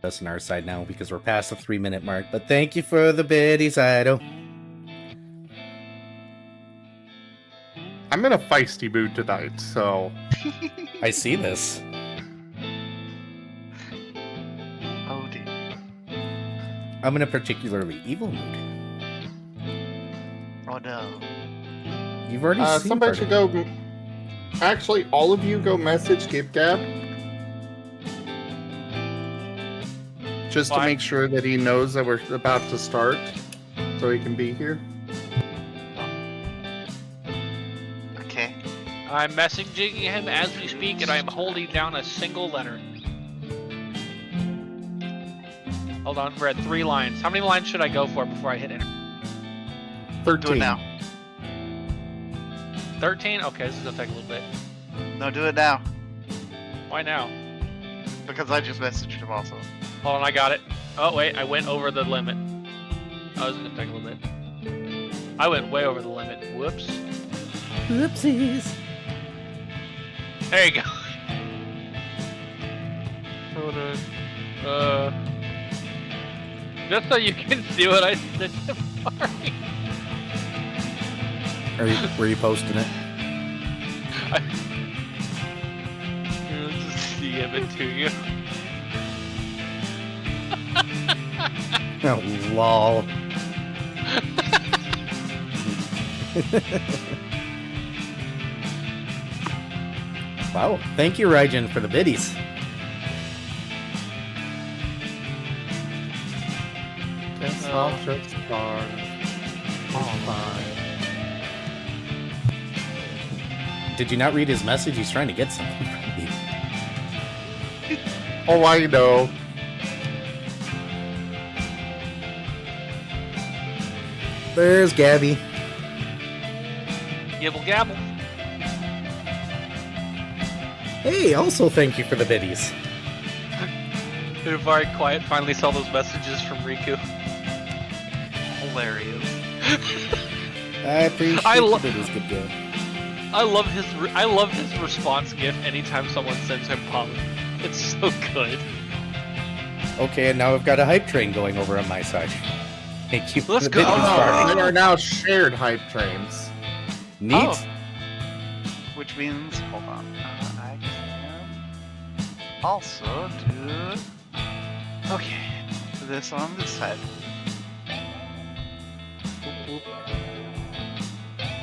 us on our side now because we're past the 3-minute mark. But thank you for the biddies, Ido. I'm in a feisty mood tonight, so... I see this. Oh dear. I'm in a particularly evil mood. Oh no. You've already seen somebody should go... Actually, all of you go message GibGab. Just to make sure that he knows that we're about to start, so he can be here. Okay. I'm messaging him as we speak, and I am holding down a single letter. Hold on, we're at 3 lines. How many lines should I go for before I hit enter? 13. Do it now. 13? Okay, this is gonna take a little bit. No, do it now. Why now? Because I just messaged him also. Hold on, I got it. Oh wait, I went over the limit. Oh, this is gonna take a little bit. I went way over the limit. Whoops. Whoopsies. There you go. Hold on. Just so you can see what I said to Mari. Were you posting it? I'll just DM it to you. Oh, lol. Wow, thank you, Raijin, for the biddies. Guess I'll just start. Did you not read his message? He's trying to get something from me. Oh, I know. There's Gabby. Gibble gabble. Hey, also thank you for the biddies. Very quiet. Finally saw those messages from Riku. Hilarious. I appreciate the biddies. Good game. I love his response gif anytime someone sends him pollen. It's so good. Okay, and now I've got a hype train going over on my side. Thank you for Let's the go. biddies, Barney. They are now shared hype trains. Neat. Oh. Which means, hold on. I can also do. Okay, this on this side.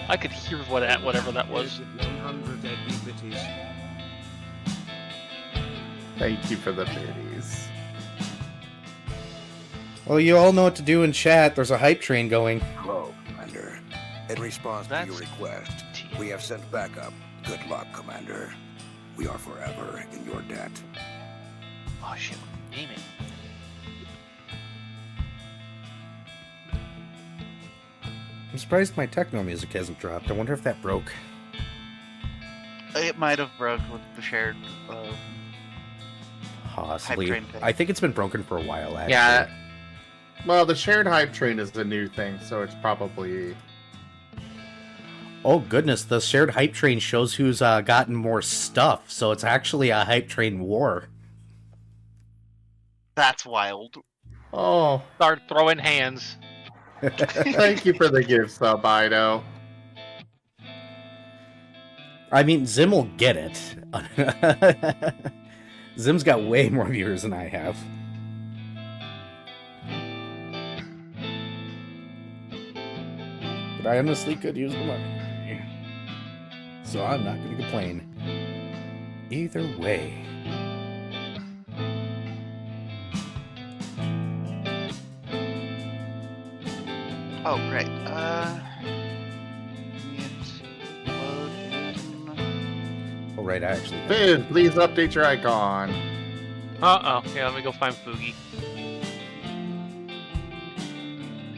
I could hear whatever that was. 100 deadly bitties. Thank you for the biddies. Well, you all know what to do in chat. There's a hype train going. Hello, Commander. In response to your request, we have sent backup. Good luck, Commander. We are forever in your debt. Oh shit! Name it. I'm surprised my techno music hasn't dropped. I wonder if that broke. It might have broke with the shared. Possibly. Hype train thing. I think it's been broken for a while, actually. Yeah. Well, the shared hype train is the new thing, so it's probably... Oh, goodness. The shared hype train shows who's gotten more stuff, so it's actually a hype train war. That's wild. Oh, Start throwing hands. thank you for the gift sub, Ido. I mean, Zim will get it. Zim's got way more viewers than I have. But I honestly could use the money. So I'm not going to complain. Either way. Oh, right. Oh, right, I actually... Fizz, please update your icon. Uh-oh. Yeah, let me go find Fugi.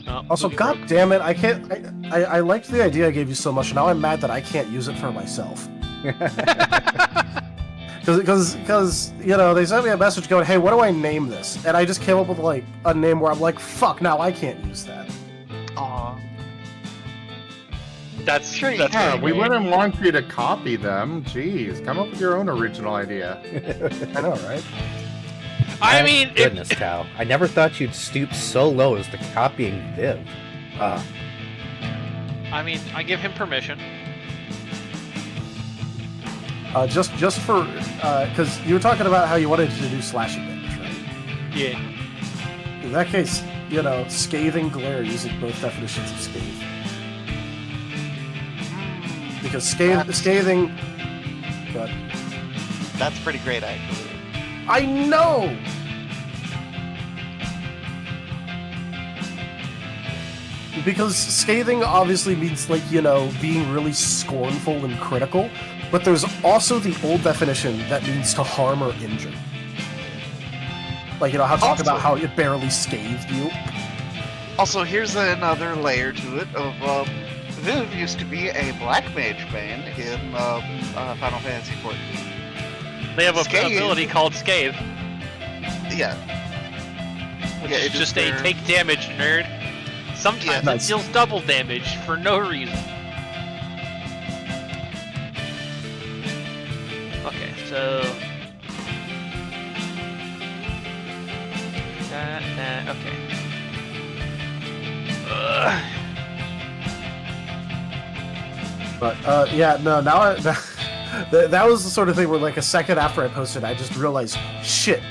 Oh, Also, Fugi god broke. damn it, I can't. I liked the idea I gave you so much, and now I'm mad that I can't use it for myself. Because you know, they sent me a message going, hey, what do I name this? And I just came up with like a name where I'm like, fuck, now I can't use that. Aw. That's Sure you that's Yeah, pretty we great. wouldn't want you to copy them. Jeez, come up with your own original idea. I know, right? I Thank mean, goodness, Tao. I never thought you'd stoop so low as to copying Viv. I give him permission. Just for because you were talking about how you wanted to do slashing damage, right? Yeah. In that case, scathing glare using both definitions of scathe. Because scathing. But That's pretty great, actually. I know. Because scathing obviously means being really scornful and critical, but there's also the old definition that means to harm or injure. How talk about how it barely scathed you. Also, here's another layer to it of Viv used to be a black mage main in Final Fantasy XIV. They have a Scathe. ability called Scathe, Yeah. which Yeah, is it's just just a their- take damage nerd. Sometimes Yeah. it Nice. deals double damage for no reason. Okay, so... okay. Ugh. But now that was the sort of thing where a second after I posted, I just realized, shit.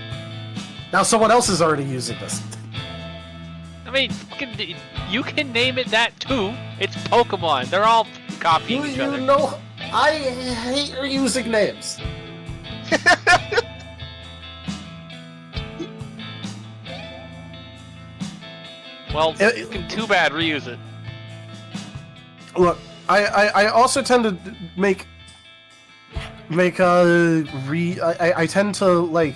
Now someone else is already using this. I mean, you can name it that too. It's Pokemon. They're all copying each other. I hate reusing names. Well, too bad. Reuse it. Look, I also tend to make I tend to I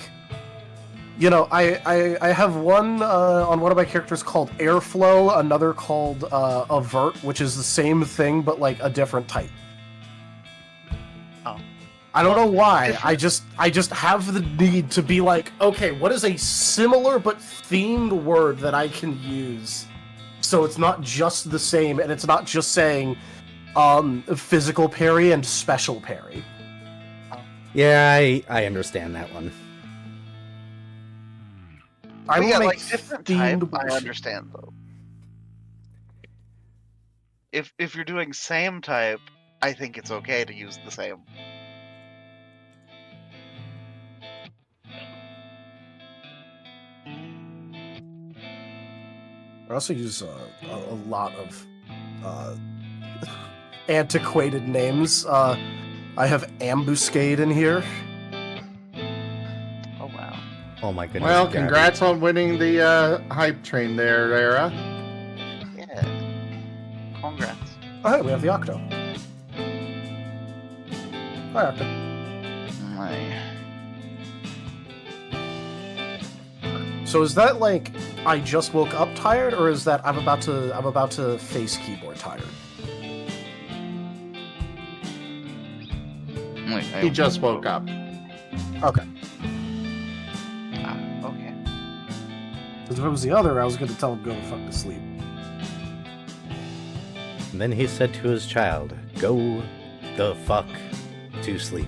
have one on one of my characters called Airflow, another called Avert, which is the same thing but a different type. Oh. I don't know why. I just have the need to be okay, what is a similar but themed word that I can use so it's not just the same and it's not just saying physical parry and special parry. Yeah, I understand that one. I will make different type, themed I bullshit. understand though. If you're doing same type, I think it's okay to use the same. I also use a lot of antiquated names. I have Ambuscade in here. Oh wow. Oh my goodness. Well, Gabby. congrats on winning the hype train there, Era. Yeah. Congrats. Oh, hey, we have the Octo. Hi, Octo. My. So is that I just woke up tired, or is that I'm about to face keyboard tired? Wait, He just woke up. Okay. Okay. Because if it was the other, I was going to tell him go the fuck to sleep. And then he said to his child, "Go the fuck to sleep."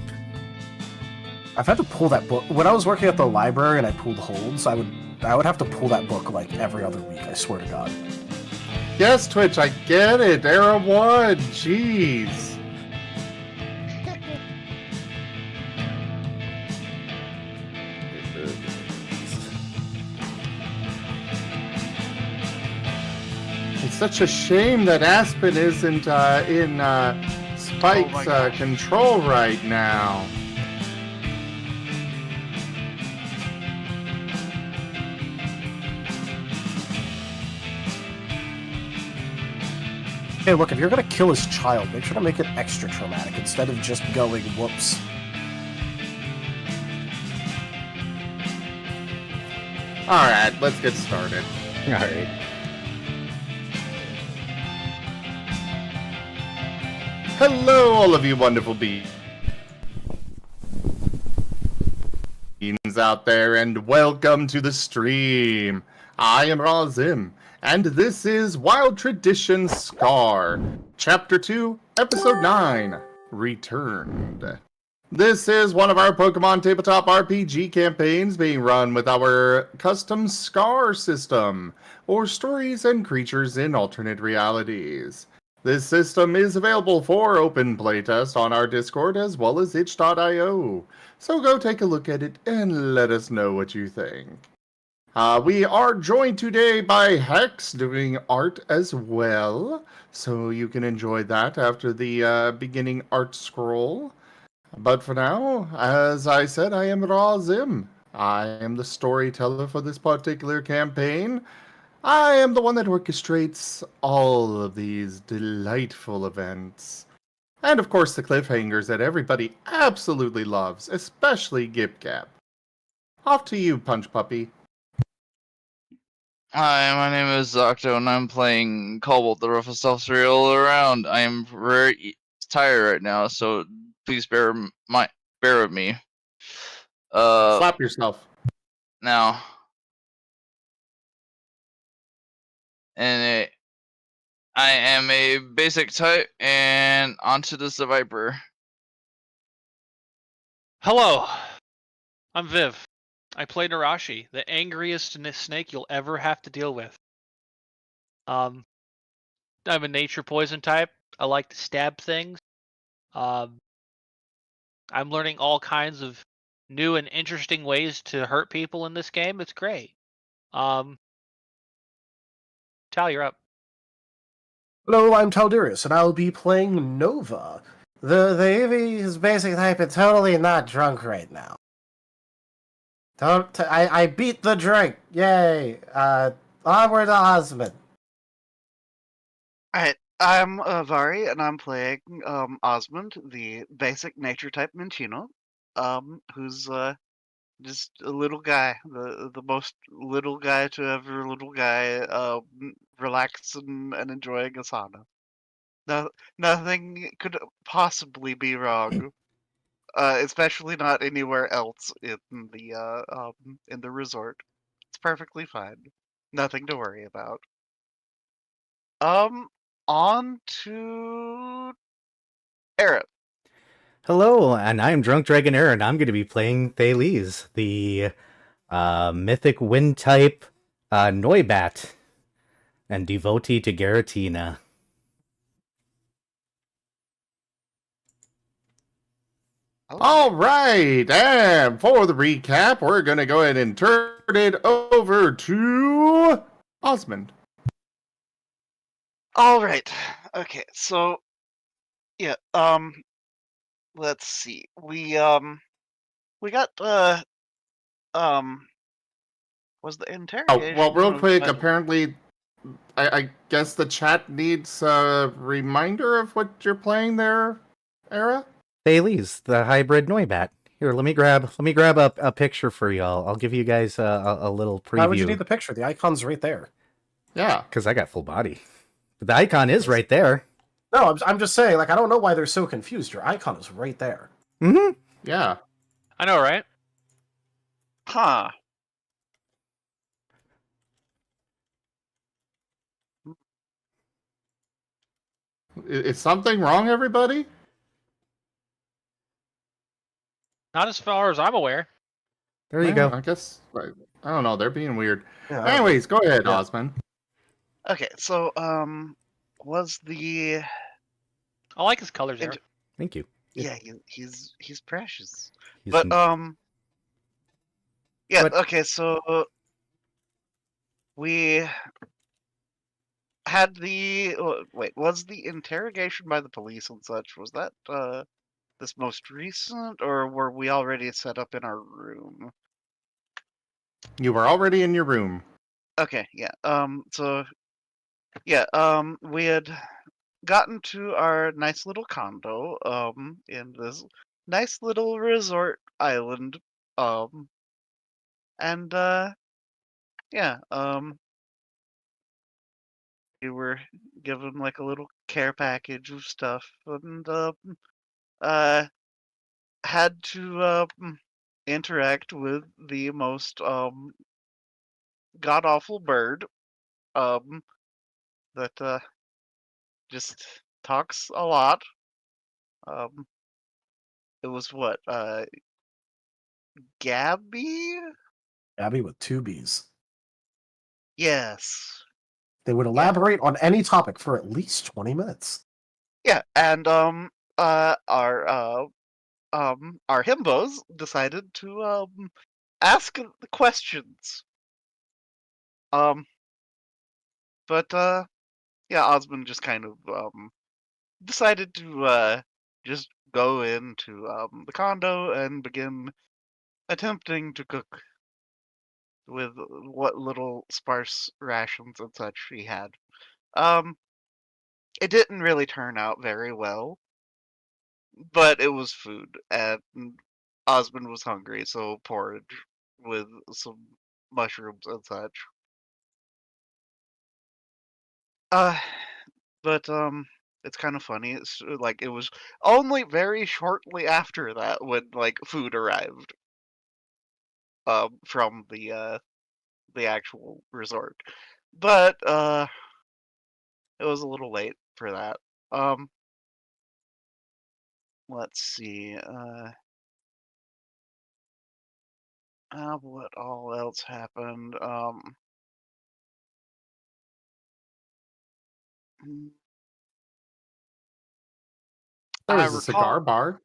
I've had to pull that book when I was working at the library and I pulled holds. I would have to pull that book every other week. I swear to God. Yes, Twitch, I get it. Era 1. Jeez. It's such a shame that Aspen isn't in Spike's gosh. control right now. Hey, look, if you're gonna kill his child, make sure to make it extra traumatic instead of just going, whoops. Alright, let's get started. All right. Hello, all of you wonderful beings out there, and welcome to the stream. I am Razim, and this is Wild Tradition Scar, Chapter 2, Episode 9, Returned. This is one of our Pokemon Tabletop RPG campaigns being run with our custom SCAR system, or Stories and Creatures in Alternate Realities. This system is available for open playtest on our Discord as well as itch.io, so go take a look at it and let us know what you think. We are joined today by Hex doing art as well, so you can enjoy that after the beginning art scroll. But for now, as I said, I am Razim. I am the storyteller for this particular campaign. I am the one that orchestrates all of these delightful events. And of course, the cliffhangers that everybody absolutely loves, especially Gip Gap. Off to you, Punch Puppy. Hi, my name is Octo, and I'm playing Cobalt, the roughest officer all around. I am very tired right now, so please bear with me. Slap yourself. Now, and I am a basic type, and onto the Viper. Hello, I'm Viv. I play Narashi, the angriest snake you'll ever have to deal with. I'm a nature poison type. I like to stab things. I'm learning all kinds of new and interesting ways to hurt people in this game. It's great. Tal, you're up. Hello, I'm Taldurius, and I'll be playing Nova. The Eevee is basic type and totally not drunk right now. I beat the drink! Yay! Onward to Osmond. Alright, I'm Vari, and I'm playing Osmond, the basic nature type Mintino, who's just a little guy, the most little guy to ever little guy, relaxing and enjoying a sauna. No, nothing could possibly be wrong, especially not anywhere else in the resort. It's perfectly fine. Nothing to worry about. On to Eric. Hello, and I'm Drunk Dragon Air, and I'm going to be playing Thales, the mythic wind type Noibat, and devotee to Garatina. All right, and for the recap, we're going to go ahead and turn it over to Osmond. All right. Okay. So, yeah. Let's see. We got was the Oh, interrogation? well, real quick, by the- apparently, I guess the chat needs a reminder of what you're playing there, Era? Thales, the hybrid Noibat. Here, let me grab a picture for y'all. I'll give you guys a little preview. Why would you need the picture? The icon's right there. Yeah. Because I got full body. The icon is right there. No, I'm just saying, like, I don't know why they're so confused. Your icon is right there. Mm-hmm. Yeah. I know, right? Huh. Is something wrong, everybody? Not as far as I'm aware. There you Well, go. I guess, I don't know, they're being weird. Yeah, I don't Anyways, go ahead, Yeah. Osmond. Okay. So, was the I like his colors there. Int- Thank you. yeah, he's precious. He's But yeah. But- Okay. So we had the wait. Was the interrogation by the police and such? Was that this most recent, or were we already set up in our room? You were already in your room. Okay, yeah. So yeah, we had gotten to our nice little condo, in this nice little resort island, and yeah, we were given like a little care package of stuff, and uh, had to interact with the most god awful bird, that just talks a lot. Um, it was what? Gabby? Abby with 2 B's. Yes. They would elaborate on any topic for at least 20 minutes. Yeah, and our himbos decided to ask the questions. But yeah, Osmond just kind of decided to just go into the condo and begin attempting to cook with what little sparse rations and such he had. Um, it didn't really turn out very well, but it was food, and Osmond was hungry, so porridge with some mushrooms and such. Uh, but it's kind of funny. It's like it was only very shortly after that when like food arrived from the actual resort. But it was a little late for that. Um let's see. What all else happened? Mm, There I was a cigar recall. bar.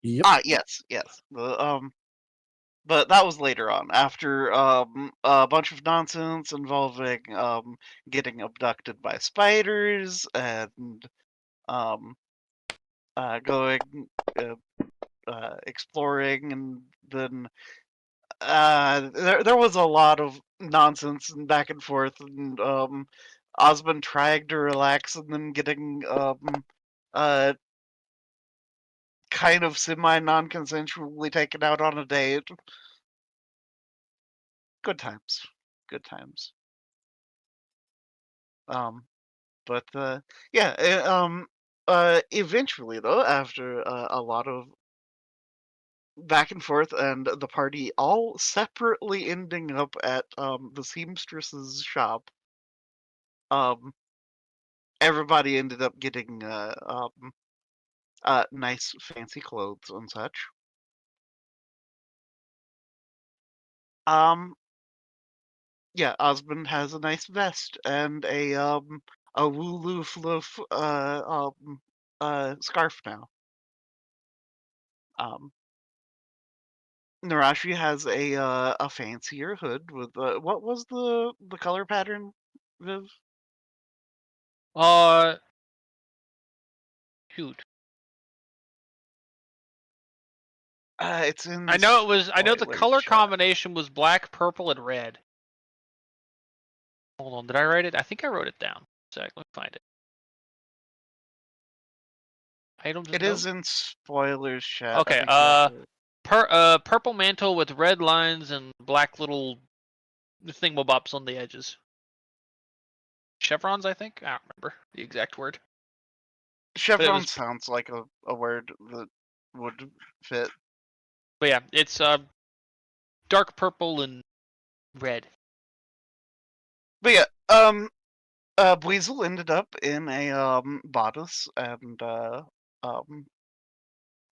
Yep. Yes, yes. But that was later on, after a bunch of nonsense involving getting abducted by spiders and um going uh, exploring, and then there was a lot of nonsense and back and forth, and Osmond trying to relax and then getting uh kind of semi non-consensually taken out on a date. Good times. Good times. Um, but yeah, eventually though, after a lot of back and forth, and the party all separately ending up at the seamstress's shop, um, everybody ended up getting nice fancy clothes and such. Um, yeah, Osmond has a nice vest and a wooloo fluff scarf now. Um, Narashi has a fancier hood with what was the color pattern, Viv? Uh, shoot. It's in I know it was. I know the spoilers color chat. combination was black, purple, and red. Hold on, did I write it? I think I wrote it down. So let me find it. Items and It is notes. in spoilers chat. I Okay. think you have to- Purple mantle with red lines and black little thingamabobs on the edges. Chevrons, I think. I don't remember the exact word. Chevron was- sounds like a word that would fit. But yeah, it's dark purple and red. But yeah, Weasel ended up in a bodice and um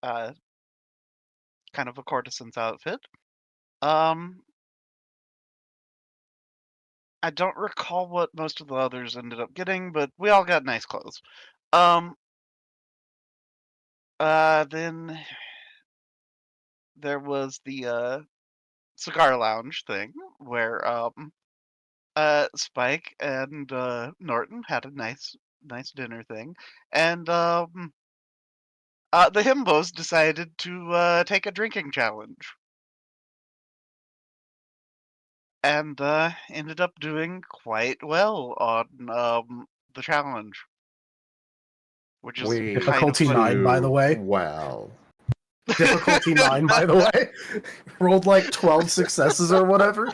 kind of a courtesan's outfit. Um, I don't recall what most of the others ended up getting, but we all got nice clothes. Then there was the cigar lounge thing where Spike and Norton had a nice dinner thing, and the himbos decided to take a drinking challenge, and ended up doing quite well on the challenge, which is We kind of Difficulty funny. 9, by the way. Well. Difficulty 9, by the way. Rolled like 12 successes or whatever.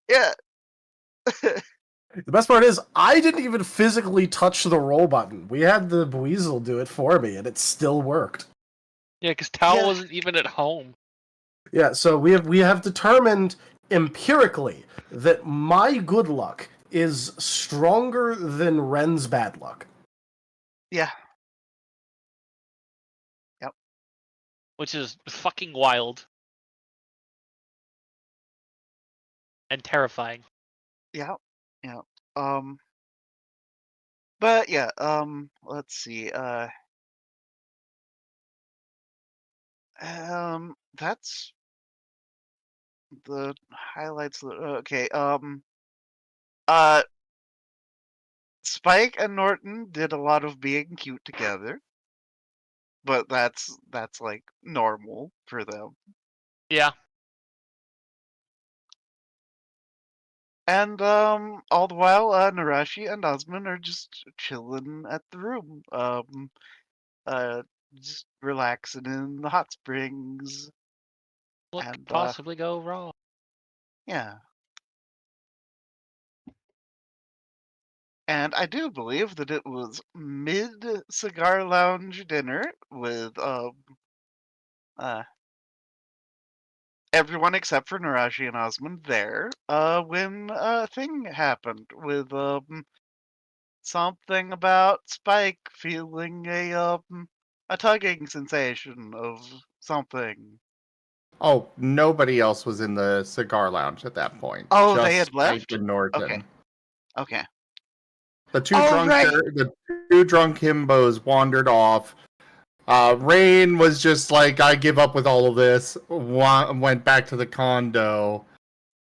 Yeah. The best part is, I didn't even physically touch the roll button. We had the Weasel do it for me, and it still worked. Yeah, because Tao Yeah. wasn't even at home. Yeah, so we have determined empirically that my good luck is stronger than Ren's bad luck. Yeah. which is fucking wild and terrifying. Yeah, yeah. But yeah, let's see. That's the highlights. Okay. Uh, Spike and Norton did a lot of being cute together, but that's like normal for them. Yeah. And all the while, Narashi and Osmond are just chilling at the room, uh, just relaxing in the hot springs, What could and possibly go wrong? yeah. And I do believe that it was mid cigar lounge dinner with uh everyone except for Narashi and Osmond there, when a thing happened with something about Spike feeling a tugging sensation of something. Oh, nobody else was in the cigar lounge at that point. Oh, Just they had Spike left? and Norton. Okay. Okay. The two Oh, right. drunk himbos wandered off. Rain was just like, I give up with all of this. Went back to the condo.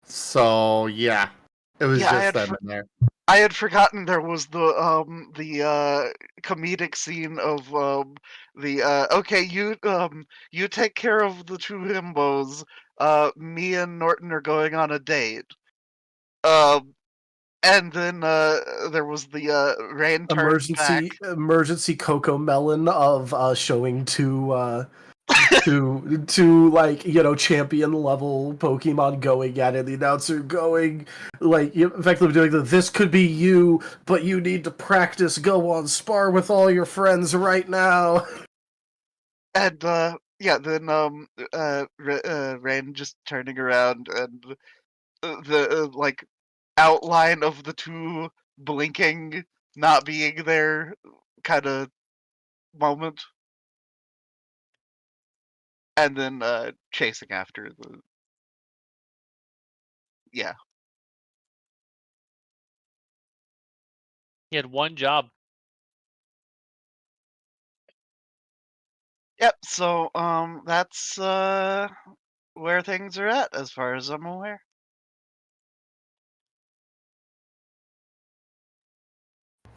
So yeah, it was Yeah, just them in there. I had forgotten there was the comedic scene of the okay, you take care of the two himbos. Me and Norton are going on a date. And then there was the Rain turns back. Emergency Coco Melon of showing to like, you know, champion level Pokemon going at it. The announcer going like, effectively doing this could be you, but you need to practice. Go on spar with all your friends right now. And yeah, then Rain just turning around, and the like outline of the two blinking, not being there kind of moment, and then chasing after the yeah. He had one job. Yep, so that's where things are at as far as I'm aware.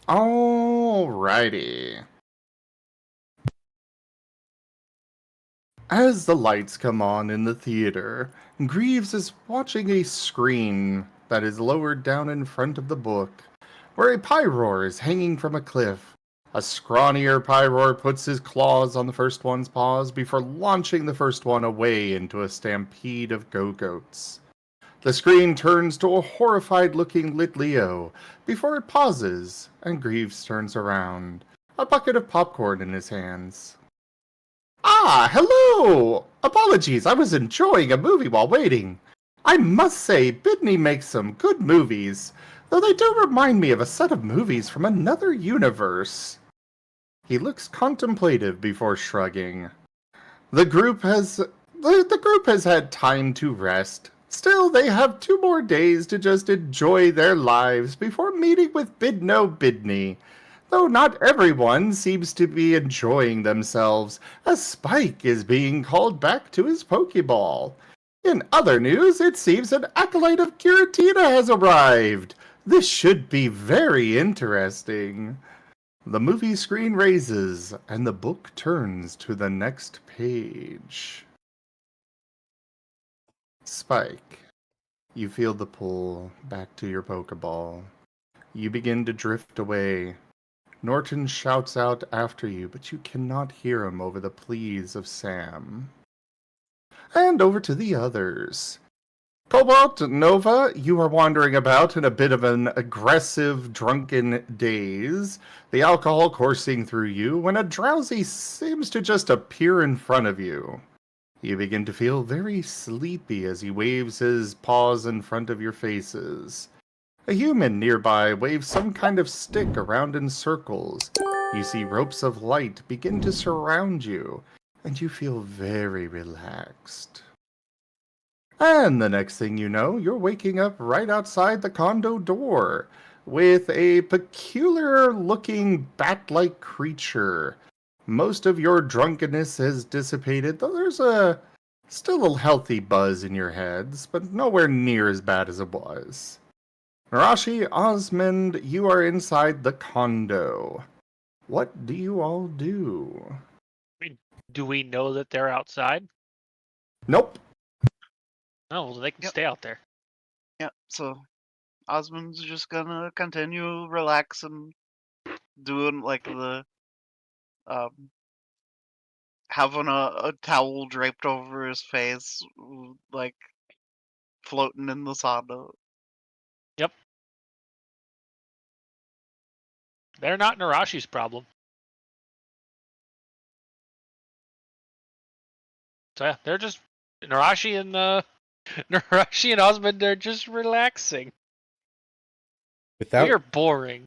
Alrighty. As the lights come on in the theater, Greaves is watching a screen that is lowered down in front of the book, where a Pyroar is hanging from a cliff. A scrawnier Pyroar puts his claws on the first one's paws before launching the first one away into a stampede of go-goats. The screen turns to a horrified-looking Litleo before it pauses, and Greaves turns around, a bucket of popcorn in his hands. Ah, hello! Apologies, I was enjoying a movie while waiting. I must say, Bidney makes some good movies, though they do remind me of a set of movies from another universe. He looks contemplative before shrugging. The group has had time to rest. Still, they have 2 more days to just enjoy their lives before meeting with Bidno Bidney. Though not everyone seems to be enjoying themselves, as Spike is being called back to his Pokeball. In other news, it seems an acolyte of Giratina has arrived. This should be very interesting. The movie screen raises, and the book turns to the next page. Spike, you feel the pull back to your Pokeball. You begin to drift away. Norton shouts out after you, but you cannot hear him over the pleas of Sam. And over to the others. Cobalt, Nova, you are wandering about in a bit of an aggressive, drunken daze, the alcohol coursing through you when a drowsy seems to just appear in front of you. You begin to feel very sleepy as he waves his paws in front of your faces. A human nearby waves some kind of stick around in circles. You see ropes of light begin to surround you, and you feel very relaxed. And the next thing you know, you're waking up right outside the condo door with a peculiar looking bat like creature. Most of your drunkenness has dissipated, though there's still a healthy buzz in your heads, but nowhere near as bad as it was. Narashi, Osmond, you are inside the condo. What do you all do? Do we know that they're outside? Nope. No, well, they can Yep. stay out there. Yeah, so Osmond's just gonna continue relaxing, doing like the having a towel draped over his face, like floating in the sauna. Yep. They're not Narashi's problem. So yeah, they're just Narashi and Narashi and Osmond. They're just relaxing. Without, We are boring.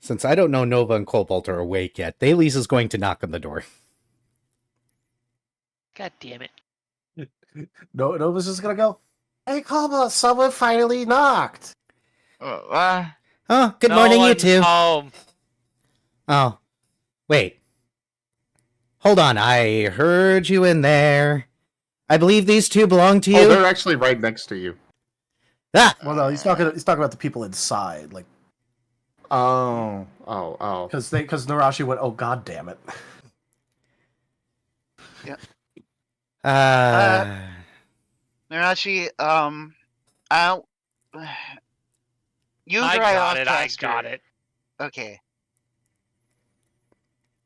since I don't know Nova and Cobalt are awake yet, Thales is going to knock on the door. God damn it! Nova's just gonna go, "Hey, Cobalt, someone finally knocked." Oh, good No morning, you one's two. home. Oh, wait. Hold on, I heard you in there. I believe these two belong to you. Oh, they're actually right next to you. Ah! Well, no, he's talking about the people inside, like, Oh. because Narashi went, "Oh, god damn it." Narashi, I'll you I dry got off it. I faster. got it. Okay.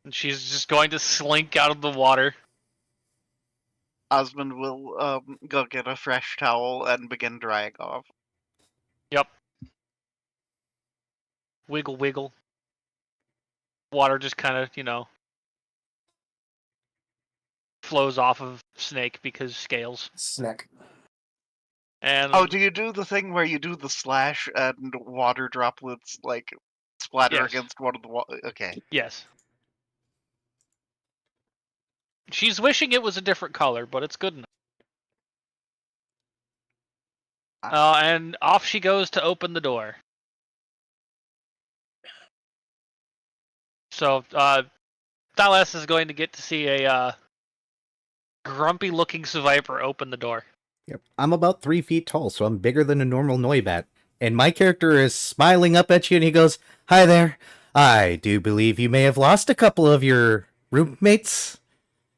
And she's just going to slink out of the water. Osmond will go get a fresh towel and begin drying off. Yep. Wiggle, wiggle. Water just kind of, flows off of Snake because scales. Snack. And Oh, do you do the thing where you do the slash and water droplets like splatter Yes. against one of the Okay. yes. She's wishing it was a different color, but it's good enough. And off she goes to open the door. So, Thalas is going to get to see a grumpy-looking survivor open the door. Yep. I'm about 3 feet tall, so I'm bigger than a normal Noibat. And my character is smiling up at you and he goes, "Hi there. I do believe you may have lost a couple of your roommates."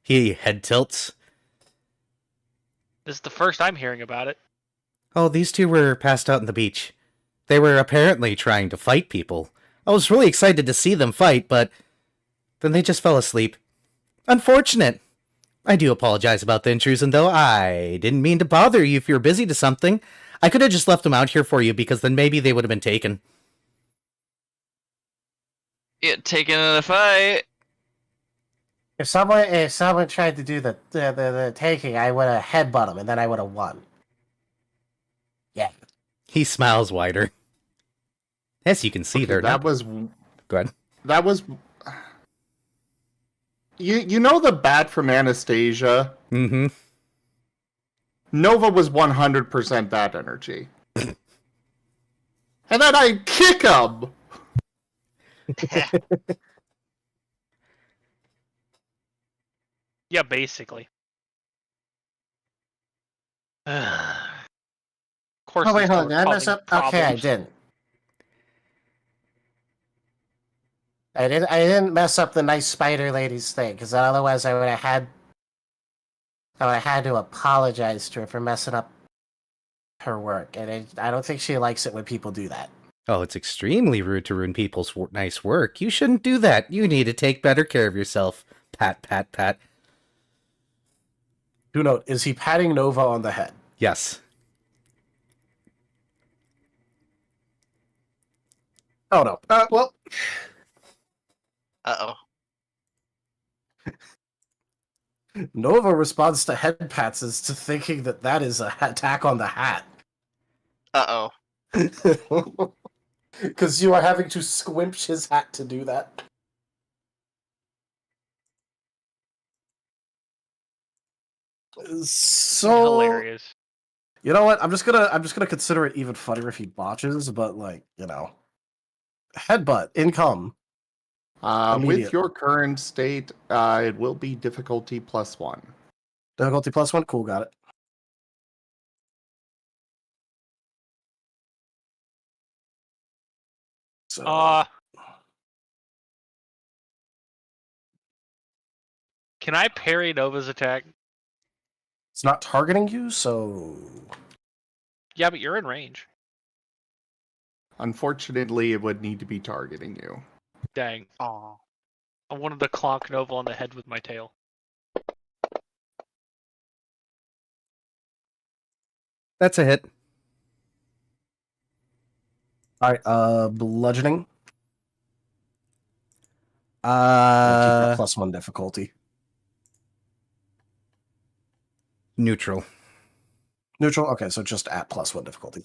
He head tilts. This is the first I'm hearing about it. "Oh, these two were passed out on the beach. They were apparently trying to fight people. I was really excited to see them fight, but then they just fell asleep. Unfortunate. I do apologize about the intrusion, though. I didn't mean to bother you if you're busy to something. I could have just left them out here for you, because then maybe they would have been taken." Get taken in a fight. If someone tried to do the taking, I would have headbutt him, and then I would have won. Yeah. He smiles wider. As you can see, Okay, they're that not... was Go ahead. that was. You know the bat from Anastasia? Mm-hmm. Nova was 100% that energy. And then I kick him! Yeah, basically. Of course. Oh wait, these hold on. are Did I mess causing up? Okay, I problems. didn't. I didn't mess up the nice spider lady's thing, because otherwise I would have had to apologize to her for messing up her work, and I don't think she likes it when people do that. Oh, it's extremely rude to ruin people's nice work. You shouldn't do that. You need to take better care of yourself. Pat, pat, pat. Do note, is he patting Nova on the head? Yes. Oh no. Well, Uh-oh. Nova responds to head pats as to thinking that is a attack on the hat. Uh-oh. Because you are having to squinch his hat to do that. So hilarious. You know what? I'm just gonna consider it even funnier if he botches, but headbutt income. With Immediate. your current state, it will be difficulty +1. Difficulty +1. Cool, got it. So can I parry Nova's attack? it's not targeting you, so Yeah, but you're in range. Unfortunately, it would need to be targeting you. Dang. Aw. I wanted to clonk Nova on the head with my tail. That's a hit. all right. Bludgeoning. Keep that +1 difficulty. Neutral. Neutral. Okay, so just at +1 difficulty.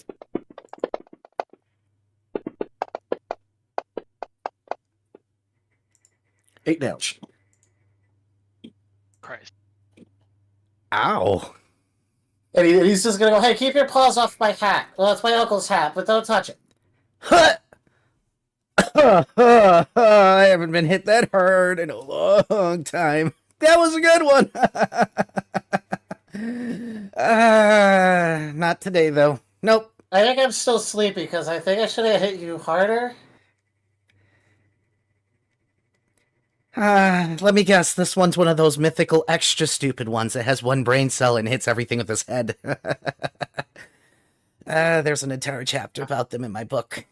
Eight damage. Christ. Ow. And he's just gonna go, hey, keep your paws off my hat. Well, it's my uncle's hat, but don't touch it. Huh. I haven't been hit that hard in a long time. That was a good one. Not today, though. Nope. I think I'm still sleepy because I think I should have hit you harder. Let me guess. This one's one of those mythical extra stupid ones that has one brain cell and hits everything with his head. There's an entire chapter about them in my book.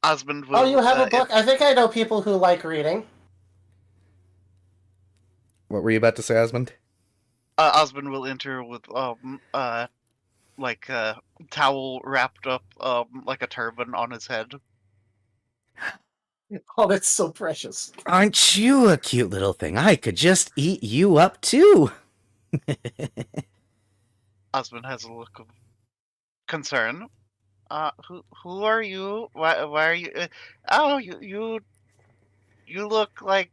Osmond will. Oh, you have a book? I think I know people who like reading. What were you about to say, Osmond? Osmond will enter with like a towel wrapped up like a turban on his head. Oh, that's so precious. Aren't you a cute little thing? I could just eat you up, too. Osmond has a look of concern. Who are you? Why are you? Oh, you look like.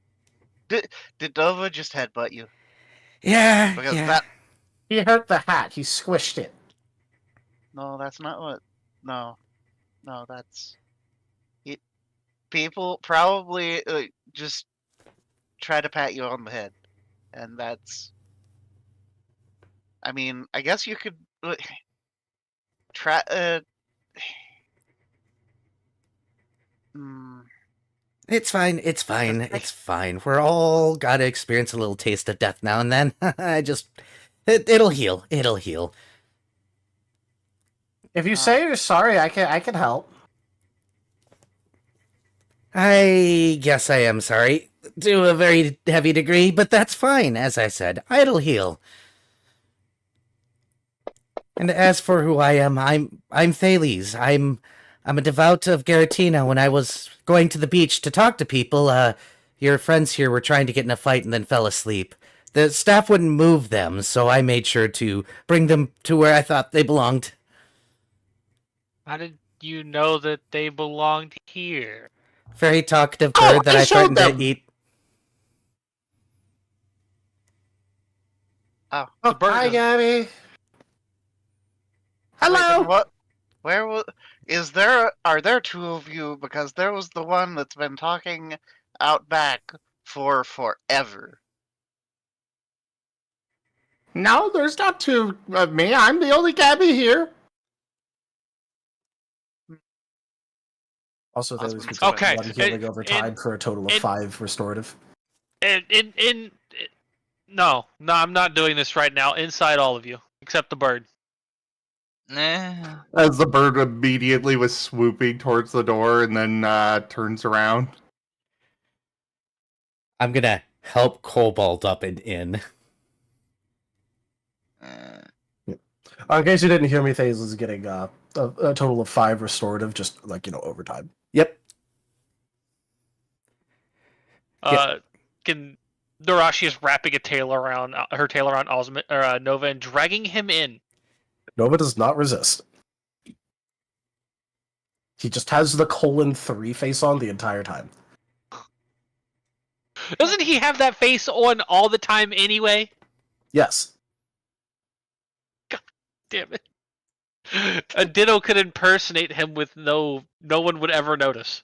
Did Nova just headbutt you? Yeah, Because yeah. He hurt the hat. He squished it. No, that's not what. No, that's. People probably just try to pat you on the head, and that's. I mean, I guess you could try. It's fine, it's fine, it's fine. We're all gotta experience a little taste of death now and then. It'll heal, it'll heal. If you say you're sorry, I can help. I guess I am sorry, to a very heavy degree, but that's fine, as I said. It'll heal. And as for who I am, I'm Thales. I'm a devout of Garatina. When I was going to the beach to talk to people, your friends here were trying to get in a fight and then fell asleep. The staff wouldn't move them, so I made sure to bring them to where I thought they belonged. How did you know that they belonged here? Very talkative bird that I threatened them. to eat. Oh, The bird Hi, is- Gabby. hello. What? Where was? Is there? Are there two of you? Because there was the one that's been talking out back for forever. No, there's not two of me. I'm the only Gabby here. Also, Thales Osmond's gets okay. one healing over time for a total of 5 restorative. No, I'm not doing this right now. Inside all of you, except the bird. Nah. As the bird immediately was swooping towards the door and then turns around. I'm gonna help Cobalt up and in. In case you didn't hear me, Thales is getting a total of 5 restorative, just overtime. Yep. Can Narashi is wrapping her tail around Osmond or Nova and dragging him in. Nova does not resist. He just has the :3 face on the entire time. Doesn't he have that face on all the time anyway? Yes. Damn it. A Ditto could impersonate him with no one would ever notice.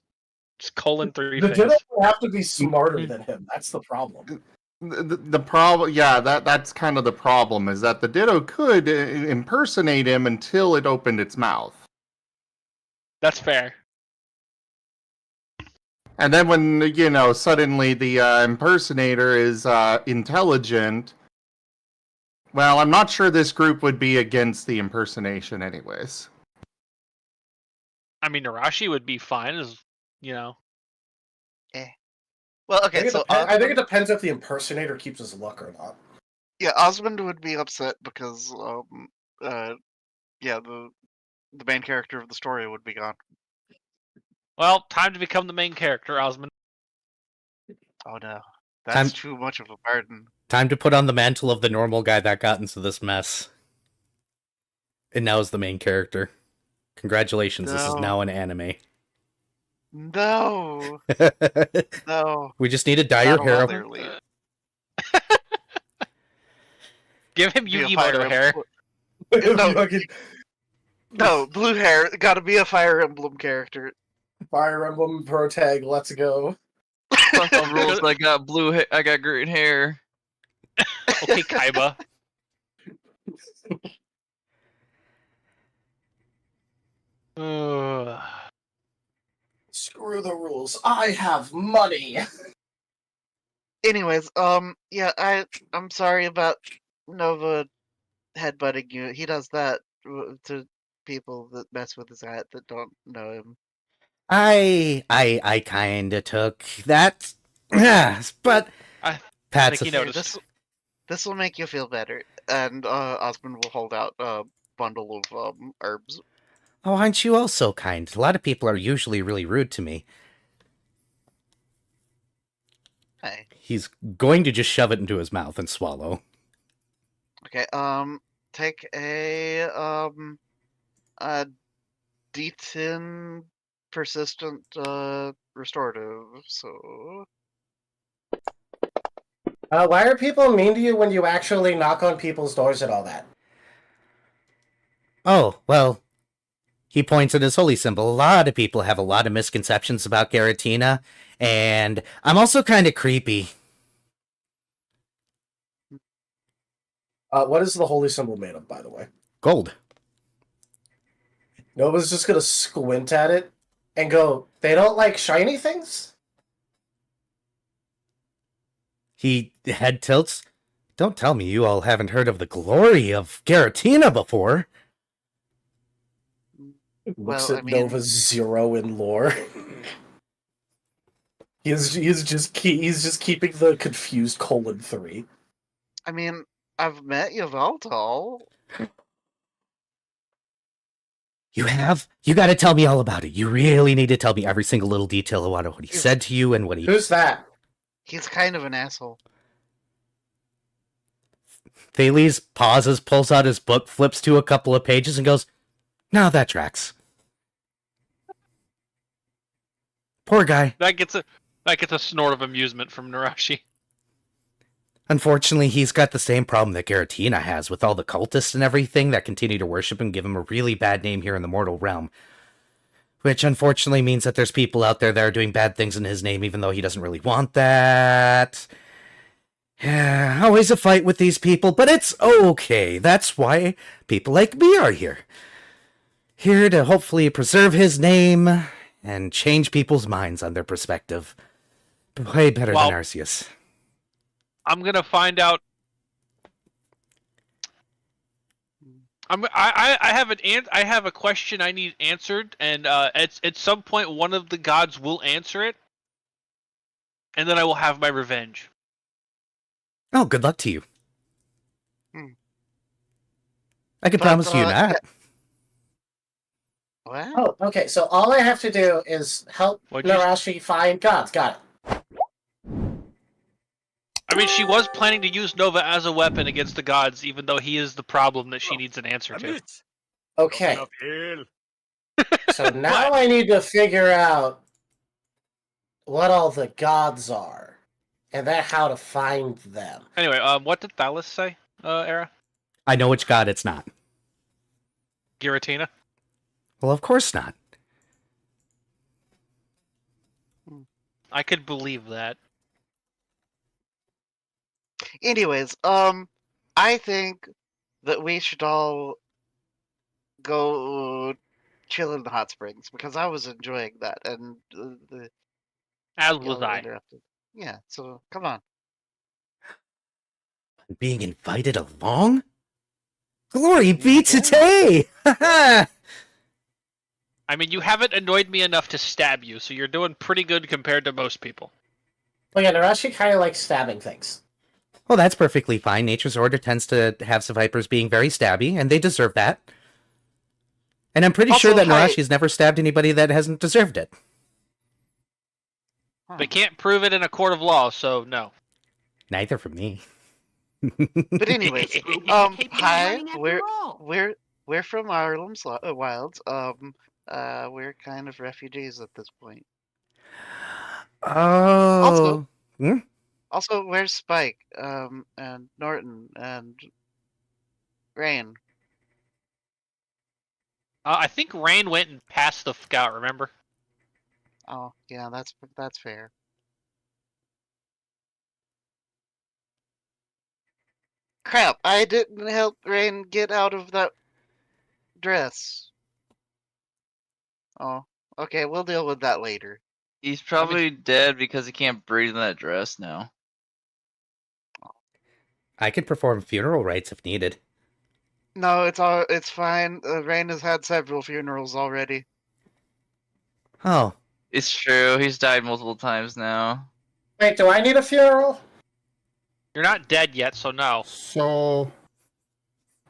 Just colon 3 The face. Ditto would have to be smarter than him. That's the problem. The problem, yeah, that's kind of the problem, is that the Ditto could impersonate him until it opened its mouth. That's fair. And then when, suddenly the impersonator is intelligent, well, I'm not sure this group would be against the impersonation anyways. I mean, Narashi would be fine as, Well, I okay, think, so I think it depends if the impersonator keeps his luck or not. yeah, Osmond would be upset because the main character of the story would be gone. Well, time to become the main character, Osmond. Oh no, that's too much of a burden. Time to put on the mantle of the normal guy that got into this mess. And now is the main character. Congratulations, this is now an anime. No, no. We just need to dye your hair up. Give him Yugimoto hair. No, blue hair. Gotta be a Fire Emblem character. Fire Emblem Pro Tag, let's go. Fuck all rules. I got blue hair. I got green hair. Okay, Kaiba. Screw the rules. I have money. Anyways, yeah, I'm sorry about Nova headbutting you. He does that to people that mess with his hat that don't know him. I kinda took that, but Pat's think he noticed. This will make you feel better, and Osmond will hold out a bundle of herbs. Oh, aren't you also kind? A lot of people are usually really rude to me. Hey. He's going to just shove it into his mouth and swallow. Okay, take a D10 persistent restorative, so... Why are people mean to you when you actually knock on people's doors and all that? Oh, well, he points at his holy symbol. A lot of people have a lot of misconceptions about Garatina, and I'm also kind of creepy. What is the holy symbol made of, by the way? Gold. Nova's just gonna squint at it and go, they don't like shiny things? He head tilts. Don't tell me you all haven't heard of the glory of Garatina before. Looks at Nova 0 in lore. he's just keeping the confused colon 3. I mean, I've met Yveltal. You have? You gotta tell me all about it. You really need to tell me every single little detail about what he said to you and what he... Who's that? He's kind of an asshole. Thales pauses, pulls out his book, flips to a couple of pages, and goes, "Now that tracks." Poor guy. That gets a snort of amusement from Narashi. Unfortunately, he's got the same problem that Garatina has with all the cultists and everything that continue to worship him, give him a really bad name here in the mortal realm. Which unfortunately means that there's people out there that are doing bad things in his name, even though he doesn't really want that. Yeah, always a fight with these people, but it's okay. That's why people like me are here. Here to hopefully preserve his name and change people's minds on their perspective. Way better than Arceus. I'm gonna find out. I have a question I need answered, and at some point one of the gods will answer it, and then I will have my revenge. Oh, good luck to you. I can promise you that. What? Oh, okay, so all I have to do is help Narashi find gods. Got it. I mean, she was planning to use Nova as a weapon against the gods, even though he is the problem that she needs an answer to. Okay. So now I need to figure out what all the gods are. and then how to find them. Anyway, what did Thalos say, Era? I know which god it's not. Giratina? Well, of course not. I could believe that. Anyways, I think that we should all go chill in the hot springs because I was enjoying that, and the As was y'all I. interrupted. Yeah, so come on. Being invited along? Glory be Yeah. to Tay! I mean, you haven't annoyed me enough to stab you, so you're doing pretty good compared to most people. Well, yeah, Narashi kind of likes stabbing things. Well, that's perfectly fine. Nature's Order tends to have Vipers being very stabby, and they deserve that. And I'm pretty Also, sure that hi- Narashi's never stabbed anybody that hasn't deserved it. They can't prove it in a court of law, so no. Neither for me. But anyways, Keep hi, running after all. we're from Harlem's Wilds. We're kind of refugees at this point. Oh. Also, where's Spike? And Norton and Rain. I think Rain went and passed the scout, remember? Oh, yeah, that's fair. Crap! I didn't help Rain get out of that dress. Oh, okay, we'll deal with that later. He's probably dead because he can't breathe in that dress now. I could perform funeral rites if needed. No, it's fine. Rain has had several funerals already. Oh. It's true. He's died multiple times now. Wait, do I need a funeral? You're not dead yet, so no. So,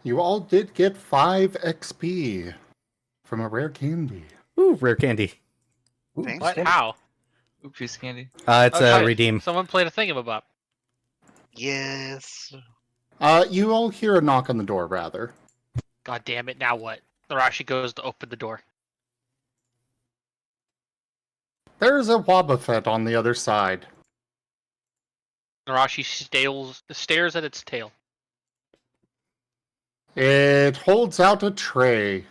you all did get 5 XP from a rare candy. Ooh, rare candy. Thanks. What? How? Ooh, piece of candy. It's Okay, redeem. Someone played a thingamabob. Yes. You all hear a knock on the door, rather. God damn it, now what? Narashi goes to open the door. There's a Wobbuffet on the other side. Narashi stares at its tail. It holds out a tray.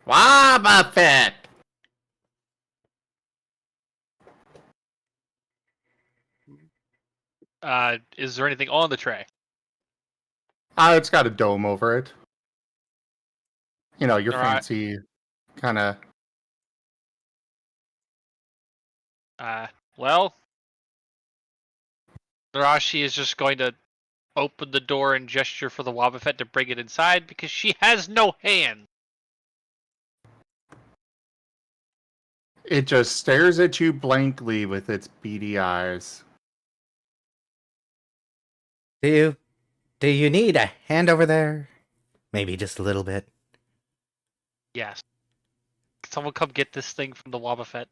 Wobbuffet! Is there anything on the tray? It's got a dome over it. You know, your All right. fancy kind of... Well, Narashi is just going to open the door and gesture for the Wobbuffet to bring it inside because she has no hand. It just stares at you blankly with its beady eyes. Do you need a hand over there? Maybe just a little bit. Yes. Can someone come get this thing from the Wobbuffet?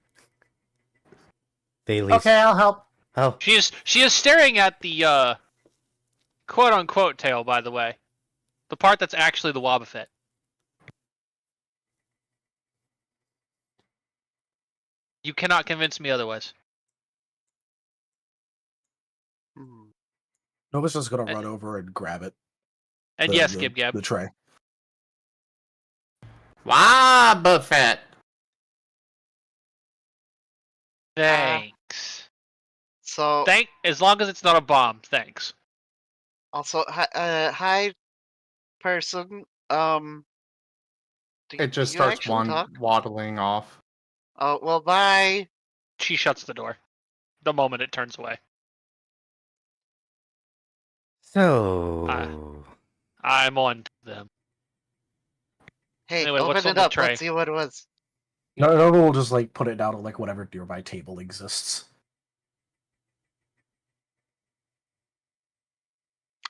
They leave. Okay, I'll help. Oh, She is staring at the quote unquote tail, by the way. The part that's actually the Wobbuffet. You cannot convince me otherwise. Hmm. Nova's just gonna run over and grab it. And yes, Gib Gab. The tray. Wobbuffet! Thanks. So As long as it's not a bomb, thanks. also, hi, person. Do It just you starts actually talk? waddling off. Oh well, bye. She shuts the door the moment it turns away. so... I'm on to them. Hey, Anyway, what's open on it the up. tray? Let's see what it was. Nova will just like put it down on like whatever nearby table exists.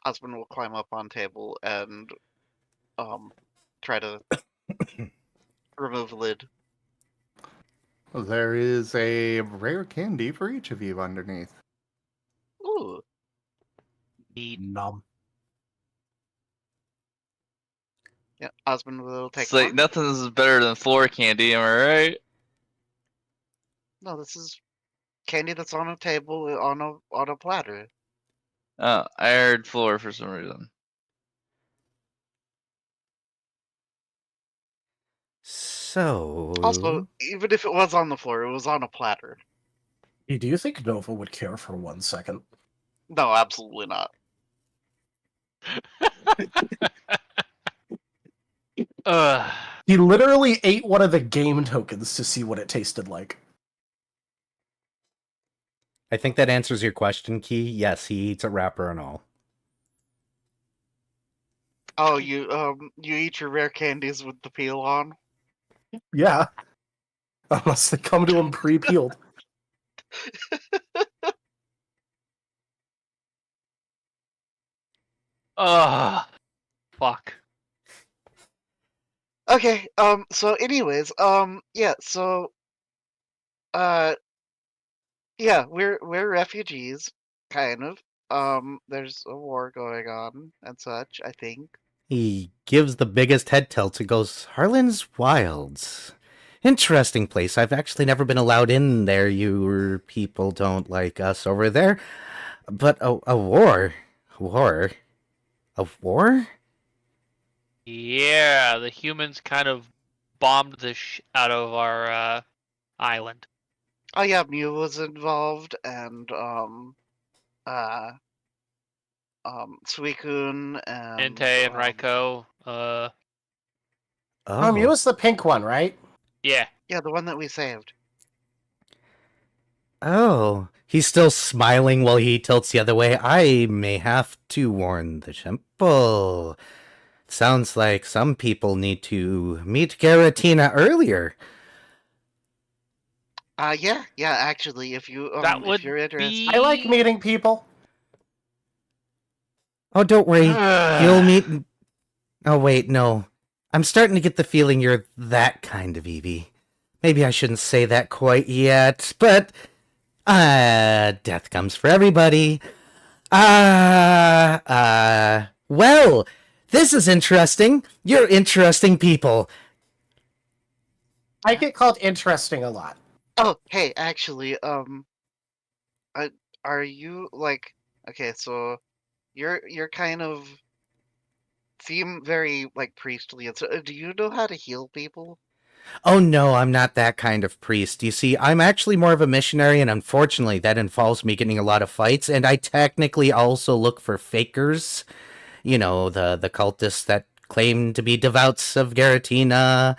Husband will climb up on table and try to remove lid. There is a rare candy for each of you underneath. Ooh. Numb. Yeah, Osmond will take It's like one. nothing's better than floor candy, am I right? No, this is candy that's on a table on a platter. I heard floor for some reason. So. Also, even if it was on the floor, it was on a platter. Do you think Nova would care for 1 second? No, absolutely not. Ugh. He literally ate one of the game tokens to see what it tasted like. I think that answers your question, Key. Yes, he eats a wrapper and all. Oh, you eat your rare candies with the peel on? Yeah. Unless they come to him pre-peeled. Ugh. Fuck. Okay, so anyways, yeah, so yeah, we're refugees, kind of. There's a war going on and such, I think. He gives the biggest head tilt and goes, Harlan's Wilds. Interesting place. I've actually never been allowed in there. Your people don't like us over there. But a war? War? A war? Yeah, the humans kind of bombed the out of our island. Oh yeah, Mew was involved, and Suicune and Entei and Raikou. You was the pink one, right? Yeah. yeah, the one that we saved. Oh, he's still smiling while he tilts the other way. I may have to warn the temple. Sounds like some people need to meet Garatina earlier. Yeah, actually, if you That if would you're interested. be. I like meeting people. Oh, don't worry. You'll meet... Oh, wait, no. I'm starting to get the feeling you're that kind of Eevee. Maybe I shouldn't say that quite yet, but... death comes for everybody. Well, this is interesting. You're interesting people. I get called interesting a lot. Oh, hey, actually, are you like okay? So you're kind of seem very like priestly, and so do you know how to heal people? Oh no, I'm not that kind of priest. You see, I'm actually more of a missionary, and unfortunately, that involves me getting a lot of fights, and I technically also look for fakers. You know, the cultists that claim to be devouts of Garatina,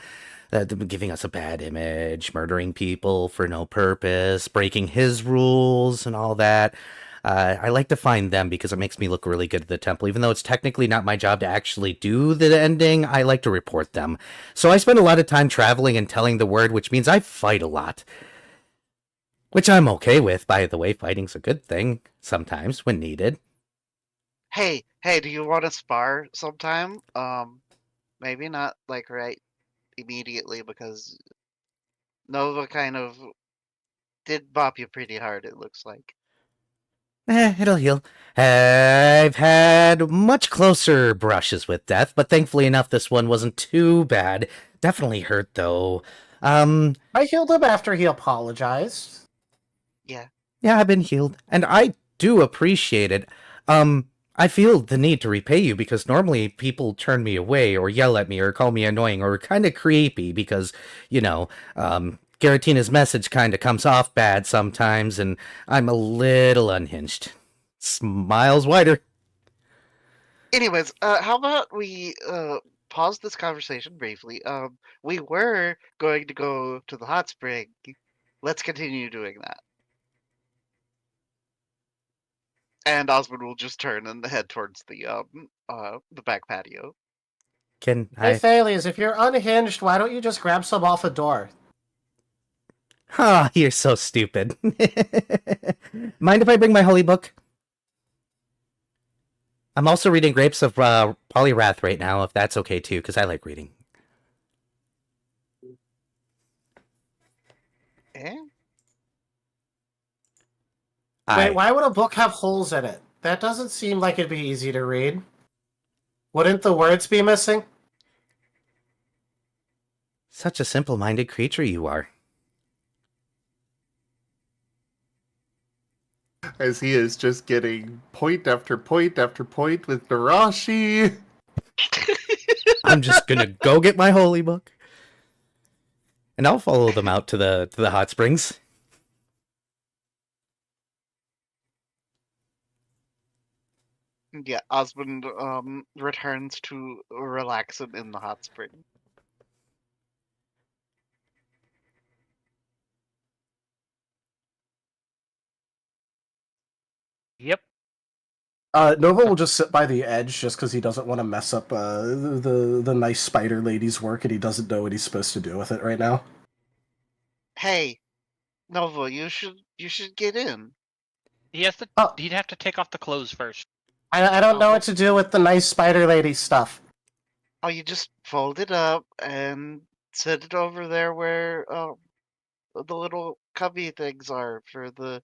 giving us a bad image, murdering people for no purpose, breaking his rules, and all that. I like to find them because it makes me look really good at the temple. Even though it's technically not my job to actually do the ending, I like to report them. So I spend a lot of time traveling and telling the word, which means I fight a lot. Which I'm okay with, by the way. Fighting's a good thing, sometimes, when needed. Hey, do you want to spar sometime? Maybe not like right immediately because Nova kind of did bop you pretty hard, it looks like. It'll heal. I've had much closer brushes with death, but thankfully enough, this one wasn't too bad. Definitely hurt, though. I healed him after he apologized. Yeah. Yeah, I've been healed, and I do appreciate it. I feel the need to repay you because normally people turn me away or yell at me or call me annoying or kind of creepy because, you know, Garatina's message kind of comes off bad sometimes, and I'm a little unhinged. Smiles wider. Anyways, how about we pause this conversation briefly? We were going to go to the hot spring. Let's continue doing that. And Osmond will just turn and head towards the back patio. Can Hey, I... Thales, if you're unhinged, why don't you just grab some off a door? Oh, you're so stupid. Mind if I bring my holy book? I'm also reading Grapes of Polyrath right now, if that's okay too, because I like reading. Eh? Wait, why would a book have holes in it? That doesn't seem like it'd be easy to read. Wouldn't the words be missing? Such a simple-minded creature you are. as he is just getting point after point after point with Narashi. I'm just gonna go get my holy book, and I'll follow them out to the hot springs. Yeah, Osmond returns to relaxing in the hot spring. Yep. Nova will just sit by the edge just because he doesn't want to mess up the nice spider lady's work, and he doesn't know what he's supposed to do with it right now. Hey, Nova, you should get in. He has to. Oh. He'd have to take off the clothes first. I don't know what to do with the nice spider lady stuff. Oh, you just fold it up and set it over there where the little cubby things are for the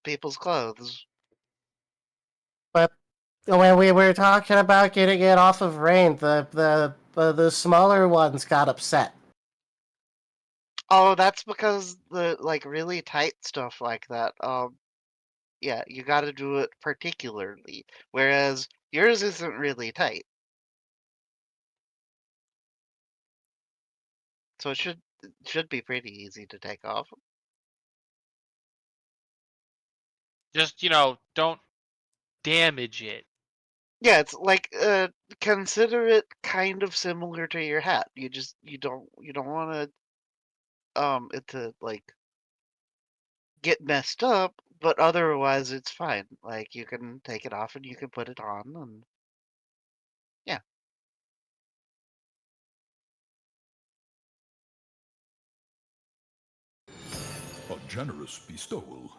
people's clothes. But when we were talking about getting it off of Rain, the smaller ones got upset. Oh, that's because the really tight stuff like that. Yeah, you got to do it particularly, whereas yours isn't really tight. So it should be pretty easy to take off. Just don't damage it. Yeah, it's like consider it kind of similar to your hat. You don't want to it to get messed up, but otherwise it's fine. Like you can take it off and you can put it on and yeah. A generous bestowal.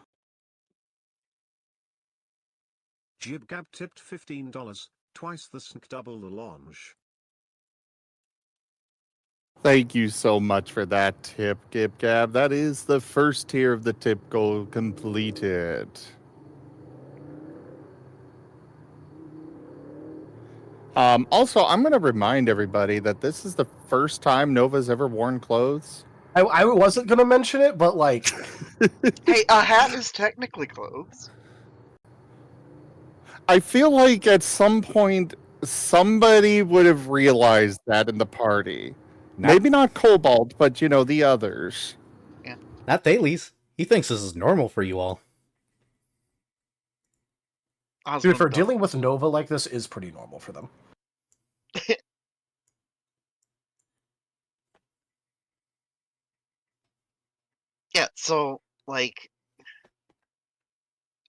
Jibgab tipped $15, twice the snk, double the launch. Thank you so much for that tip, Gib-Gab. That is the first tier of the tip goal completed. Also, I'm going to remind everybody that this is the first time Nova's ever worn clothes. I wasn't gonna mention it, but Hey, a hat is technically clothes. I feel like at some point somebody would have realized that in the party. Maybe not Cobalt, but the others. Yeah. Not Thales. He thinks this is normal for you all. dude, for dealing with Nova like this is pretty normal for them. Yeah, so I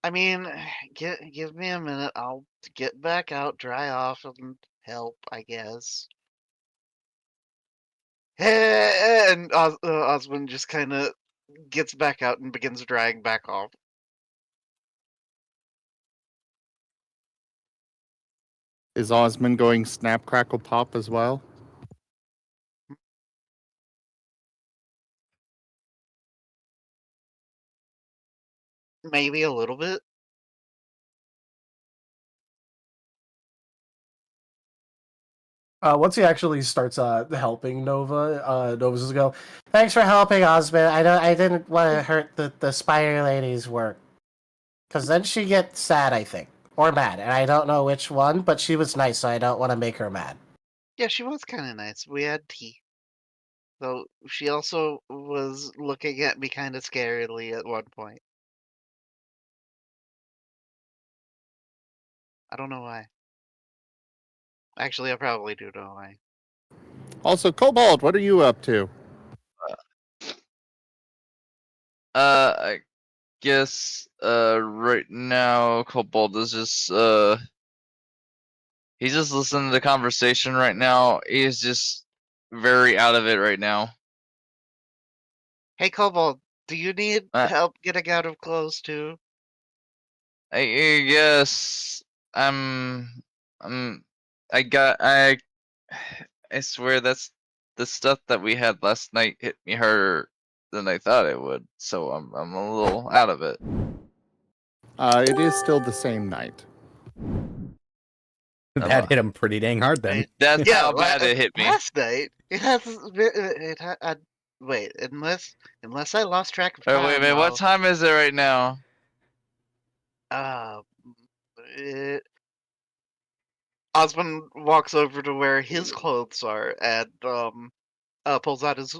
mean, give me a minute. I'll get back out, dry off, and help, I guess. And Osmond just kind of gets back out and begins drying back off. Is Osmond going snap, crackle, pop as well? Maybe a little bit. Once he actually starts helping Nova, Nova's just go, "Thanks for helping, Osmond. I didn't want to hurt the spider lady's work, because then she gets sad, I think, or mad, and I don't know which one. But she was nice, so I don't want to make her mad." Yeah, she was kind of nice. We had tea. Though she also was looking at me kind of scarily at one point. I don't know why. Actually, I probably do know why. Also, Cobalt, what are you up to? I guess right now Cobalt is just he's just listening to the conversation right now. He's just very out of it right now. Hey, Cobalt, do you need help getting out of clothes too? I guess I swear that's the stuff that we had last night hit me harder than I thought it would, so I'm a little out of it. It is still the same night. That hit him pretty dang hard then. That's how bad it hit me. Last night, wait, unless I lost track of time. Wait, what time is it right now? Uh, it, Osmond walks over to where his clothes are and pulls out his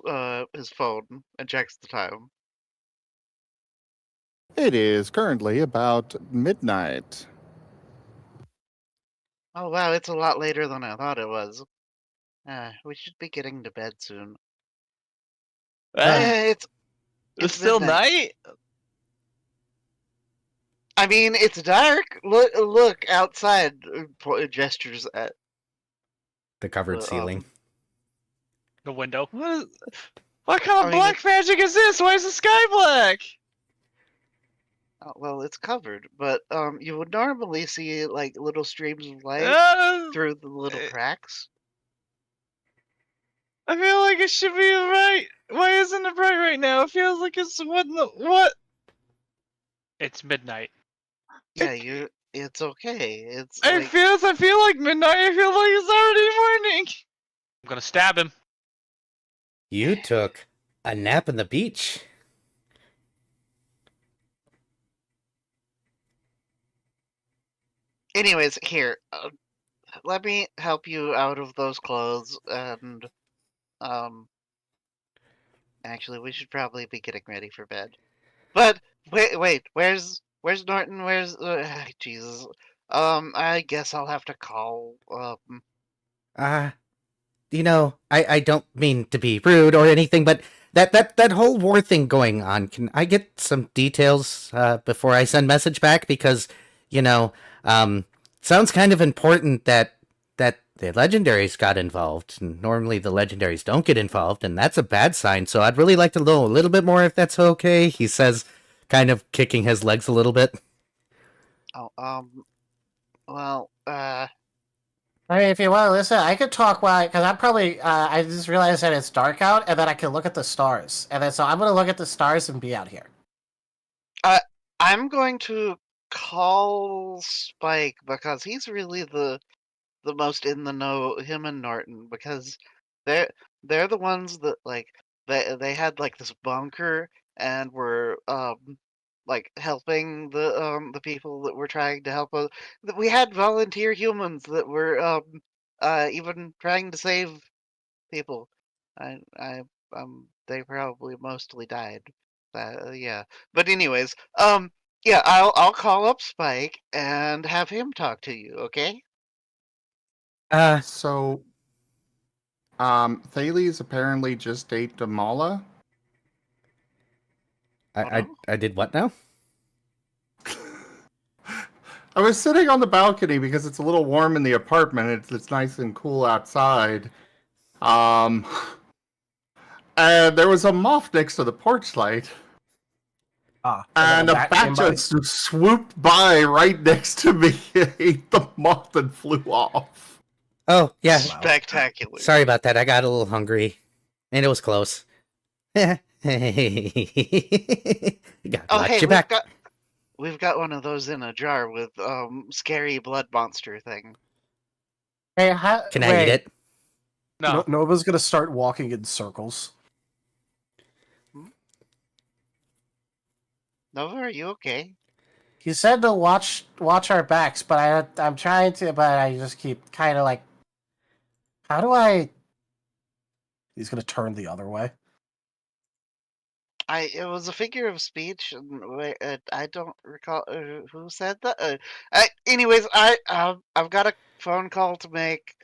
phone and checks the time. It is currently about midnight. Oh wow, it's a lot later than I thought it was. We should be getting to bed soon. It's still midnight. night? I mean, it's dark. Look outside. Gestures at The covered the ceiling. The window. What kind of I mean, black magic is this? Why is the sky black? well, it's covered, but you would normally see like little streams of light through the little cracks. I feel like it should be bright. Why isn't it bright right now? It feels like it's what? It's midnight. Yeah, it's okay. I feel like midnight. I feel like it's already morning. I'm gonna stab him. You took a nap on the beach. Anyways, here, let me help you out of those clothes, and actually, we should probably be getting ready for bed. But wait, where's Norton? Where's Jesus? I guess I'll have to call. I don't mean to be rude or anything, but that whole war thing going on, can I get some details before I send message back? Because, sounds kind of important that the legendaries got involved. And normally the legendaries don't get involved, and that's a bad sign. So I'd really like to know a little bit more if that's okay. He says, kind of kicking his legs a little bit. Well, I mean, if you want to listen, I could talk while, because I'm probably, I just realized that it's dark out, and then I can look at the stars. And then, so I'm going to look at the stars and be out here. I'm going to call Spike, because he's really the most in the know, him and Norton, because they're the ones that, like, they had, like, this bunker, and were, like, helping the people that were trying to help us. We had volunteer humans that were even trying to save people. They probably mostly died. Yeah. But anyways, yeah, I'll call up Spike and have him talk to you. Okay? So, Thales apparently just ate Damala. I did what now? I was sitting on the balcony because it's a little warm in the apartment. It's nice and cool outside. And there was a moth next to the porch light. And a bat just swooped by right next to me, ate the moth, and flew off. Oh, yeah. Spectacular. Sorry about that. I got a little hungry. And it was close. Got hey, you back. We've got one of those in a jar with scary blood monster thing. Hey, Can I eat it? No. Nova's going to start walking in circles. Nova, are you okay? He said to watch our backs, but I'm trying to, but I just keep kind of like, how do I? He's gonna turn the other way. It was a figure of speech, and I don't recall who said that. Anyways, I've got a phone call to make.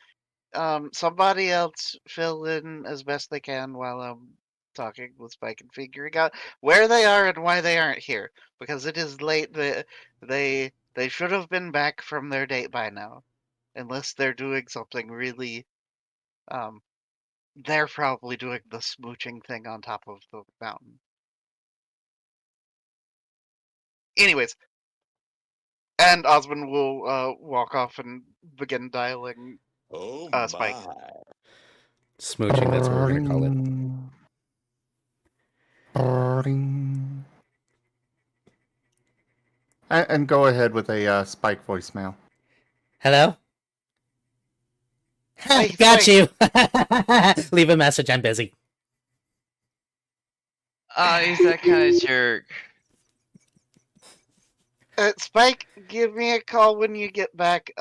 Somebody else fill in as best they can while I'm talking with Spike and figuring out where they are and why they aren't here, because it is late. They should have been back from their date by now, unless they're doing something really. They're probably doing the smooching thing on top of the mountain. Anyways, and Osmond will walk off and begin dialing Spike. Smooching, that's what we're gonna call it. And go ahead with a Spike voicemail. Hello? Hey, Got Spike. you! Leave a message, I'm busy. He's that kind of jerk. Spike, give me a call when you get back.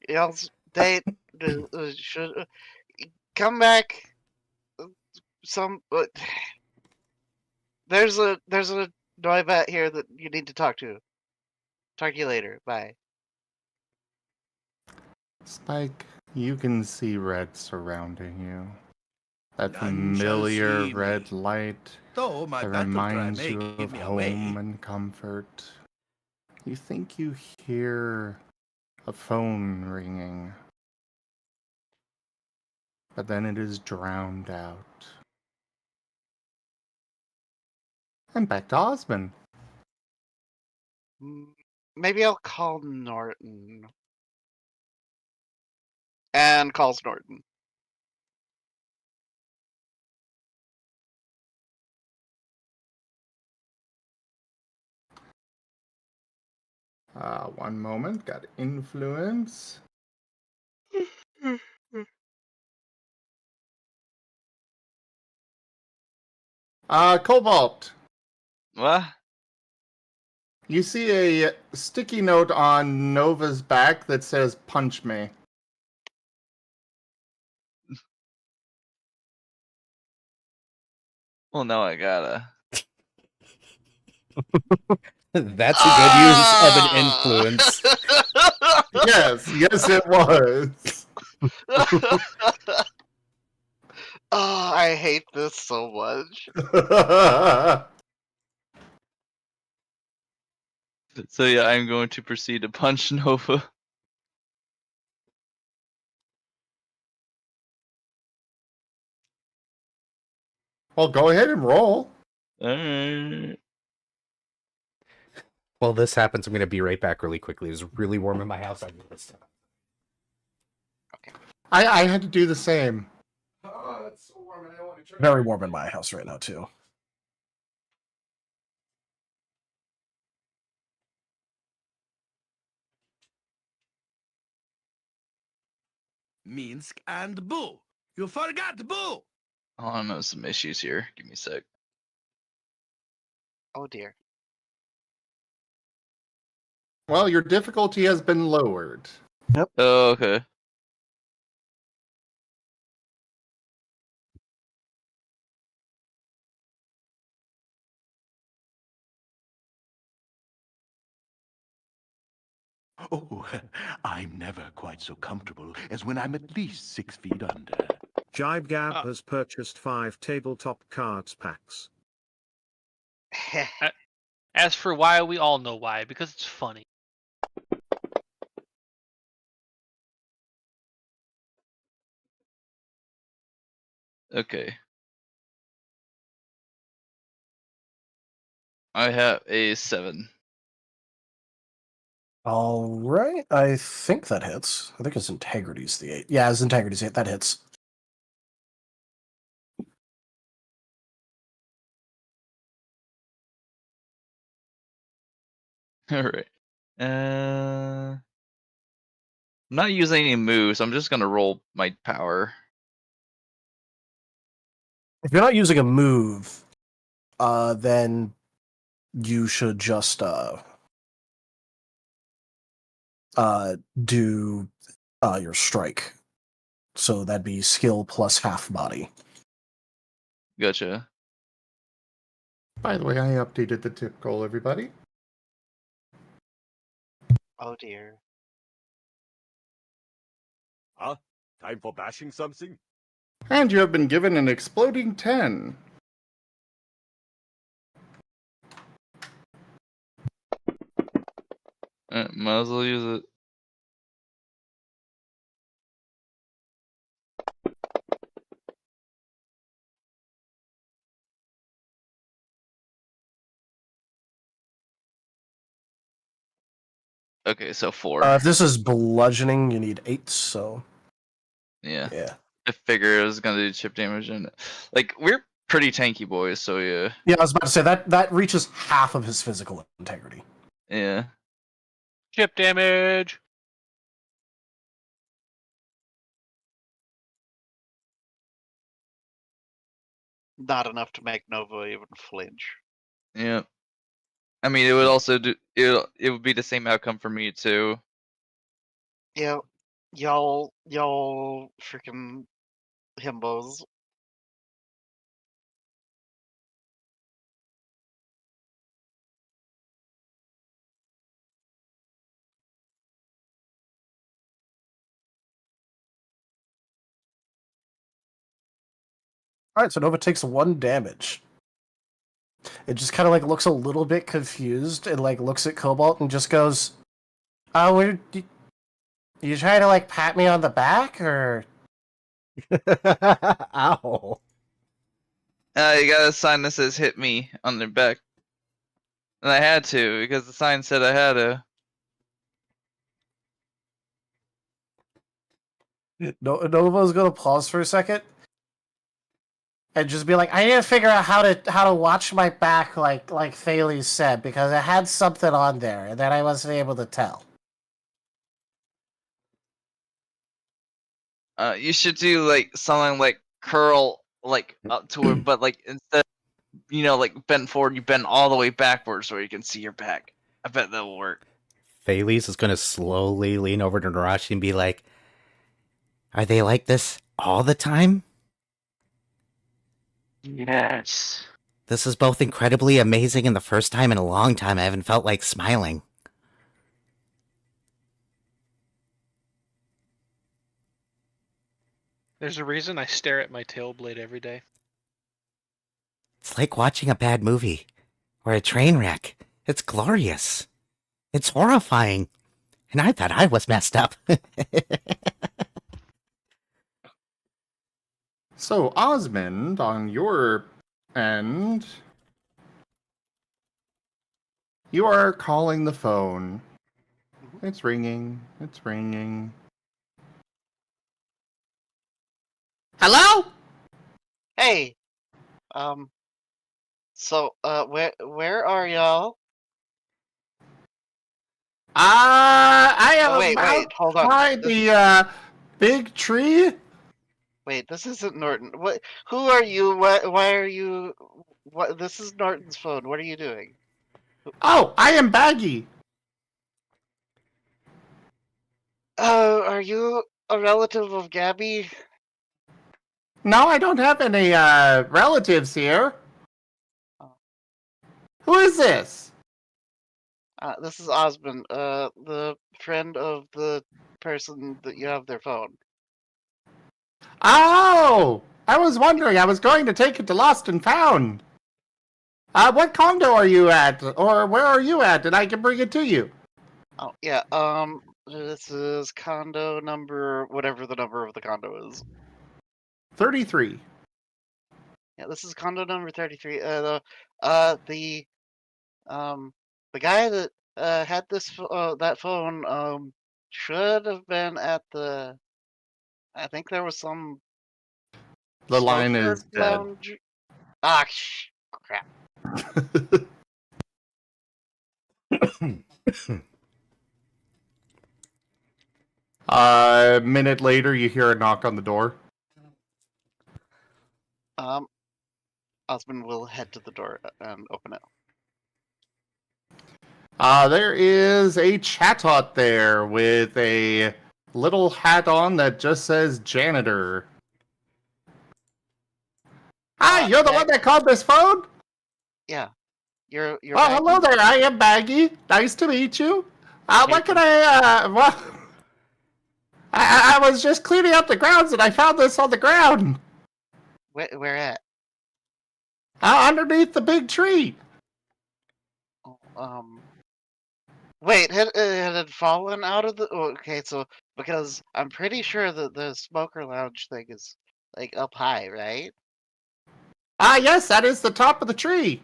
Y'all's date should come back. Some there's a Noibat here that you need to talk to. Talk to you later. Bye. Spike, you can see red surrounding you. That None shall familiar see red me. light Though my that battle cry reminds may you give of me home away. and comfort. You think you hear a phone ringing, but then it is drowned out. And back to Osmond. Maybe I'll call Norton. And calls Norton. One moment, got influence. Cobalt, What? you see a sticky note on Nova's back that says, "Punch me." Well, now I gotta. That's a good use of an influence. Yes, it was. Oh, I hate this so much. So yeah, I'm going to proceed to punch Nova. Well, go ahead and roll. Alright. While this happens, I'm going to be right back really quickly. It's really warm in my house. I need this stuff. I had to do the same. Oh, it's so warm and I don't want to turn Very warm in my house right now, too. Minsk and Boo. You forgot Boo. Oh, I'm having some issues here. Give me a sec. Oh dear. Well, your difficulty has been lowered. Oh, okay. Oh, I'm never quite so comfortable as when I'm at least 6 feet under. Jibe Gab Oh. has purchased 5 tabletop cards packs. As for why, we all know why, because it's funny. Okay. I have a 7. All right, I think that hits. I think his integrity's the 8. Yeah, his integrity's 8. That hits. Alright. I'm not using any moves. I'm just gonna roll my power. If you're not using a move, then you should just do your strike. So that'd be skill plus half body. Gotcha. By the way, I updated the tip goal, everybody. Oh dear. Huh? Time for bashing something? And you have been given an exploding 10. Might as well use it. Okay, so 4. If this is bludgeoning, you need 8, so... Yeah. Yeah. I figured it was gonna do chip damage, and like we're pretty tanky boys, so yeah. Yeah, I was about to say, that reaches half of his physical integrity. Yeah. Chip damage. Not enough to make Nova even flinch. Yeah. I mean, it would also do. It would be the same outcome for me too. Yeah, y'all freaking himbos. All right, so Nova takes 1 damage. It just kind of like looks a little bit confused and like looks at Cobalt and just goes, "Oh, you trying to like pat me on the back or?" Ow. You got a sign that says "hit me" on their back, and I had to because the sign said I had to. Nova's gonna pause for a second and just be like, "I need to figure out how to watch my back, like Thales said, because it had something on there and then I wasn't able to tell." You should do like something like curl like up to it, but like instead, like bent forward, you bend all the way backwards so you can see your back. I bet that will work. Thales is going to slowly lean over to Narashi and be like, "Are they like this all the time? Yes. This is both incredibly amazing and the first time in a long time I haven't felt like smiling." There's a reason I stare at my tail blade every day. It's like watching a bad movie or a train wreck. It's glorious. It's horrifying. And I thought I was messed up. So, Osmond, on your end, you are calling the phone. It's ringing. It's ringing. Hello? Hey, so where are y'all? I am Oh, wait, hold on. outside the big tree. Wait, this isn't Norton. What? Who are you? Why are you? What? This is Norton's phone. What are you doing? Oh, I am Baggy. Oh, are you a relative of Gabby? No, I don't have any relatives here. Oh. Who is this? This is Osmond, the friend of the person that you have their phone. Oh, I was wondering. I was going to take it to Lost and Found. What condo are you at, or where are you at, and I can bring it to you? Oh, yeah, this is condo number, whatever the number of the condo is. 33. Yeah, this is condo number 33. The guy that had that phone should have been at the. I think there was some The line smoker is dead. lounge. Ah, crap. A minute later, you hear a knock on the door. Osmond will head to the door and open it. There is a chatot there with a little hat on that just says janitor. Hi, you're the one that called this phone? Yeah, you're. Oh, hello there. I am Baggy. Nice to meet you. What can well, I was just cleaning up the grounds and I found this on the ground. Where at? Underneath the big tree. Wait, had it fallen out of the? Okay, so because I'm pretty sure that the smoker lounge thing is like up high, right? Yes, that is the top of the tree.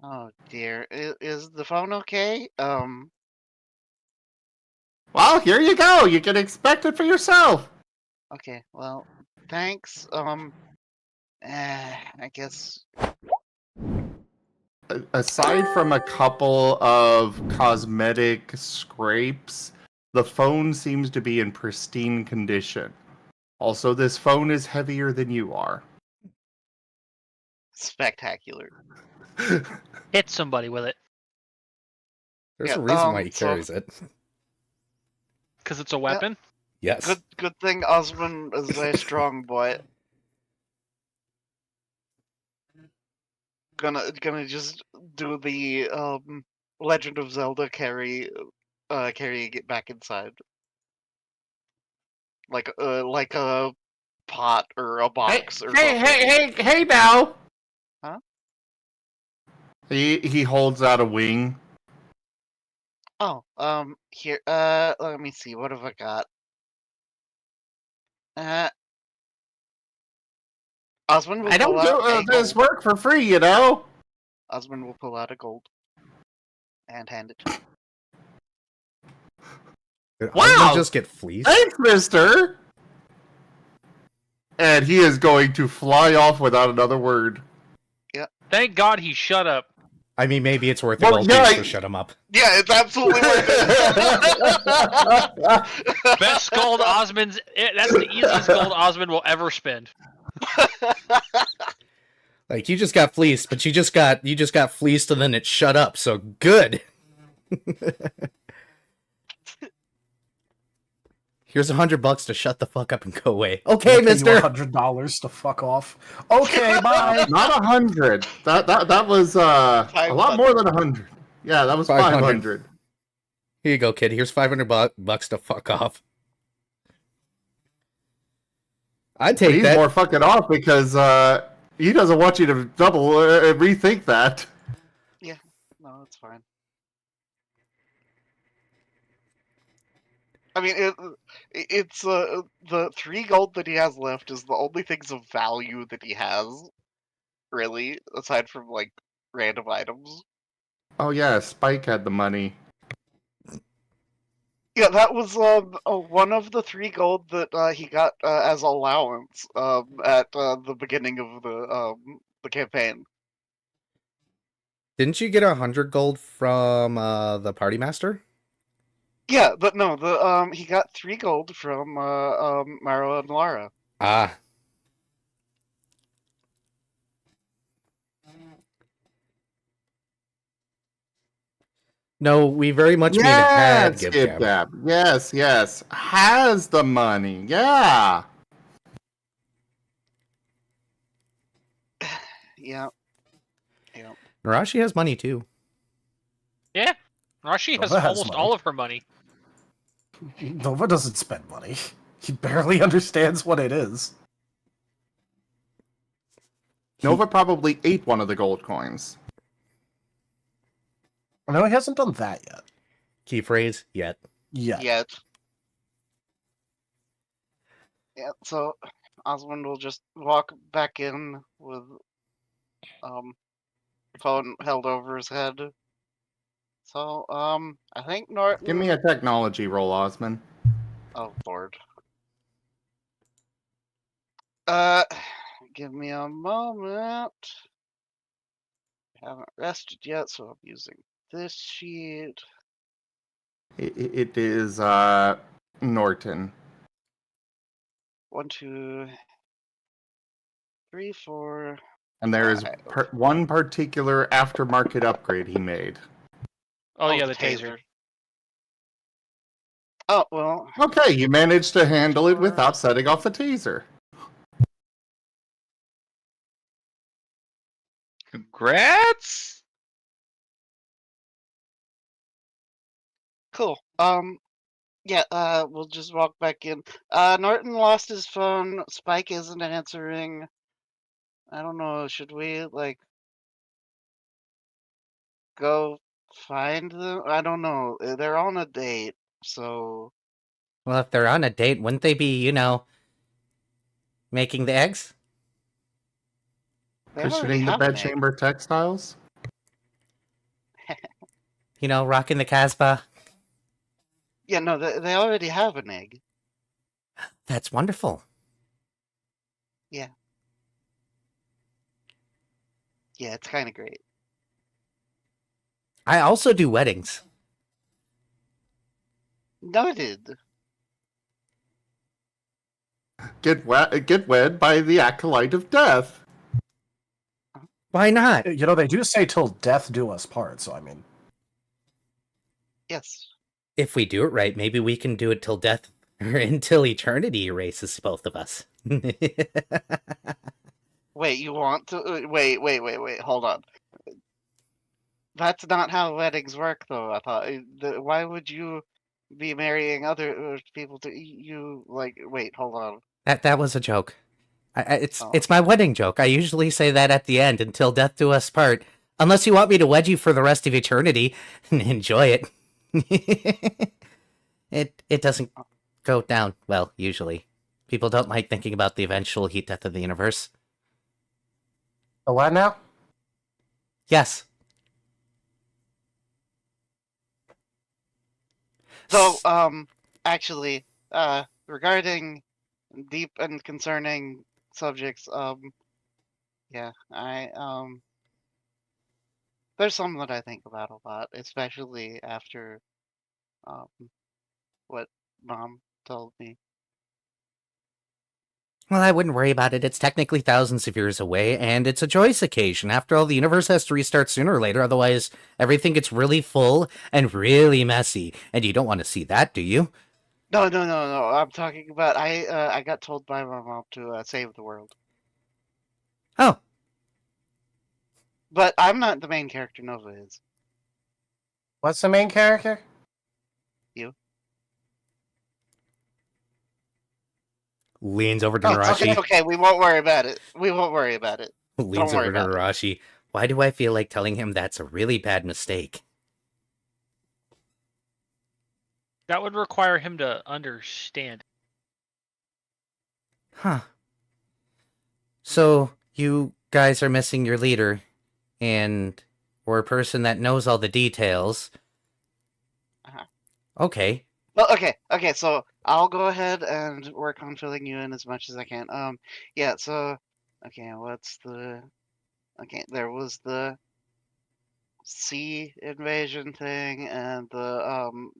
Oh dear, is the phone okay? Well, here you go. You can expect it for yourself. Okay, well, thanks. I guess. Aside from a couple of cosmetic scrapes, the phone seems to be in pristine condition. Also, this phone is heavier than you are. Spectacular. Hit somebody with it. There's Yeah, a reason why he so- carries it. Because it's a weapon? Yes. Good thing Osmond is a strong boy. Gonna just do the Legend of Zelda carrying it back inside. Like a pot or a box or something. Hey now! Huh? He holds out a wing. Oh, here, let me see, what have I got? Osmond will I don't pull do out a this gold. work for free, you know? Osmond will pull out a gold and hand it to you. Did Wow! Osmond just get fleeced? Thanks, mister! And he is going to fly off without another word. Thank God he shut up. I mean, maybe it's worth a Well, gold yeah, piece to shut him up. Yeah, it's absolutely worth it. Best gold Osmond's. That's the easiest gold Osmond will ever spend. Like, you just got fleeced, but you just got fleeced and then it shut up, so good. Here's $100 to shut the fuck up and go away. Okay, mister. $100 to fuck off. Okay, bye. Not 100. That was a lot more than 100. Yeah, that was 500. 500. Here you go, kid. Here's $500 to fuck off. I'd take He's that. more fucking off because he doesn't want you to double rethink that. Yeah, no, it's fine. I mean, it's the 3 gold that he has left is the only things of value that he has, really, aside from like random items. Oh yeah, Spike had the money. Yeah, that was one of the 3 gold that he got as allowance at the beginning of the campaign. Didn't you get 100 gold from the party master? Yeah, but no, he got 3 gold from Mara and Lara. Ah. No, we very much mean had Skip Gib Gab. Gab. Yes. Has the money. Yeah. Yeah. Narashi has money too. Yeah. Rashi has Nova has almost money. all of her money. Nova doesn't spend money. He barely understands what it is. Nova probably ate one of the gold coins. No, he hasn't done that yet. Key phrase, yet. Yet. Yeah, so Osmond will just walk back in with phone held over his head. So, I think Norton... Give me a technology roll, Osman. Oh, Lord. Give me a moment. I haven't rested yet, so I'm using this sheet. It is Norton. 1, 2, 3, 4. And there is one particular aftermarket upgrade he made. Oh yeah, the taser. Oh, well. Okay, you managed to handle it without setting off the taser. Congrats! Cool. Yeah, we'll just walk back in. Norton lost his phone. Spike isn't answering. I don't know, should we, like, go find them? I don't know. They're on a date, so... Well, if they're on a date, wouldn't they be, making the eggs? They already Cushioning the have an egg. bedchamber textiles? Rocking the Casbah? Yeah, no, they already have an egg. That's wonderful. Yeah, it's kind of great. I also do weddings. Noted. Get wed by the acolyte of death. Why not? They do say till death do us part, so I mean... Yes. If we do it right, maybe we can do it till death or until eternity erases both of us. Wait, you want to? Wait. Hold on. That's not how weddings work, though. I thought. Why would you be marrying other people to you? Like, wait, hold on. That was a joke. Oh. It's my wedding joke. I usually say that at the end, until death do us part. Unless you want me to wed you for the rest of eternity, enjoy it. It doesn't go down well usually. People don't like thinking about the eventual heat death of the universe. The what now? Yes. So, actually, regarding deep and concerning subjects, yeah, there's some that I think about a lot, especially after, um, what Mom told me. Well, I wouldn't worry about it. It's technically thousands of years away, and it's a joyous occasion. After all, the universe has to restart sooner or later, otherwise everything gets really full and really messy. And you don't want to see that, do you? No. I'm talking about I got told by my mom to save the world, Oh, but I'm not the main character. Nova is. What's the main character? You. leans over to Oh, Narashi. Okay. We won't worry about it. Don't worry Leans over to about it. Narashi. Why do I feel like telling him that's a really bad mistake? That would require him to understand. Huh. So, you guys are missing your leader, or a person that knows all the details. Uh-huh. Okay. Well, okay. So I'll go ahead and work on filling you in as much as I can. Yeah. So, okay. There was the sea invasion thing and um,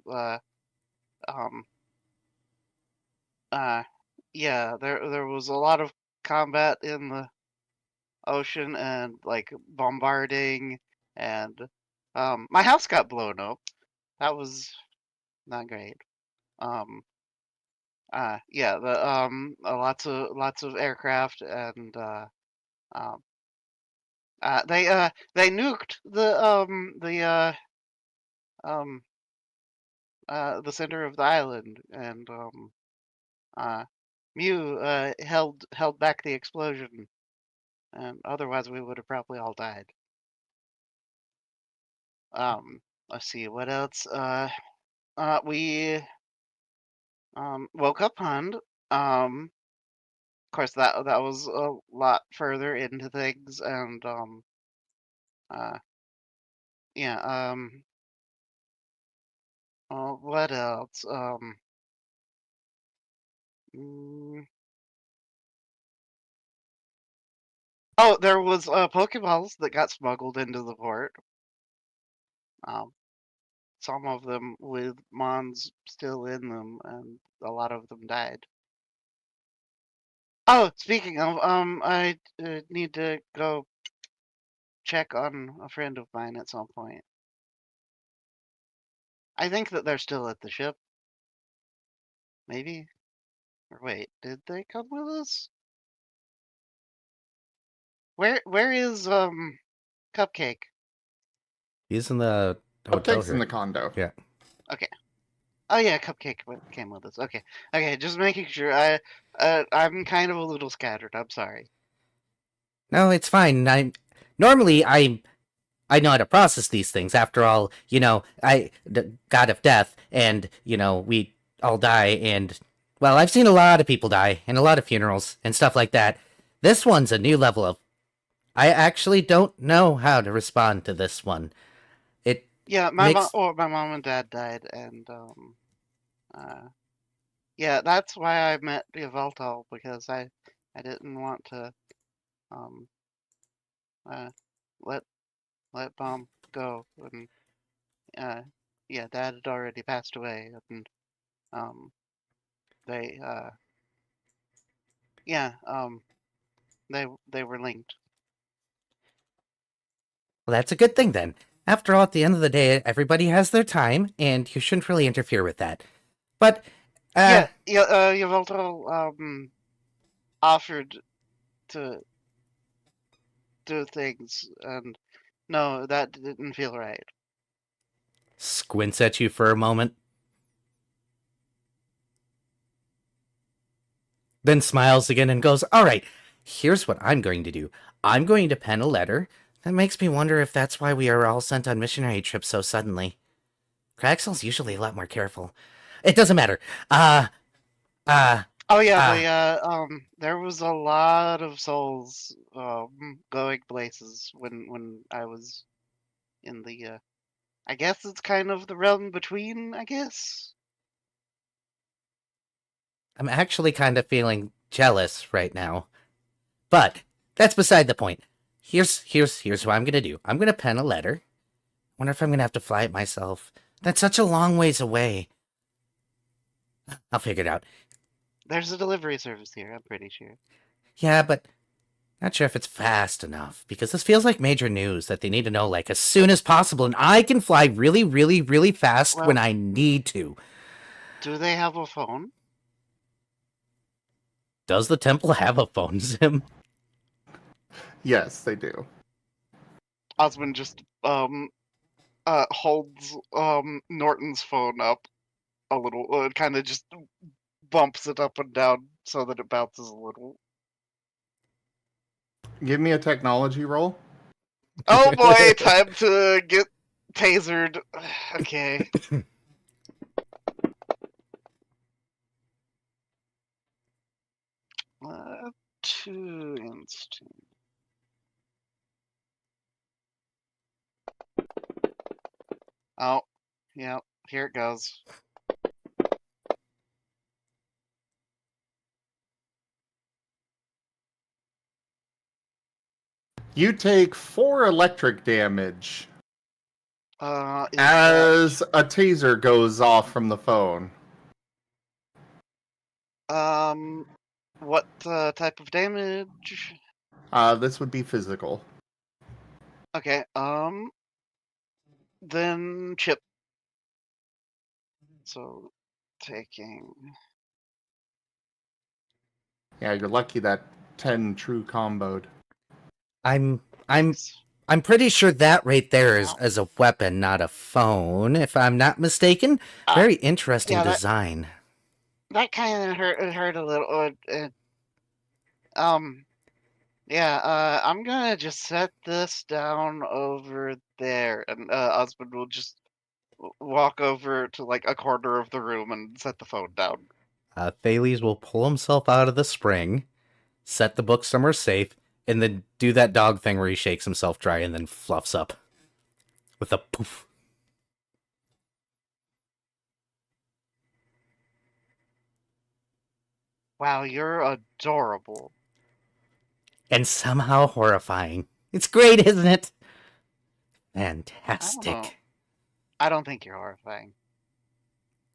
yeah. There was a lot of combat in the ocean and like bombarding and my house got blown up. That was not great. Um, yeah, the lots of aircraft and um, they nuked um the center of the island and uh Mew held back the explosion and otherwise we would have probably all died. Let's see what else. We woke up Pond. Of course, that was a lot further into things, and uh, yeah. What else? Mm, oh, there was Pokeballs that got smuggled into the port. Um, some of them with Mons still in them, and a lot of them died. Oh, speaking of, I need to go check on a friend of mine at some point. I think that they're still at the ship. Maybe? Or wait, did they come with us? Where is Cupcake? He's in the hotel Cupcake's here. in the condo. Yeah. Okay. Oh yeah, Cupcake came with us. Okay. Okay, just making sure. I'm kind of a little scattered. I'm sorry. No, it's fine. I know how to process these things. After all, God of death, and we all die, and well, I've seen a lot of people die, and a lot of funerals and stuff like that. This one's a new level of. I actually don't know how to respond to this one. It Yeah, makes my mom and dad died, and yeah, that's why I met Yveltal because I didn't want to um uh let mom go, and uh yeah, dad had already passed away, and um they yeah they were linked. well, that's a good thing then. After all, at the end of the day, everybody has their time, and you shouldn't really interfere with that. But, Yveltal offered to do things, and no, that didn't feel right. squints at you for a moment, then smiles again and goes, all right, here's what I'm going to do. I'm going to pen a letter. That makes me wonder if that's why we are all sent on missionary trips so suddenly. Craxel's usually a lot more careful. It doesn't matter. There was a lot of souls going places when I was in the I guess it's kind of the realm between, I guess. I'm actually kind of feeling jealous right now. But that's beside the point. Here's what I'm gonna do. I'm gonna pen a letter. Wonder if I'm gonna have to fly it myself. That's such a long ways away. I'll figure it out. There's a delivery service here, I'm pretty sure. Yeah, but not sure if it's fast enough, because this feels like major news that they need to know, like, as soon as possible, and I can fly really, really, really fast when I need to. Do they have a phone? Does the temple have a phone, Zim? Yes, they do. Osmond just holds Norton's phone up a little, kind of just bumps it up and down so that it bounces a little. Give me a technology roll. Oh boy, time to get tasered. Okay. Two instinct. Oh, yeah, here it goes. You take 4 electric damage as a taser goes off from the phone. What type of damage? This would be physical. Okay, then chip. So, taking... Yeah, you're lucky that 10 true comboed. I'm pretty sure that right there is a weapon, not a phone, if I'm not mistaken. Very interesting design. That kind of hurt a little. I'm gonna just set this down over there, and Osmond will just walk over to like a corner of the room and set the phone down. Thales will pull himself out of the spring, set the book somewhere safe, and then do that dog thing where he shakes himself dry and then fluffs up with a poof. Wow, you're adorable. And somehow horrifying. It's great, isn't it? Fantastic. I don't think you're horrifying.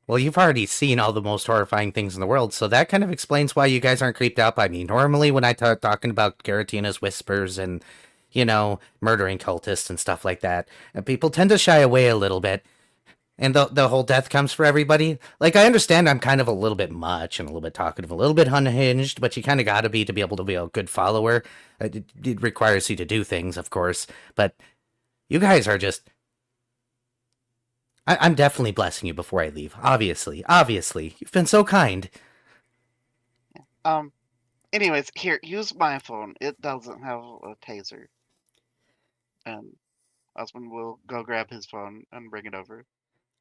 Well, you've already seen all the most horrifying things in the world, so that kind of explains why you guys aren't creeped out by me. Normally, when I talking about Garatina's whispers and, you know, murdering cultists and stuff like that, people tend to shy away a little bit. And the whole death comes for everybody. Like, I understand I'm kind of a little bit much and a little bit talkative, a little bit unhinged, but you kind of got to be able to be a good follower. It requires you to do things, of course, but you guys are just... I'm definitely blessing you before I leave. Obviously. You've been so kind. Anyways, here, use my phone. It doesn't have a taser. And Osmond will go grab his phone and bring it over.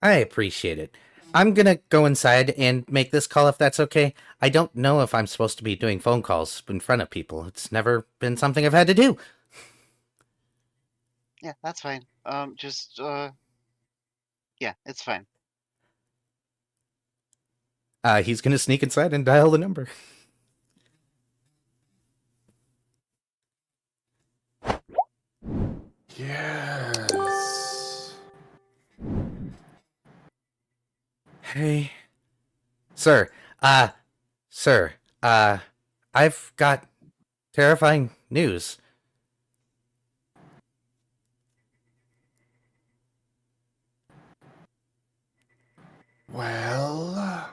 I appreciate it. I'm gonna go inside and make this call if that's okay. I don't know if I'm supposed to be doing phone calls in front of people. It's never been something I've had to do. Yeah, that's fine. Yeah, it's fine. He's gonna sneak inside and dial the number. Yes. Hey. Sir, I've got terrifying news. Well,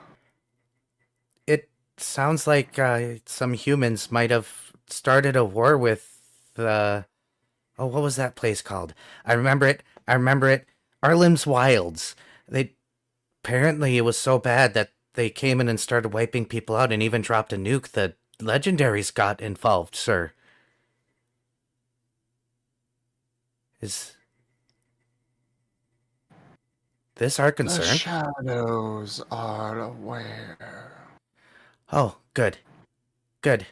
It sounds like some humans might have started a war with the. Oh, what was that place called? I remember it. I remember it. Arlim's Wilds. They apparently it was so bad that they came in and started wiping people out and even dropped a nuke. The legendaries got involved, sir. Is this our the concern? shadows are aware. Oh, good. Good.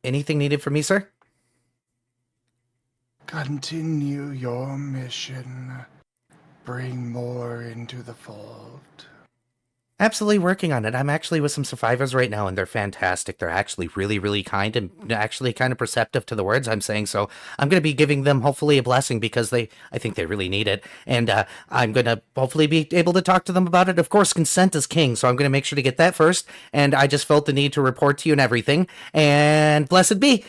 Anything needed from me, sir? Continue your mission. Bring more into the fold. Absolutely working on it. I'm actually with some survivors right now, and they're fantastic. They're actually really, really kind and actually kind of perceptive to the words I'm saying. So I'm going to be giving them hopefully a blessing because I think they really need it. And I'm going to hopefully be able to talk to them about it. Of course, consent is king, so I'm going to make sure to get that first. And I just felt the need to report to you and everything. And blessed be.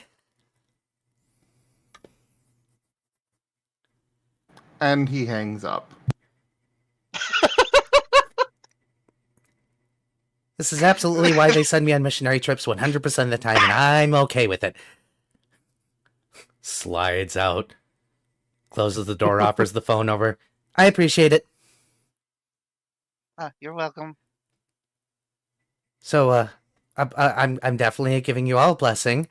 And he hangs up. This is absolutely why they send me on missionary trips 100% of the time, and I'm okay with it. Slides out. Closes the door, offers the phone over. I appreciate it. You're welcome. So, I'm definitely giving you all a blessing.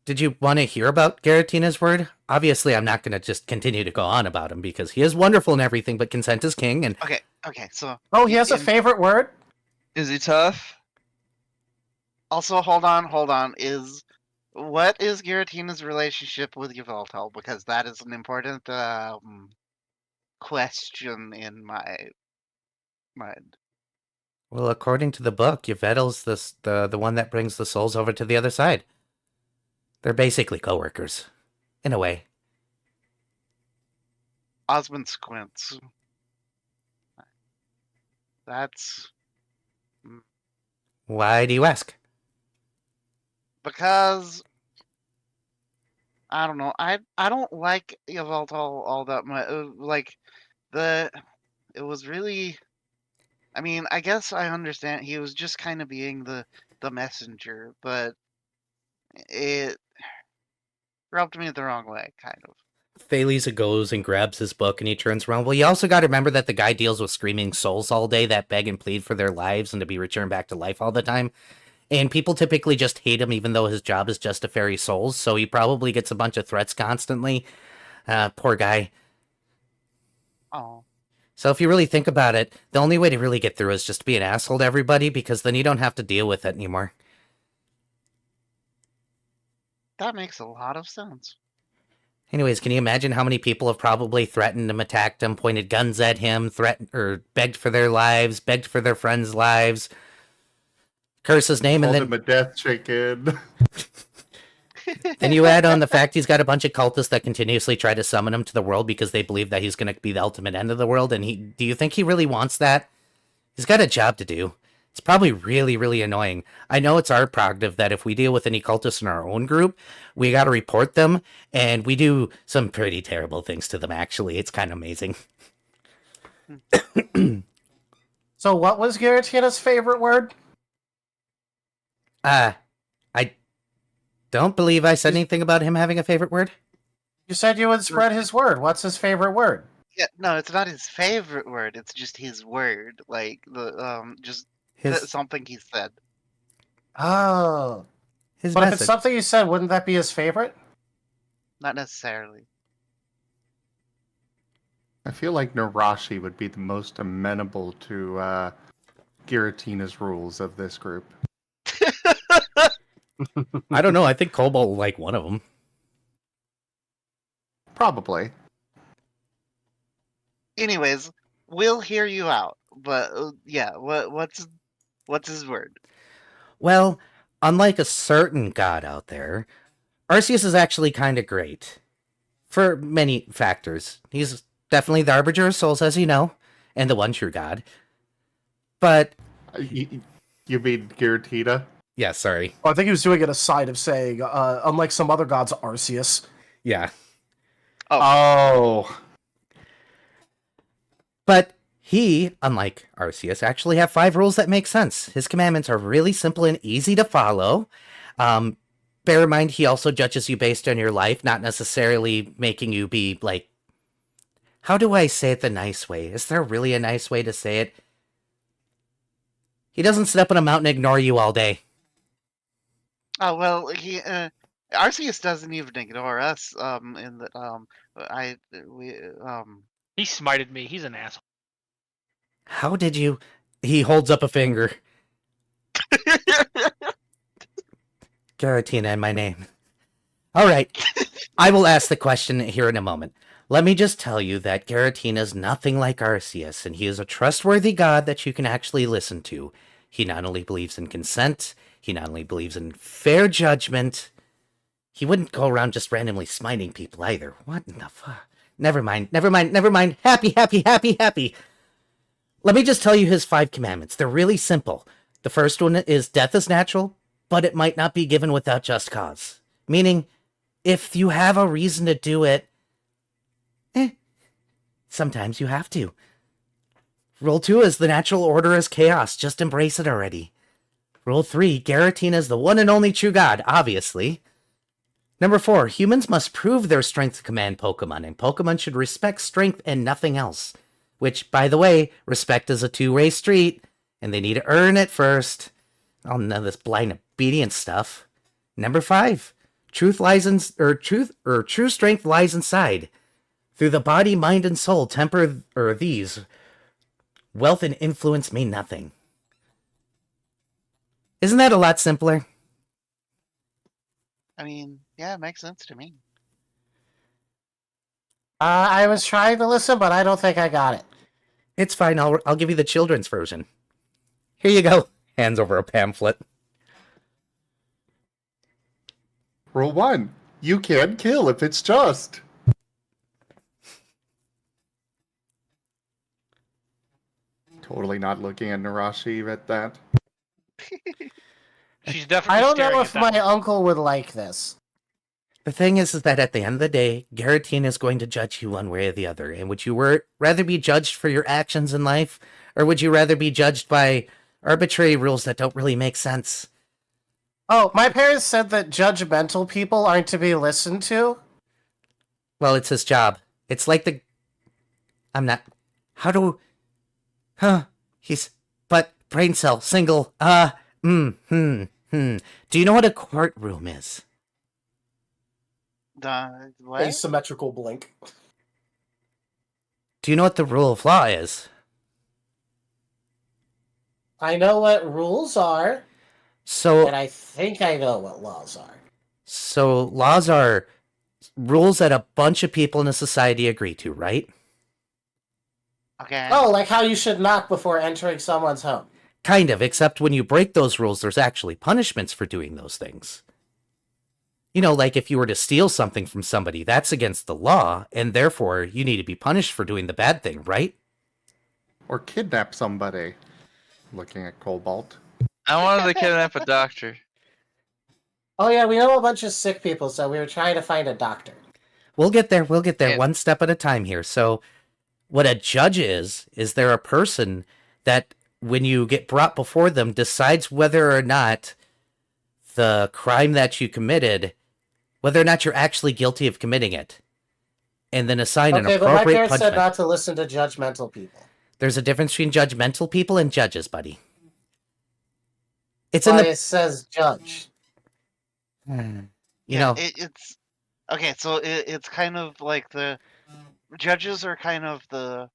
Did you want to hear about Garatina's word? Obviously, I'm not going to just continue to go on about him because he is wonderful and everything, but consent is king, and Okay, so Oh, he has a favorite word? Is he tough? also hold on. What is Giratina's relationship with Yveltal? Because that is an important question in my mind. well, according to the book, Yvetal's the one that brings the souls over to the other side. They're basically co-workers, in a way. Osmond squints. That's Why do you ask? because I don't know. I don't like Yveltal all that much. Like it was really. I mean, I guess I understand. He was just kind of being the messenger, but it rubbed me the wrong way, kind of. Thalisa goes and grabs his book and he turns around. Well, you also got to remember that the guy deals with screaming souls all day that beg and plead for their lives and to be returned back to life all the time. And people typically just hate him even though his job is just to ferry souls, so he probably gets a bunch of threats constantly. Poor guy. Oh. So if you really think about it, the only way to really get through is just to be an asshole to everybody because then you don't have to deal with it anymore. That makes a lot of sense. Anyways, can you imagine how many people have probably threatened him, attacked him, pointed guns at him, threatened or begged for their lives, begged for their friends' lives, curse his name, Called and him a death chicken. then you add on the fact he's got a bunch of cultists that continuously try to summon him to the world because they believe that he's going to be the ultimate end of the world. And do you think he really wants that? He's got a job to do. It's probably really, really annoying. I know it's our prerogative that if we deal with any cultists in our own group, we got to report them, and we do some pretty terrible things to them, actually. It's kind of amazing. So what was Garatina's favorite word? I don't believe I said anything about him having a favorite word. You said you would spread his word. What's his favorite word? Yeah, no, it's not his favorite word. It's just his word. Like something he said. Oh. His But message. if it's something you said, wouldn't that be his favorite? Not necessarily. I feel like Narashi would be the most amenable to Giratina's rules of this group. I don't know. I think Cobalt will like one of them. Probably. Anyways, we'll hear you out. But yeah, what's his word? Well, unlike a certain god out there, Arceus is actually kind of great. For many factors. He's definitely the Arbiter of Souls, as you know, and the one true god. But... You mean Giratina? Yeah, sorry. Oh, I think he was doing it aside of saying, unlike some other gods, Arceus. Yeah. Oh. But he, unlike Arceus, actually have 5 rules that make sense. His commandments are really simple and easy to follow. Bear in mind, he also judges you based on your life, not necessarily making you be like, how do I say it the nice way? Is there really a nice way to say it? He doesn't sit up on a mountain and ignore you all day. Oh well, Arceus doesn't even ignore us. In that He smited me. He's an asshole. How did you? He holds up a finger. Garatina in my name. All right. I will ask the question here in a moment. Let me just tell you that Garatina is nothing like Arceus, and he is a trustworthy god that you can actually listen to. He not only believes in consent, he not only believes in fair judgment, he wouldn't go around just randomly smiting people either. What in the fuck? Never mind. Happy. Let me just tell you his 5 commandments. They're really simple. The first one is death is natural, but it might not be given without just cause. Meaning, if you have a reason to do it, sometimes you have to. Rule 2 is the natural order is chaos. Just embrace it already. Rule 3, Garatina is the one and only true god, obviously. Number 4, humans must prove their strength to command Pokemon, and Pokemon should respect strength and nothing else. Which, by the way, respect is a 2-way street, and they need to earn it first. Oh, none of this blind obedience stuff. Number 5, true strength lies inside. Through the body, mind, and soul, temper these. Wealth and influence mean nothing. Isn't that a lot simpler? I mean, yeah, it makes sense to me. I was trying to listen, but I don't think I got it. It's fine. I'll give you the children's version. Here you go. Hands over a pamphlet. Rule 1. You can kill if it's just. Totally not looking at Narashi at that. She's definitely. I don't staring know at if that my one. uncle would like this. The thing is that at the end of the day, Garatina is going to judge you one way or the other. And would you rather be judged for your actions in life, or would you rather be judged by arbitrary rules that don't really make sense? Oh, my parents said that judgmental people aren't to be listened to. Well, it's his job. It's like the... I'm not... How do... He's... But, brain cell, single, Do you know what a courtroom is? What? Asymmetrical blink. Do you know what the rule of law is? I know what rules are, So, and I think I know what laws are. so laws are rules that a bunch of people in a society agree to, right? Okay. Oh, like how you should knock before entering someone's home. Kind of, except when you break those rules, there's actually punishments for doing those things. You know, like if you were to steal something from somebody, that's against the law, and therefore you need to be punished for doing the bad thing, right? Or kidnap somebody. Looking at Cobalt. I wanted to kidnap a doctor. Oh yeah, we know a bunch of sick people, so we were trying to find a doctor. We'll get there Yeah. one step at a time here. So, what a judge is there a person that, when you get brought before them, decides whether or not the crime that you committed, whether or not you're actually guilty of committing it, and then assign an Okay, but my appropriate parents said punishment. not to listen to judgmental people. There's a difference between judgmental people and judges, buddy. It's Why in the... it says judge. You know, it's okay. So it's kind of like the judges are kind of the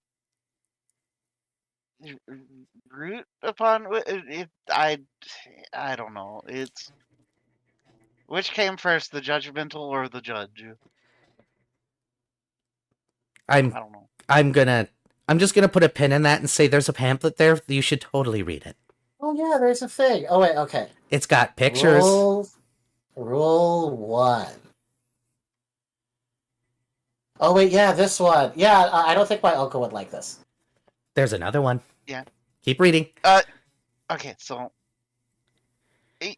root upon it. I don't know. It's which came first, the judgmental or the judge? I don't know. I'm just gonna put a pin in that and say there's a pamphlet there. You should totally read it. Oh yeah, there's a thing. Oh wait, okay. It's got pictures. Rule 1. Oh wait, yeah, this one. Yeah, I don't think my uncle would like this. There's another one. Yeah. Keep reading. Okay, so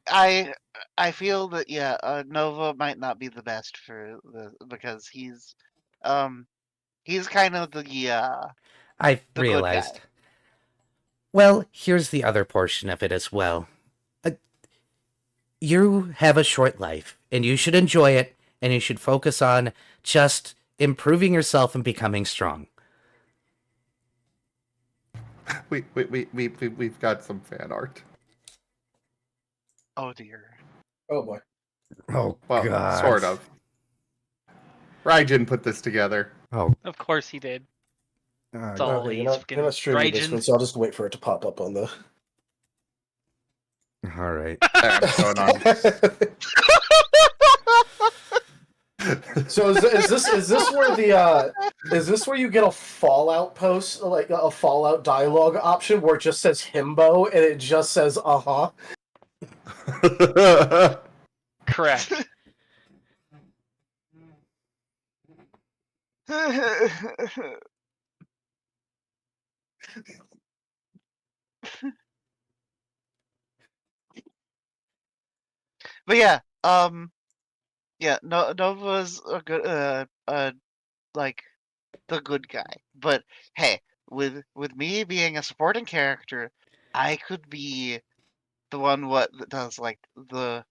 I feel that Nova might not be the best for the because he's He's kind of the I the good guy. realized. Well, here's the other portion of it as well. You have a short life, and you should enjoy it, and you should focus on just improving yourself and becoming strong. We've got some fan art. Oh dear. Oh boy. Oh, Well, God. sort of. Raijin put this together. Oh, Of course he did. It's God. all Okay, he's you're fucking not streaming this Raijin. one, so I'll just wait for it to pop up on the. All right. What's going on? So is this where the is this where you get a Fallout post, like a Fallout dialogue option where it just says himbo and it just says uh-huh? Correct. But yeah, Nova's a good, like the good guy. But hey, with me being a supporting character, I could be the one that does like the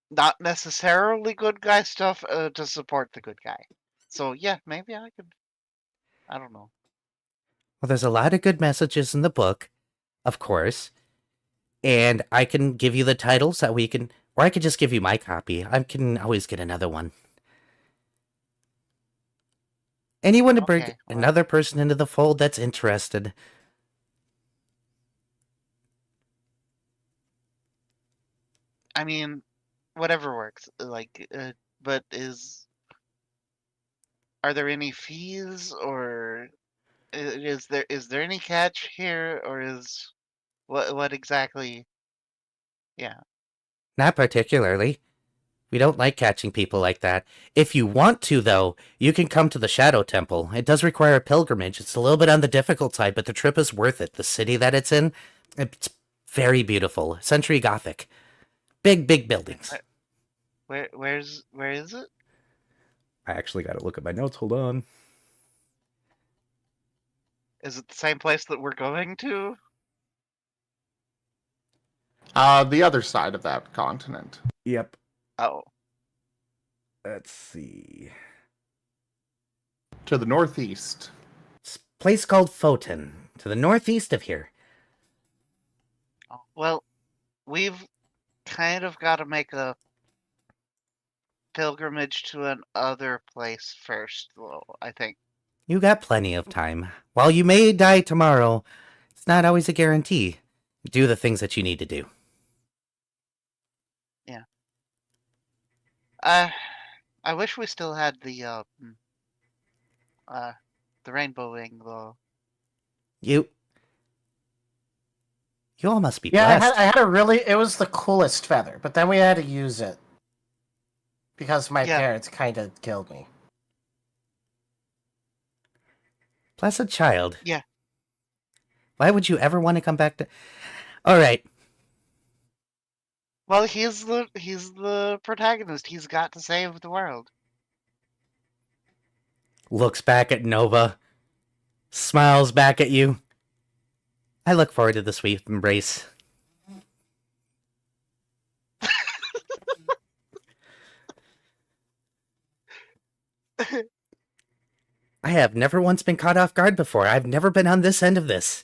not necessarily good guy stuff to support the good guy. So yeah, maybe I could. I don't know. Well, there's a lot of good messages in the book, of course. And I can give you the titles that we can, or I could just give you my copy. I can always get another one. Anyone to bring Okay, well. another person into the fold that's interested. I mean, whatever works. Like, but are there any fees or is there any catch here or is what exactly? Yeah. Not particularly. We don't like catching people like that. If you want to, though, you can come to the Shadow Temple. It does require a pilgrimage. It's a little bit on the difficult side, but the trip is worth it. The city that it's in, it's very beautiful. Century Gothic. Big, big buildings. Where is it? I actually got to look at my notes. Hold on. Is it the same place that we're going to? The other side of that continent. Yep. Oh. Let's see. To the northeast. It's a place called Photon, to the northeast of here. Well, we've kind of got to make a pilgrimage to another place first, though, I think. You got plenty of time. While you may die tomorrow, it's not always a guarantee. Do the things that you need to do. Yeah. I wish we still had the rainbow wing, though. You all must be Yeah, blessed. I had a really, it was the coolest feather, but then we had to use it because my parents kind of killed me. Blessed child. Yeah. Why would you ever want to come back to... All right. Well, he's the protagonist. He's got to save the world. Looks back at Nova. Smiles back at you. I look forward to the sweet embrace. I have never once been caught off guard before. I've never been on this end of this.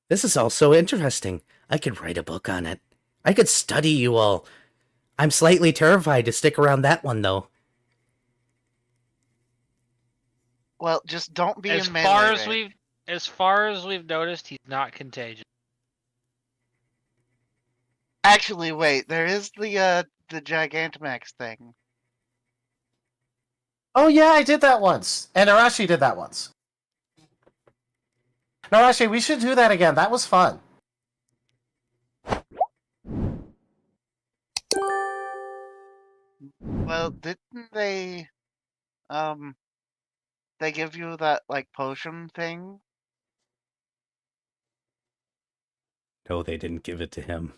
This is all so interesting. I could write a book on it. I could study you all. I'm slightly terrified to stick around that one, though. Well, just don't be As in melee. As far as we've noticed, he's not contagious. Actually, wait. There is the Gigantamax thing. Oh yeah, I did that once, and Arashi did that once. Arashi, we should do that again. That was fun. Well, didn't they give you that like potion thing? No, they didn't give it to him.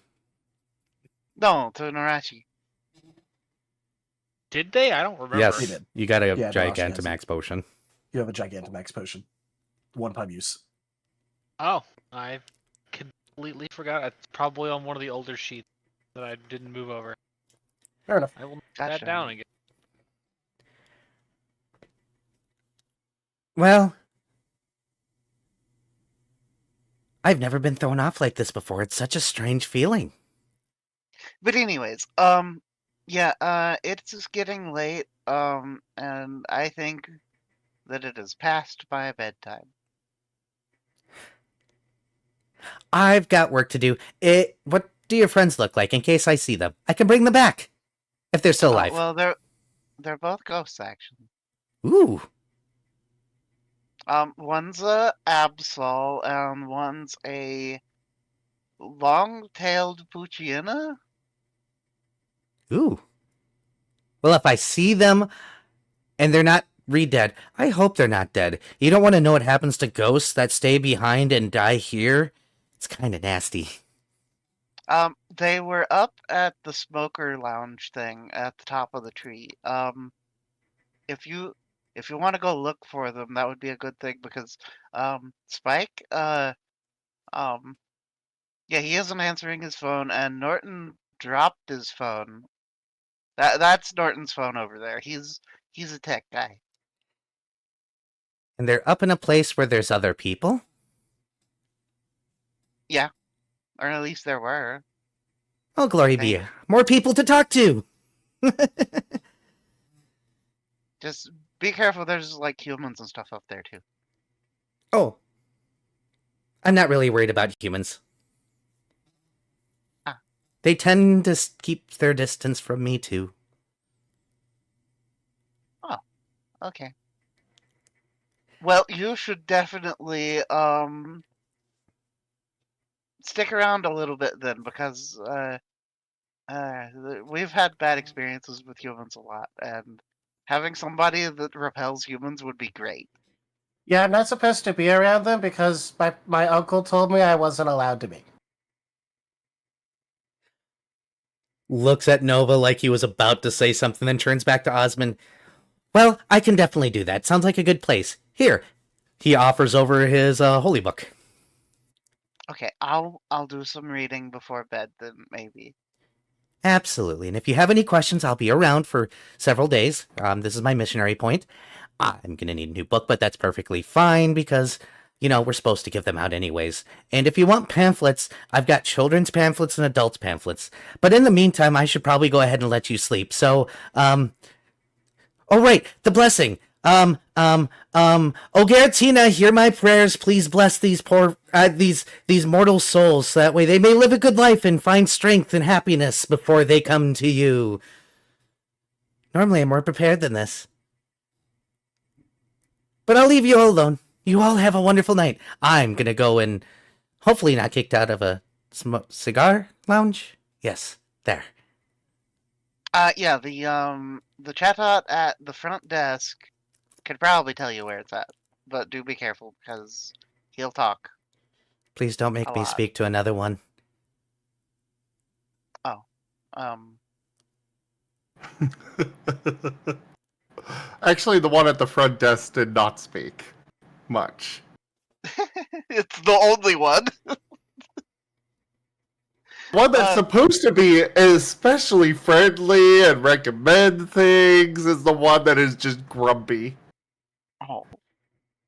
No, to Narashi. Did they? I don't remember. Yes, They did. you got a Yeah, Narashi has it. Gigantamax potion. You have a Gigantamax potion. One-time use. Oh, I completely forgot. It's probably on one of the older sheets that I didn't move over. Fair enough. I will note Gotcha. that down again. Well, I've never been thrown off like this before. It's such a strange feeling. But anyways, yeah, it's just getting late, and I think that it is past my bedtime. I've got work to do. What do your friends look like in case I see them? I can bring them back if they're still alive. Well, they're both ghosts, actually. Ooh. One's a Absol, and one's a long-tailed Puchiana. Ooh. Well, if I see them and they're not re-dead, I hope they're not dead. You don't want to know what happens to ghosts that stay behind and die here. It's kind of nasty. They were up at the smoker lounge thing at the top of the tree. If you want to go look for them, that would be a good thing because Spike, yeah, he isn't answering his phone, and Norton dropped his phone. That's Norton's phone over there. He's a tech guy. And they're up in a place where there's other people? Yeah, or at least there were. Oh, glory be. More people to talk to! Just be careful. There's like humans and stuff up there too. Oh. I'm not really worried about humans. Ah. They tend to keep their distance from me, too. Oh, okay. Well, you should definitely stick around a little bit then, because we've had bad experiences with humans a lot, and having somebody that repels humans would be great. Yeah, I'm not supposed to be around them because my uncle told me I wasn't allowed to be. Looks at Nova like he was about to say something, then turns back to Osmond. Well, I can definitely do that. Sounds like a good place. Here. He offers over his holy book. Okay, I'll do some reading before bed then, maybe. Absolutely. And if you have any questions, I'll be around for several days. This is my missionary point. I'm going to need a new book, but that's perfectly fine because, you know, we're supposed to give them out anyways. And if you want pamphlets, I've got children's pamphlets and adults pamphlets. But in the meantime, I should probably go ahead and let you sleep. So, oh, right, the blessing. O Garatina, hear my prayers. Please bless these poor, these mortal souls, so that way they may live a good life and find strength and happiness before they come to you. Normally, I'm more prepared than this. But I'll leave you all alone. You all have a wonderful night. I'm gonna go and hopefully not kicked out of a cigar lounge. Yes, there. Yeah, the chatot at the front desk could probably tell you where it's at, but do be careful because he'll talk. Please don't make me speak to another one. Oh, Actually, the one at the front desk did not speak much. it's the only one. One that's supposed to be especially friendly and recommend things is the one that is just grumpy. Oh,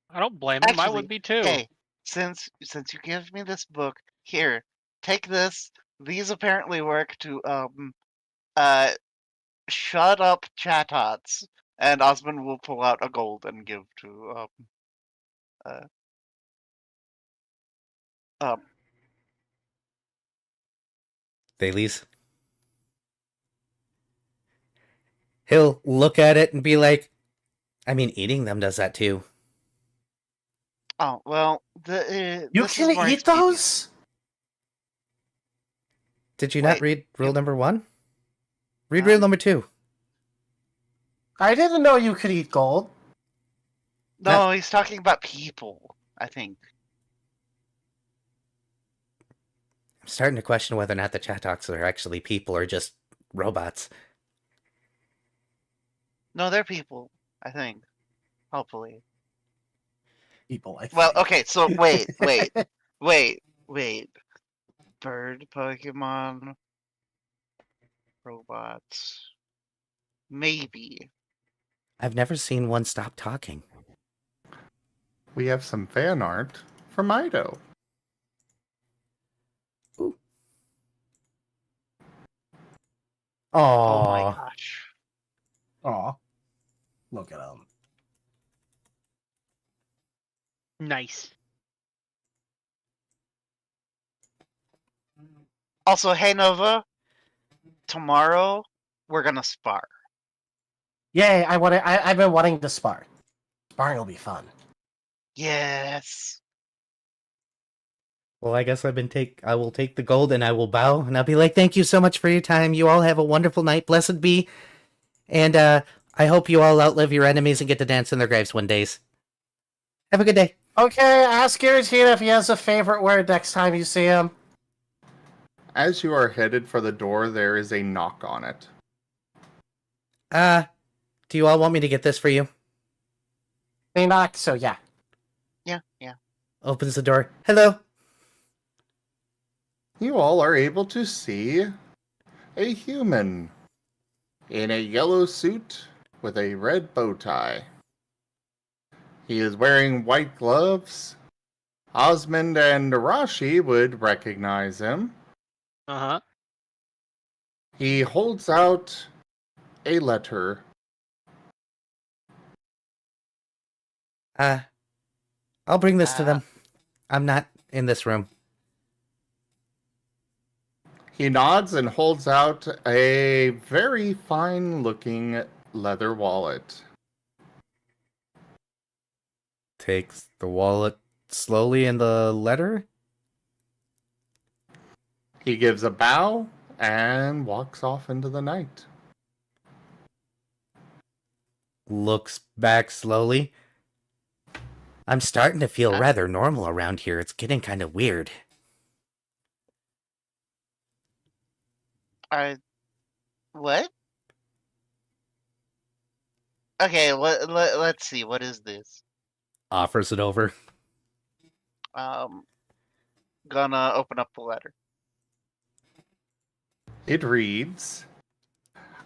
I don't blame him. I actually, would be too. hey, since you give me this book, here, take this. These apparently work to shut up chatots, and Osmond will pull out a gold and give to Thales. He'll look at it and be like, I mean, eating them does that too. Oh, well, you can eat those? Did you not read rule number 1? Read rule number 2. I didn't know you could eat gold. No, he's talking about people, I think. I'm starting to question whether or not the Chatoks are actually people or just robots. No, they're people. I think. Hopefully. People, I Well, think. okay. So wait. Bird Pokemon, robots. Maybe. I've never seen one stop talking. We have some fan art from Ido. Ooh. Oh my Aww. gosh. Aw. Look at him. Nice. Also, hey Nova, tomorrow we're gonna spar. Yay! I've been wanting to spar. Sparring will be fun. Yes. Well, I guess I will take the gold and I will bow and I'll be like, thank you so much for your time. You all have a wonderful night. Blessed be. And I hope you all outlive your enemies and get to dance in their graves one days. Have a good day. Okay, ask Giratina if he has a favorite word next time you see him. As you are headed for the door, there is a knock on it. Do you all want me to get this for you? They knocked, so yeah. Yeah. Opens the door. Hello. You all are able to see a human in a yellow suit with a red bow tie. He is wearing white gloves. Osmond and Arashi would recognize him. Uh-huh. He holds out a letter. I'll bring this to them. I'm not in this room. He nods and holds out a very fine-looking leather wallet. Takes the wallet slowly and the letter. He gives a bow and walks off into the night. Looks back slowly. I'm starting to feel rather normal around here. It's getting kind of weird. What? Okay, let's see. What is this? Offers it over. Gonna open up the letter. It reads,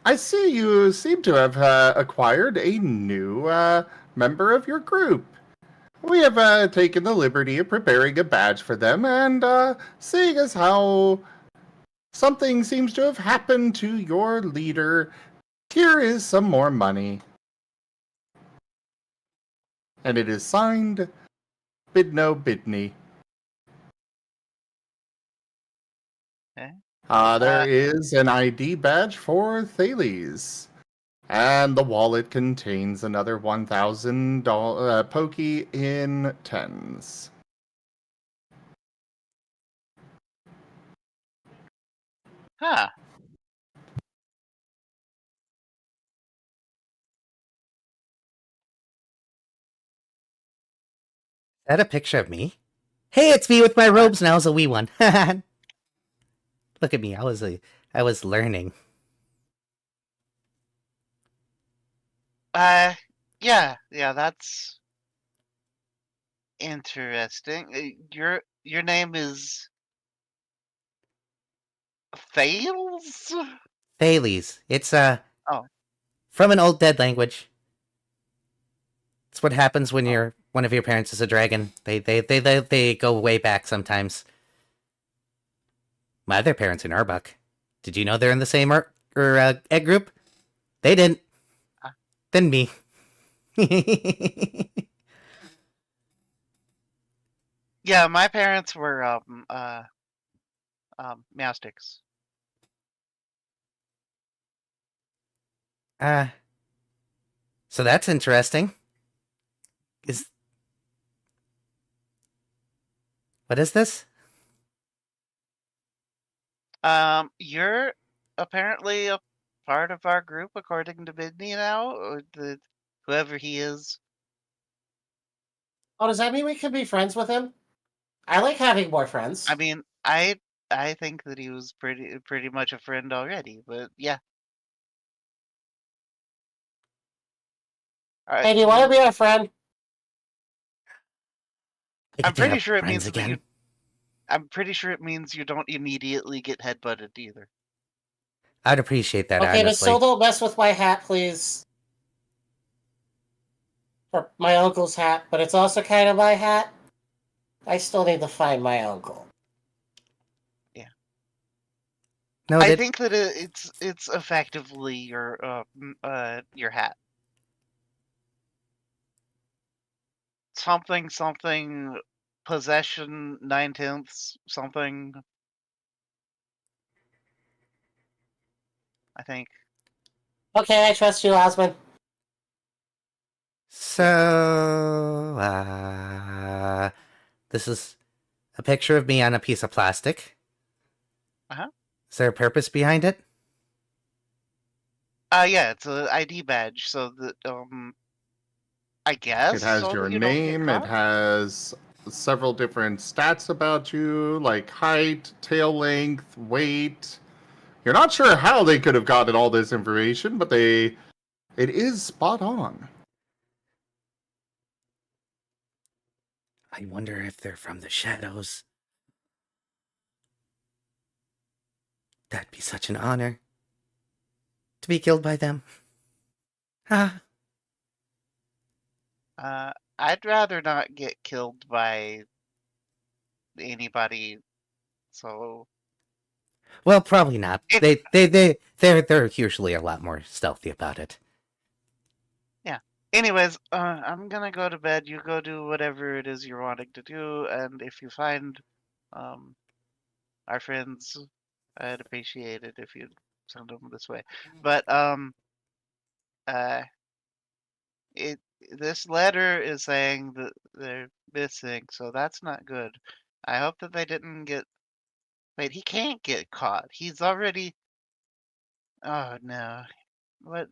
I see you seem to have acquired a new member of your group. We have taken the liberty of preparing a badge for them, and seeing as how something seems to have happened to your leader, here is some more money. And it is signed, Bidno Bidney. Okay. There is an ID badge for Thales. And the wallet contains another $1,000 Poke in tens. Huh. Is that a picture of me? Hey, it's me with my robes now as a wee one. Look at me. I was learning. Yeah, that's interesting. Your name is Thales? Thales. It's Oh. from an old dead language. It's what happens when one of your parents is a dragon. They go way back sometimes. My other parents in Arbuck. Did you know they're in the same egg group? They didn't. Then me. Yeah, my parents were Moustics. So that's interesting. What is this? You're apparently a part of our group, according to Bidney now, or whoever he is. Oh, does that mean we can be friends with him? I like having more friends. I mean, I think that he was pretty much a friend already, but yeah. Hey, do you want to be our friend? I I'm get to have pretty sure it friends means that again. I'm pretty sure it means you don't immediately get headbutted either. I'd appreciate that, Okay, but still honestly. don't mess with my hat, please. Or my uncle's hat, but it's also kind of my hat. I still need to find my uncle. No, I that think that it's effectively your hat. Something possession 9/10 something. I think. Okay, I trust you, Osmond. so. This is a picture of me on a piece of plastic. Uh-huh. Is there a purpose behind it? Yeah, it's a ID badge, so that I guess It has so your that you don't get name. It caught. has several different stats about you, like height, tail length, weight. You're not sure how they could have gotten all this information, but it is spot on. I wonder if they're from the shadows. That'd be such an honor. To be killed by them. Ah. I'd rather not get killed by anybody. So Well, probably not. It- They're usually a lot more stealthy about it. yeah. Anyways, I'm gonna go to bed. You go do whatever it is you're wanting to do, and if you find our friends, I'd appreciate it if you'd send them this way. But uh, it this letter is saying that they're missing, so that's not good. I hope that they didn't get. Wait, he can't get caught. He's already. Oh no. What?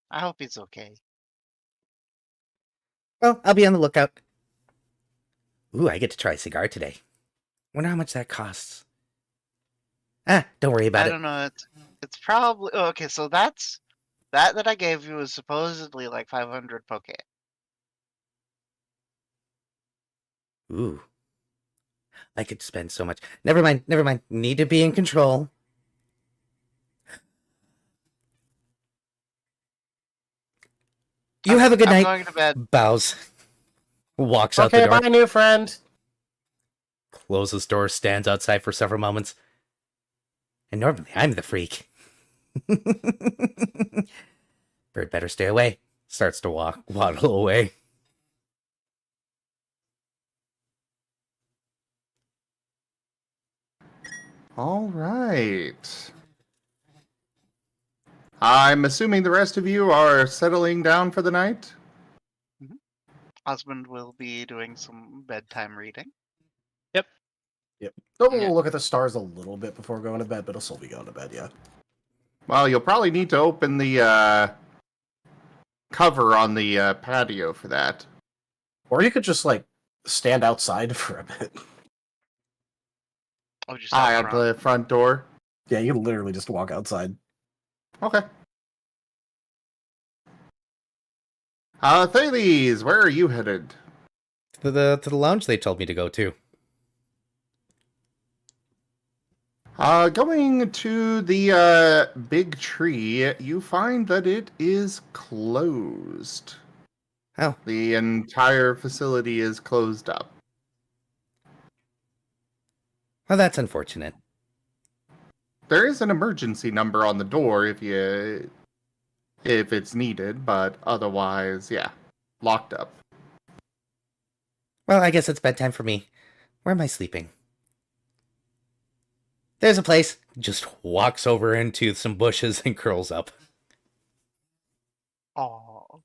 I hope he's okay. Well, I'll be on the lookout. Ooh, I get to try a cigar today. Wonder how much that costs. Don't worry about I it. don't know. It's probably okay. So that I gave you is supposedly like 500 poke. Ooh. I could spend so much. Never mind. Need to be in control. You have a good I'm night. going to bed. Bows. Walks out the Okay, door. bye, new friend. Closes door, stands outside for several moments. And normally I'm the freak. Bird better stay away. Starts to waddle away. All right. I'm assuming the rest of you are settling down for the night? Osmond will be doing some bedtime reading. We'll Yeah. look at the stars a little bit before going to bed, but it'll still be going to bed, yeah. Well, you'll probably need to open the cover on the patio for that. Or you could just, like, stand outside for a bit. Oh, just out At front. the front door. Yeah, you can literally just walk outside. Okay. Thales, where are you headed? To the lounge they told me to go to. Going to the big tree, you find that it is closed. Oh. The entire facility is closed up. Well, that's unfortunate. There is an emergency number on the door if it's needed, but otherwise, yeah, locked up. Well, I guess it's bedtime for me. Where am I sleeping? There's a place. Just walks over into some bushes and curls up. Oh,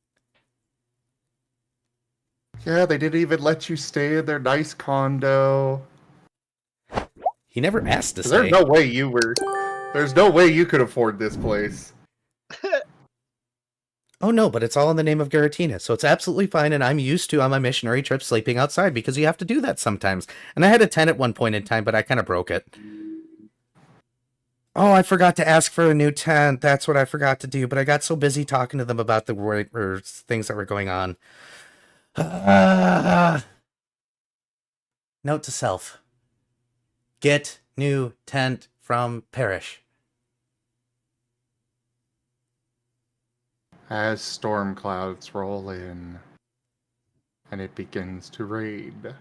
Yeah, they didn't even let you stay in their nice condo. He never asked to stay. There's no way you could afford this place. Oh no, but it's all in the name of Garatina, so it's absolutely fine, and I'm used to on my missionary trip sleeping outside because you have to do that sometimes. And I had a tent at one point in time, but I kind of broke it. Oh, I forgot to ask for a new tent. That's what I forgot to do, but I got so busy talking to them about the things that were going on. Note to self. Get new tent from Parish. As storm clouds roll in, and it begins to rain.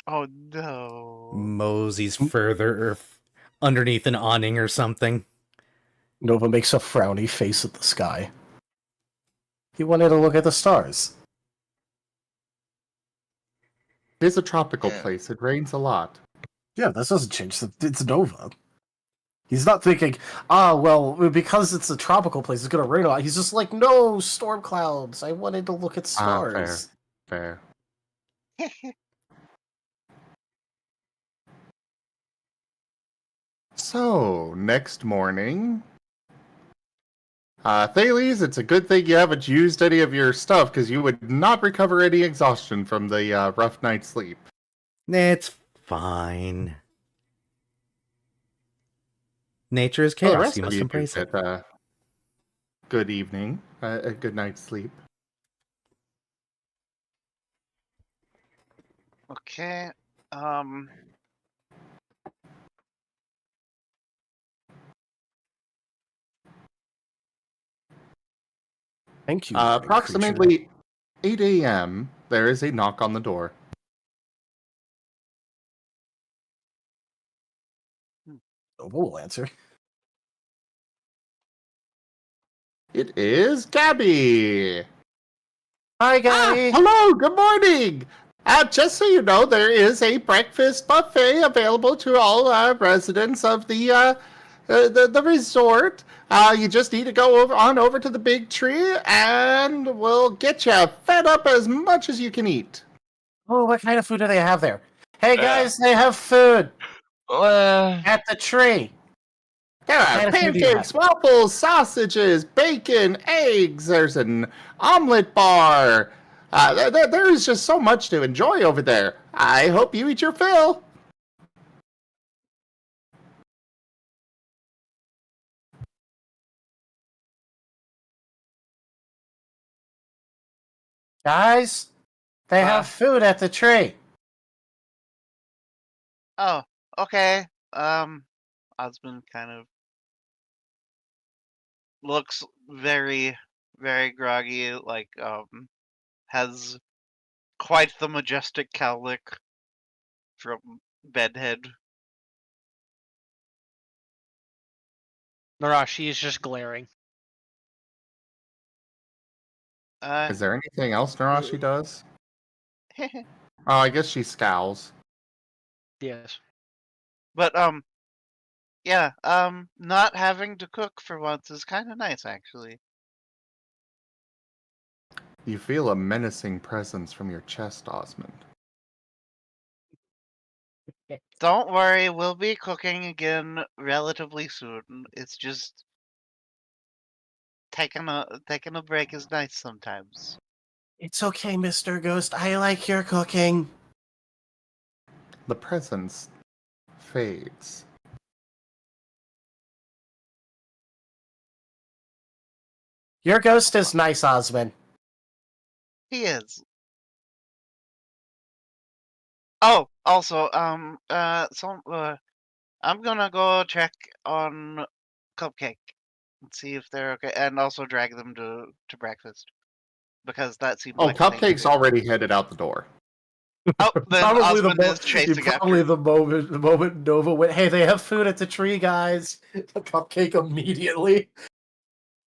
Oh no. Mosey's further underneath an awning or something. Nova makes a frowny face at the sky. He wanted to look at the stars. It is a tropical Yeah. place. It rains a lot. Yeah, this doesn't change. It's Nova. He's not thinking, well, because it's a tropical place, it's gonna rain a lot. He's just like, no, storm clouds. I wanted to look at stars. Fair. So, next morning... Thales, it's a good thing you haven't used any of your stuff, because you would not recover any exhaustion from the rough night's sleep. It's fine. Nature is Well, the chaos. rest You of must you embrace do it. get, good evening, a good night's sleep. Okay. Thank you, living creature. Approximately 8 a.m., there is a knock on the door. Nova will answer. It is Gabby! Hi, Gabby. Hello, good morning! Just so you know, there is a breakfast buffet available to all residents of the resort. You just need to go over to the big tree, and we'll get you fed up as much as you can eat. Oh, what kind of food do they have there? Hey, guys, they have food at the tree. There What are kind of food do you pancakes, have? waffles, sausages, bacon, eggs. There's an omelet bar. There's just so much to enjoy over there. I hope you eat your fill. Guys, they have food at the tree. Oh, okay. Osmond kind of looks very, very groggy, like, has quite the majestic cowlick from Bedhead. Narashi is just glaring. Is there anything else Narashi does? Oh, I guess she scowls. Yes. But, yeah, not having to cook for once is kind of nice, actually. You feel a menacing presence from your chest, Osmond. Don't worry, we'll be cooking again relatively soon. It's just taking a break is nice sometimes. It's okay, Mr. Ghost. I like your cooking. The presence fades. Your ghost is nice, Osmond. He is. Oh, also, I'm gonna go check on Cupcake and see if they're okay, and also drag them to breakfast because that seemed Oh, like a thing to Cupcake's do. already headed out the door. Oh, then Probably Osmond is chasing probably after. the moment Nova went, hey, they have food at the tree, guys. A cupcake immediately.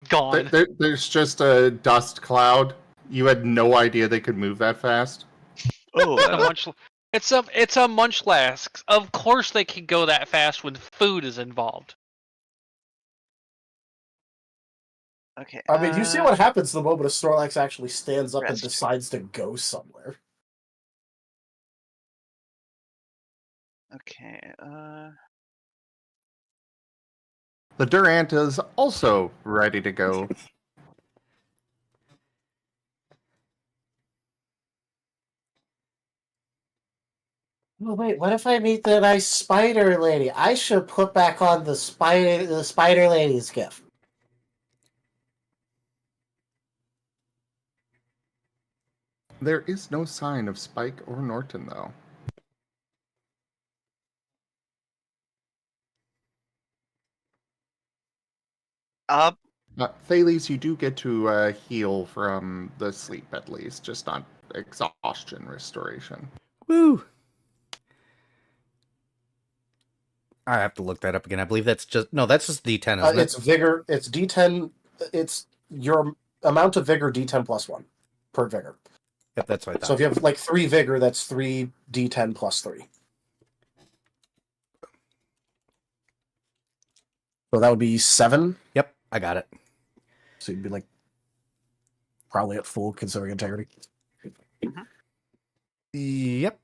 Gone. There's just a dust cloud. You had no idea they could move that fast. Oh, A munch. It's a munchlax. Of course they can go that fast when food is involved. Okay. I mean, you see what happens the moment a Snorlax actually stands up and Rest. decides to go somewhere. Okay. The Durant is also ready to go. Oh wait, what if I meet the nice spider lady? I should put back on the spider lady's gift. There is no sign of Spike or Norton, though. Thales, you do get to heal from the sleep at least, just not exhaustion restoration. Woo! I have to look that up again. I believe that's just D10, isn't It's it? vigor. It's D10. It's your amount of vigor D10 plus 1 per vigor. Yep, that's what I thought. So if you have like 3 vigor, that's 3 D10 plus 3. So that would be 7. Yep, I got it. So you'd be like probably at full considering integrity. Yep.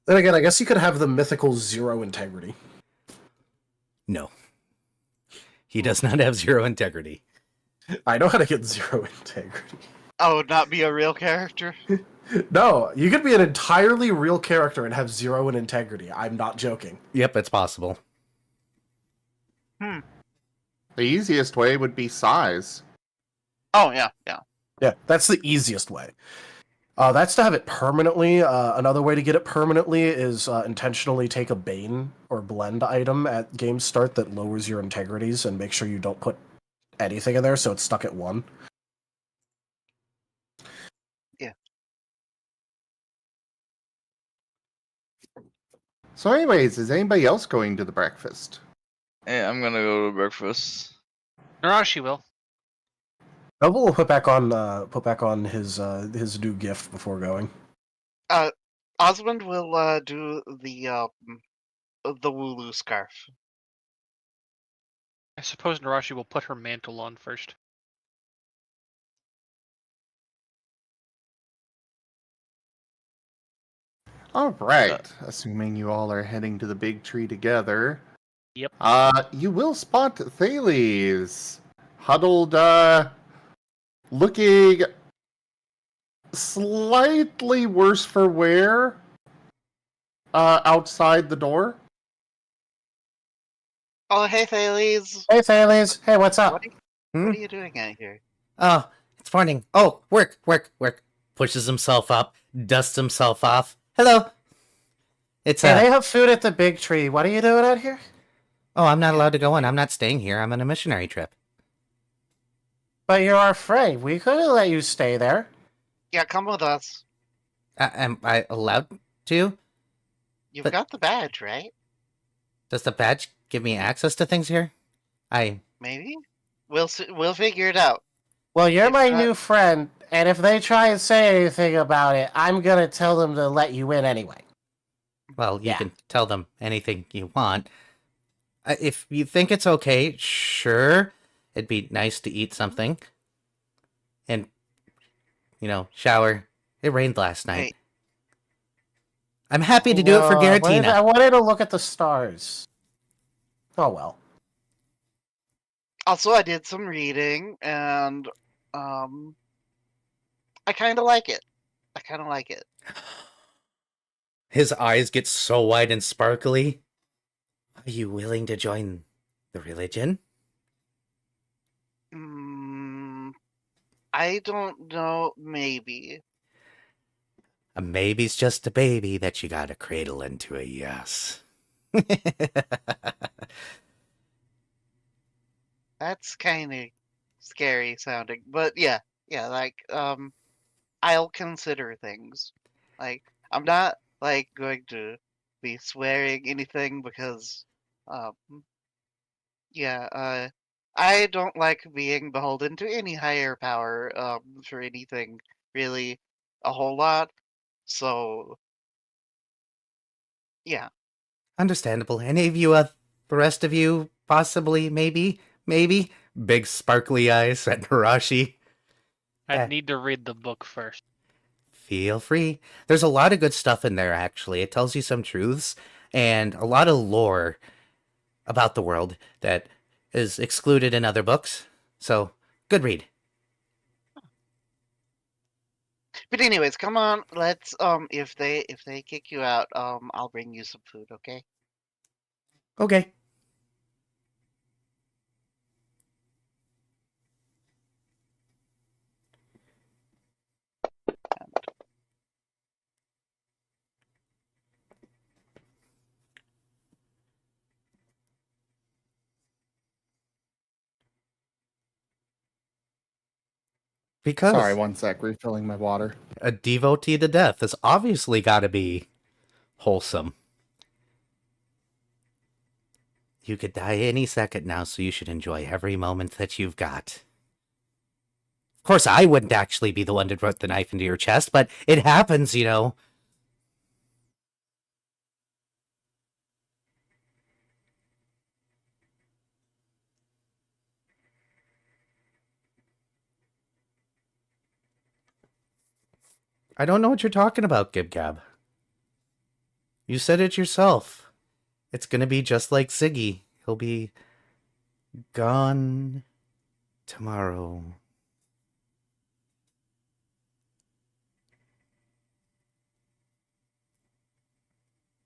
Then again, I guess you could have the mythical 0 integrity. No. He does not have 0 integrity. I know how to get 0 integrity. Oh, not be a real character? No, you could be an entirely real character and have 0 in integrity. I'm not joking. Yep, it's possible. Hmm. The easiest way would be size. Oh, yeah, yeah. Yeah, that's the easiest way. That's to have it permanently. Another way to get it permanently is intentionally take a Bane or Blend item at game start that lowers your integrities and make sure you don't put anything in there so it's stuck at 1. Yeah. So anyways, is anybody else going to the breakfast? Yeah, I'm gonna go to breakfast. Narashi will. Noble will put back on his new gift before going. Osmond will do the Wooloo scarf. I suppose Narashi will put her mantle on first. All right. Assuming you all are heading to the big tree together. Yep. You will spot Thales huddled, looking slightly worse for wear, outside the door. Oh, hey, Thales. Hey, Thales. Hey, what's up? What are you doing out here? Oh, it's morning. Oh, work. Pushes himself up, dusts himself off. Hello. It's Hey, they have food at the big tree. What are you doing out here? Oh, I'm not allowed to go in. I'm not staying here. I'm on a missionary trip. But you're our friend. We couldn't let you stay there. Yeah, come with us. Am I allowed to? You've got the badge, right? Does the badge give me access to things here? Maybe. We'll figure it out. Well, you're If my not- new friend, and if they try and say anything about it, I'm gonna tell them to let you in anyway. Well, you Yeah. can tell them anything you want. If you think it's okay, sure. It'd be nice to eat something. And, shower. It rained last night. Hey. I'm happy to do it for I Garatina. wanted to look at the stars. Oh well. Also, I did some reading, and I kind of like it. His eyes get so wide and sparkly. Are you willing to join the religion? I don't know. Maybe. A maybe's just a baby that you gotta cradle into a yes. That's kind of scary sounding, but yeah, like I'll consider things. Like I'm not like going to be swearing anything because I don't like being beholden to any higher power for anything really a whole lot. So yeah. Understandable. Any of you, the rest of you, possibly, maybe, big sparkly eyes at Narashi. I'd need to read the book first. Feel free. There's a lot of good stuff in there, actually. It tells you some truths and a lot of lore about the world that is excluded in other books. So, good read. But anyways, come on. Let's if they kick you out, I'll bring you some food. Okay. Okay. Because Sorry, one sec. Refilling my water. a devotee to death has obviously got to be wholesome. You could die any second now, so you should enjoy every moment that you've got. Of course, I wouldn't actually be the one to put the knife into your chest, but it happens, you know. I don't know what you're talking about, Gib-Gab. You said it yourself. It's gonna be just like Ziggy. He'll be gone tomorrow.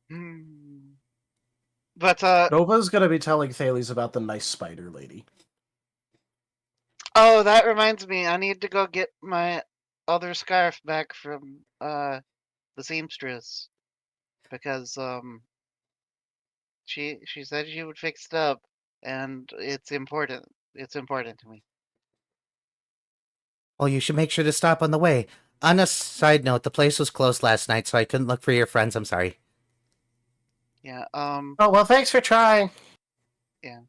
Hmm. But Nova's gonna be telling Thales about the nice spider lady. oh, that reminds me. I need to go get my other scarf back from the seamstress because she said she would fix it up, and it's important. It's important to me. Well, you should make sure to stop on the way. On a side note, the place was closed last night, so I couldn't look for your friends. I'm sorry. Yeah. Oh well, thanks for trying. Yeah.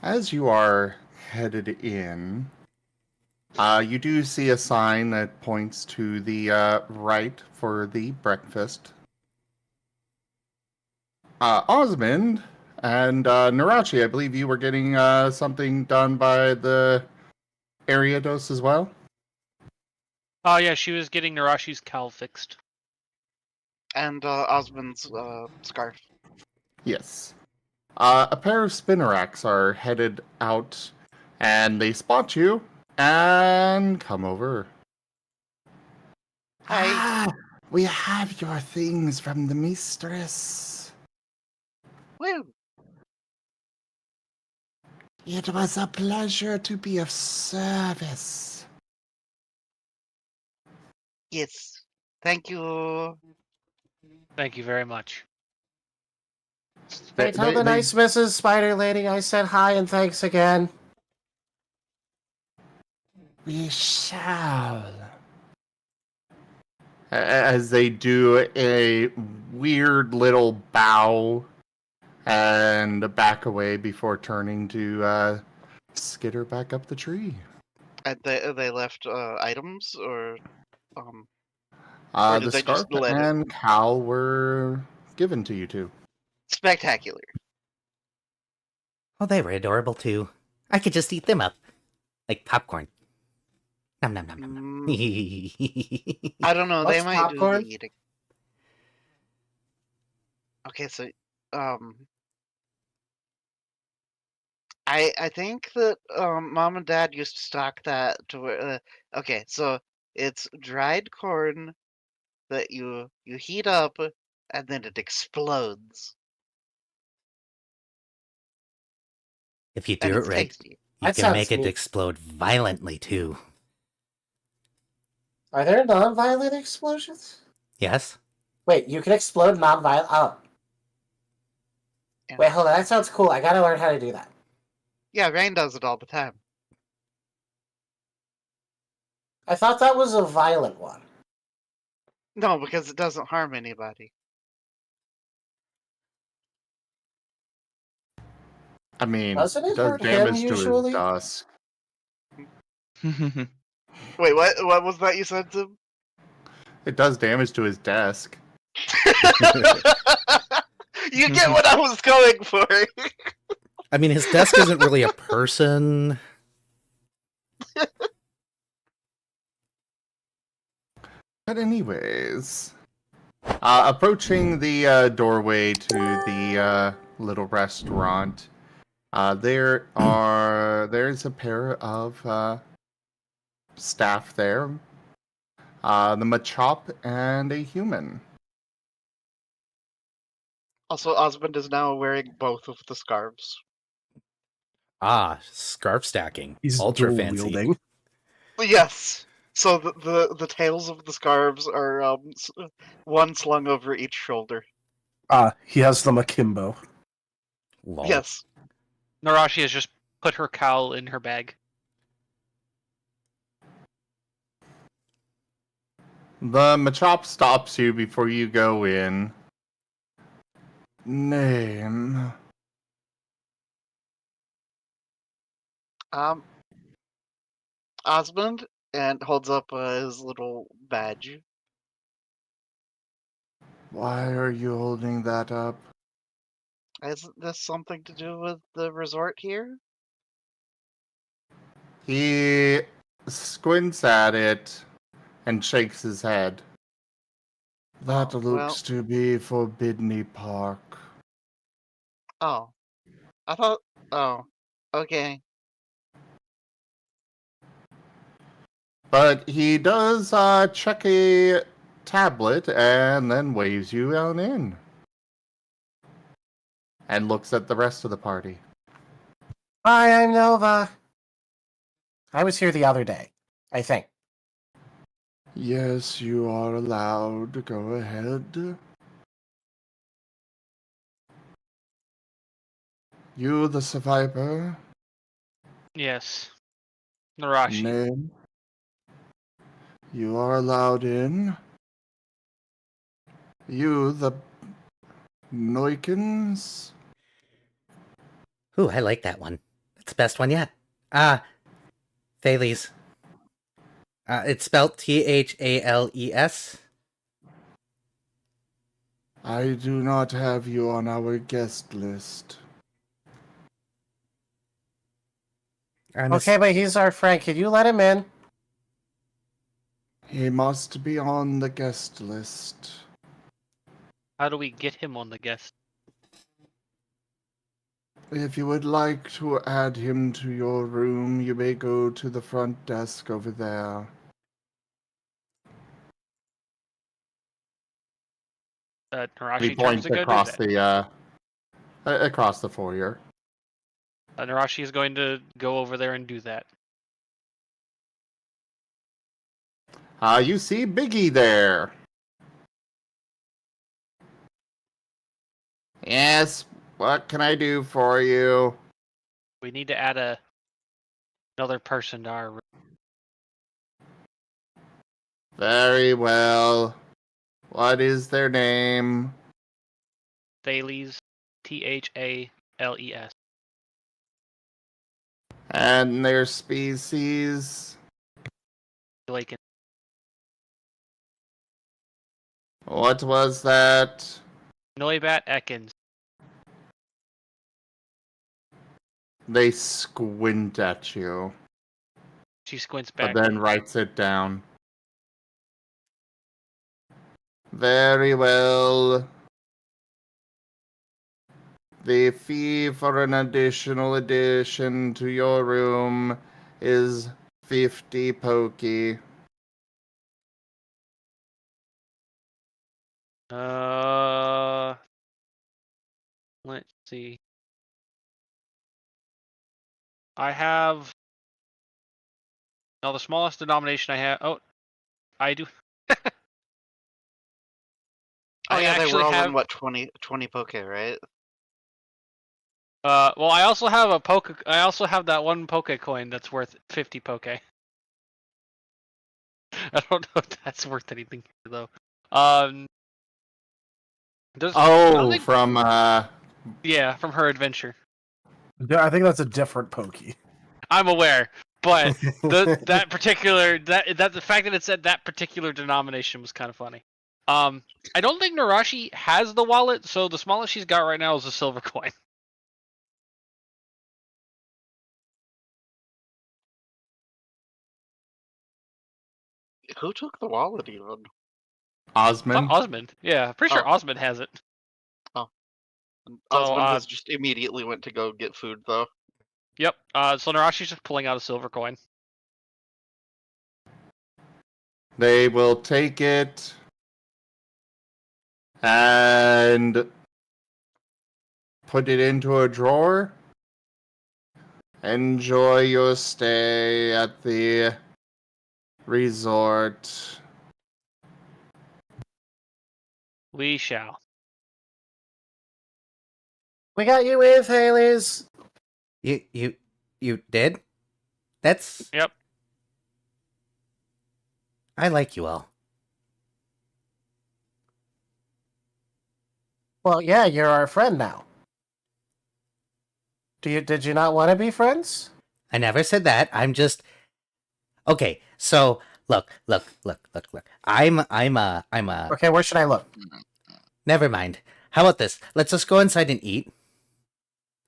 As you are headed in, you do see a sign that points to the right for the breakfast. Osmond and Narachi, I believe you were getting something done by the area dose as well? Oh yeah, she was getting Narashi's cowl fixed. And Osmond's scarf. Yes. A pair of spinneracks are headed out, and they spot you and come over. Hi. Ah, we have your things from the mistress. Woo. It was a pleasure to be of service. Yes. Thank you. Thank you very much. Hey, tell the nice Mrs. Spider Lady I said hi and thanks again. We shall. As they do a weird little bow and back away before turning to skitter back up the tree. And they left items or did The they scarf just let it? and cowl were given to you two. Spectacular. Oh, they were adorable too. I could just eat them up. Like popcorn. Nom nom nom nom nom. I don't know. What's They might popcorn? do the eating. Okay, so I think that mom and dad used to stock that to where okay, so it's dried corn that you heat up and then it explodes. If you And do it it's right, tasty. you That can make sounds it neat. explode violently too. Are there non-violent explosions? Yes? Wait, you can explode non-violent. Oh. Yeah. Wait, hold on. That sounds cool. I gotta learn how to do that. Yeah, Rain does it all the time. I thought that was a violent one. No, because it doesn't harm anybody. I mean, Doesn't it it does hurt him damage to his usually? dusk. Wait, what was that you said, Tim? It does damage to his desk. You get what I was going for. I mean, his desk isn't really a person. But anyways, approaching the doorway to the little restaurant, there's a pair of staff there, the Machop, and a human. Also, Osmond is now wearing both of the scarves. Ah, scarf stacking. He's Ultra dual fancy. wielding. Yes. So the tails of the scarves are one slung over each shoulder. He has them akimbo. Lol. Yes. Narashi has just put her cowl in her bag. The Machop stops you before you go in. Name. Osmond, and holds up his little badge. Why are you holding that up? Isn't this something to do with the resort here? He squints at it and shakes his head. That Oh, looks to be Forbidden Park. Oh. I thought... Oh. Okay. But he does check a tablet and then waves you on in. And looks at the rest of the party. Hi, I'm Nova. I was here the other day, I think. Yes, you are allowed. Go ahead. You, the survivor? Yes. Narashi. Name? You are allowed in. You, the Noikins? Ooh, I like that one. That's the best one yet. Thales. It's spelled Thales. I do not have you on our guest list. Okay, but he's our friend. Can you let him in? He must be on the guest list. How do we get him on the guest? If you would like to add him to your room, you may go to the front desk over there. Narashi He turns points to go across do that. across the foyer. Narashi is going to go over there and do that. You see Biggie there. Yes, what can I do for you? We need to add another person to our room. Very well. What is their name? Thales. Thales. And their species? Like What was that? Noibat Ekans. They squint at you, She squints but back. then writes it down. Very well. The fee for an additional addition to your room is 50 pokey. Let's see. I have. No, the smallest denomination I have. Oh, I do. Oh, I yeah, they were actually all have. in, what, 20 poke, right? Well, I also have a poke. I also have that one poke coin that's worth 50 poke. I don't know if that's worth anything here, though. There's. Oh, from Yeah, from her adventure. I think that's a different pokey. I'm aware, but that particular the fact that it said that particular denomination was kind of funny. I don't think Narashi has the wallet, so the smallest she's got right now is a silver coin. Who took the wallet, even? Osmond. Osmond. Yeah, pretty sure Osmond has it. Oh. So, Osmond has just immediately went to go get food, though. Yep. So Narashi's just pulling out a silver coin. They will take it and put it into a drawer. Enjoy your stay at the resort. We shall. We got you with Haley's. You did? That's... Yep. I like you all. Well, yeah, you're our friend now. Did you not want to be friends? I never said that. I'm just... Okay, so look. I'm a... Okay, where should I look? Never mind. How about this? Let's just go inside and eat.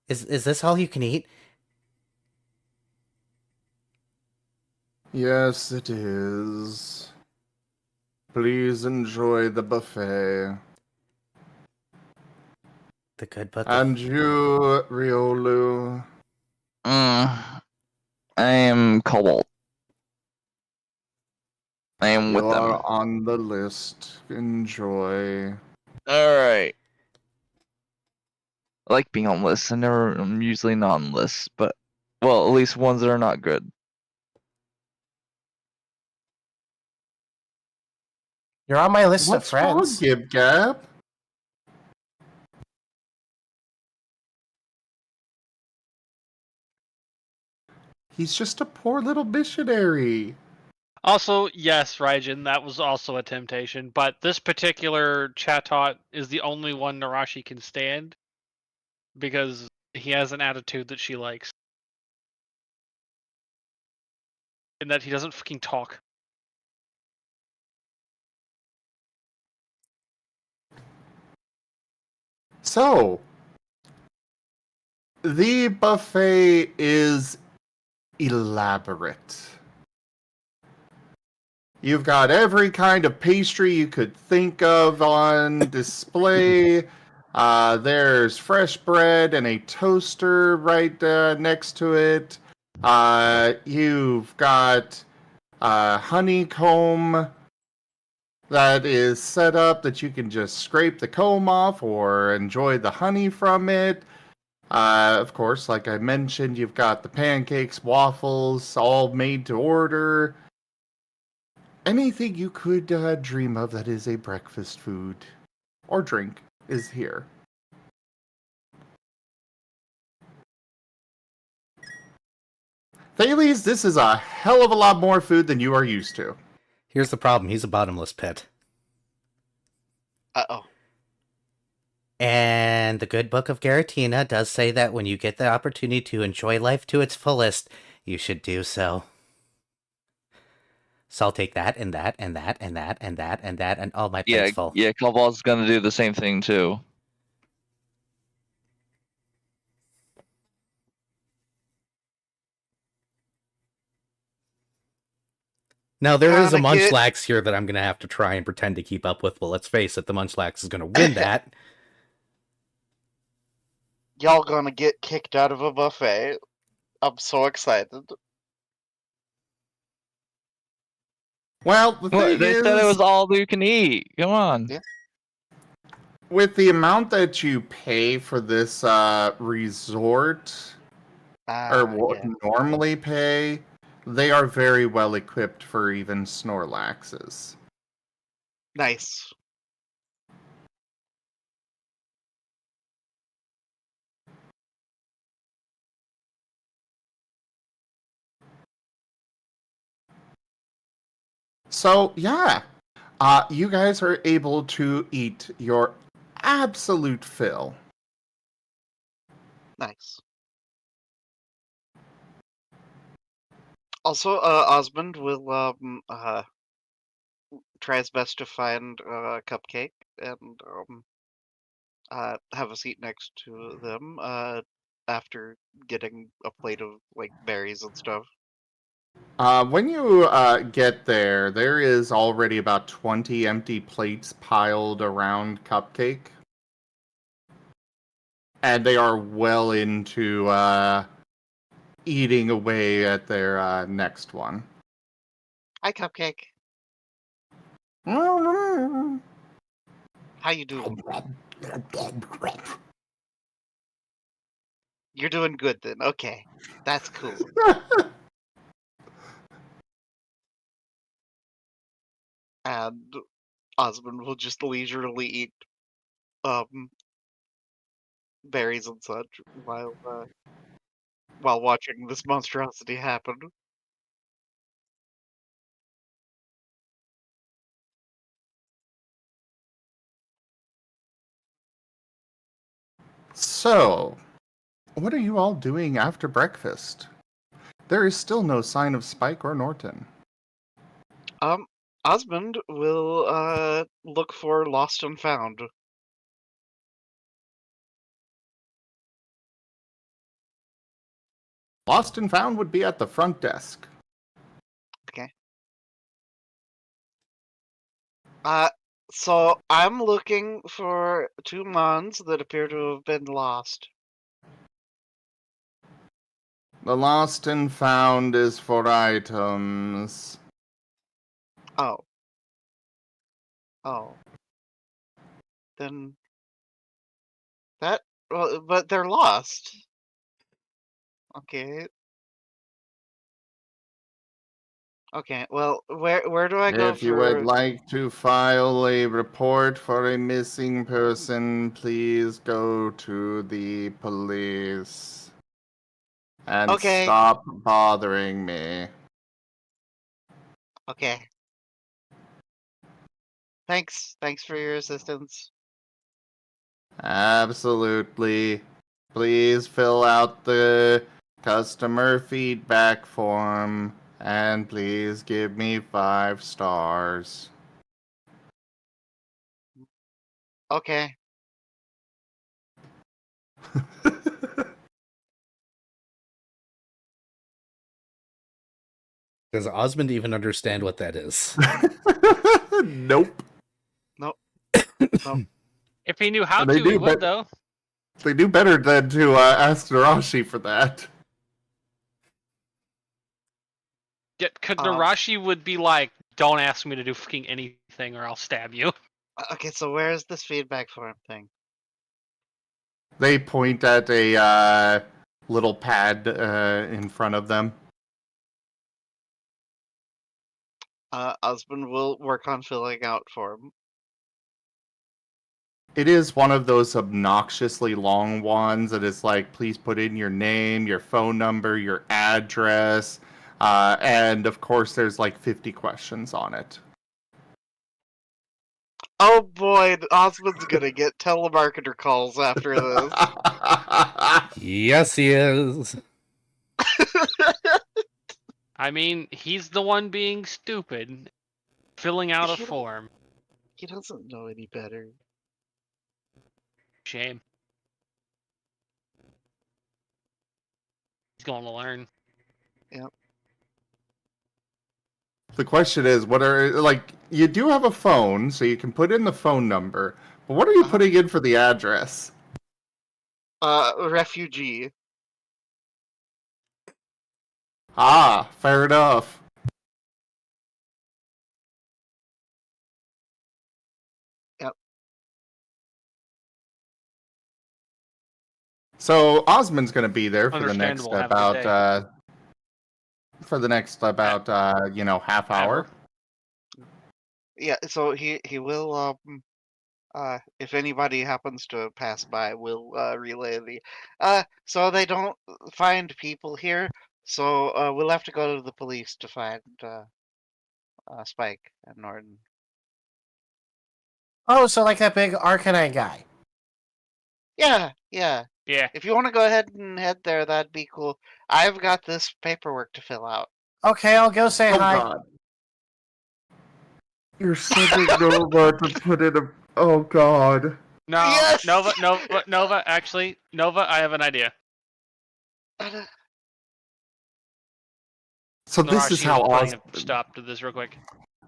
Is this all you can eat? Yes, it is. Please enjoy the buffet. The good book. And you, Riolu. I am Cobalt. I am You with them. are on the list. Enjoy. Alright. I like being on lists. I'm usually not on lists, but well, at least ones that are not good. You're on my list What's of wrong, friends. Gib Gab? He's just a poor little missionary. Also, yes, Raijin, that was also a temptation, but this particular Chatot is the only one Narashi can stand because he has an attitude that she likes. And that he doesn't fucking talk. So, the buffet is elaborate. You've got every kind of pastry you could think of on display. There's fresh bread and a toaster right next to it. You've got honeycomb that is set up that you can just scrape the comb off or enjoy the honey from it. Of course, like I mentioned, you've got the pancakes, waffles, all made to order. Anything you could dream of that is a breakfast food or drink is here. Thales, this is a hell of a lot more food than you are used to. Here's the problem. He's a bottomless pit. Uh-oh. And the good book of Garatina does say that when you get the opportunity to enjoy life to its fullest, you should do so. So I'll take that and that and that and that and that and that and all my plates full. Yeah, Cobalt's gonna do the same thing too. Now, there is a Gotta get- Munchlax here that I'm going to have to try and pretend to keep up with, but let's face it, the Munchlax is going to win that. Y'all gonna get kicked out of a buffet. I'm so excited. Well, the thing They is, said it was all you can eat. Come on. Yeah. with the amount that you pay for this resort, or what Yeah. normally pay, they are very well equipped for even Snorlaxes. Nice. So, yeah, you guys are able to eat your absolute fill. Nice. Also, Osmond will try his best to find a cupcake and have a seat next to them after getting a plate of like berries and stuff. When you get there, there is already about 20 empty plates piled around Cupcake. And they are well into eating away at their next one. Hi, Cupcake. How How you doing? You're doing good then. Okay, that's cool. And Osmond will just leisurely eat berries and such while watching this monstrosity happen. So, what are you all doing after breakfast? There is still no sign of Spike or Norton. Osmond will look for lost and found. Lost and found would be at the front desk. Okay. So I'm looking for 2 mons that appear to have been lost. The lost and found is for items. Oh. Oh. Then well, but they're lost. Okay. Okay, well, where do I go If you would for... like to file a report for a missing person, please go to the police. And Okay. stop bothering me. Okay. Thanks for your assistance. Absolutely. Please fill out the customer feedback form and please give me 5 stars. Okay. Does Osmond even understand what that is? Nope. Nope. Nope. If he knew how They to, he do, would, but- though. They do better than to ask Narashi for that. Narashi would be like, don't ask me to do fucking anything or I'll stab you. Okay, so where's this feedback form thing? They point at a little pad in front of them. Osmond will work on filling out form. It is one of those obnoxiously long ones that is like, please put in your name, your phone number, your address, and of course there's like 50 questions on it. Oh boy, Osmond's gonna get telemarketer calls after this. Yes, he is. I mean, he's the one being stupid, filling out a He- form. He doesn't know any better. Shame. He's going to learn. Yep. The question is, what are, like, you do have a phone, so you can put in the phone number, but what are you putting in for the address? Refugee. Ah, fair enough. Yep. So Osmond's going to be there for the next Understandable. Have a good about half hour. Yeah, so he will if anybody happens to pass by, we'll relay the so they don't find people here, so we'll have to go to the police to find Spike and Norton. Oh, so like that big Arcanine guy. Yeah. Yeah. If you want to go ahead and head there, that'd be cool. I've got this paperwork to fill out. Okay, I'll go say Oh hi. God! You're sending Nova to put in a. Oh God! No, Yes! Nova, actually, Nova, I have an idea. So this is Narashi how putting Osmond. a stop to this real quick.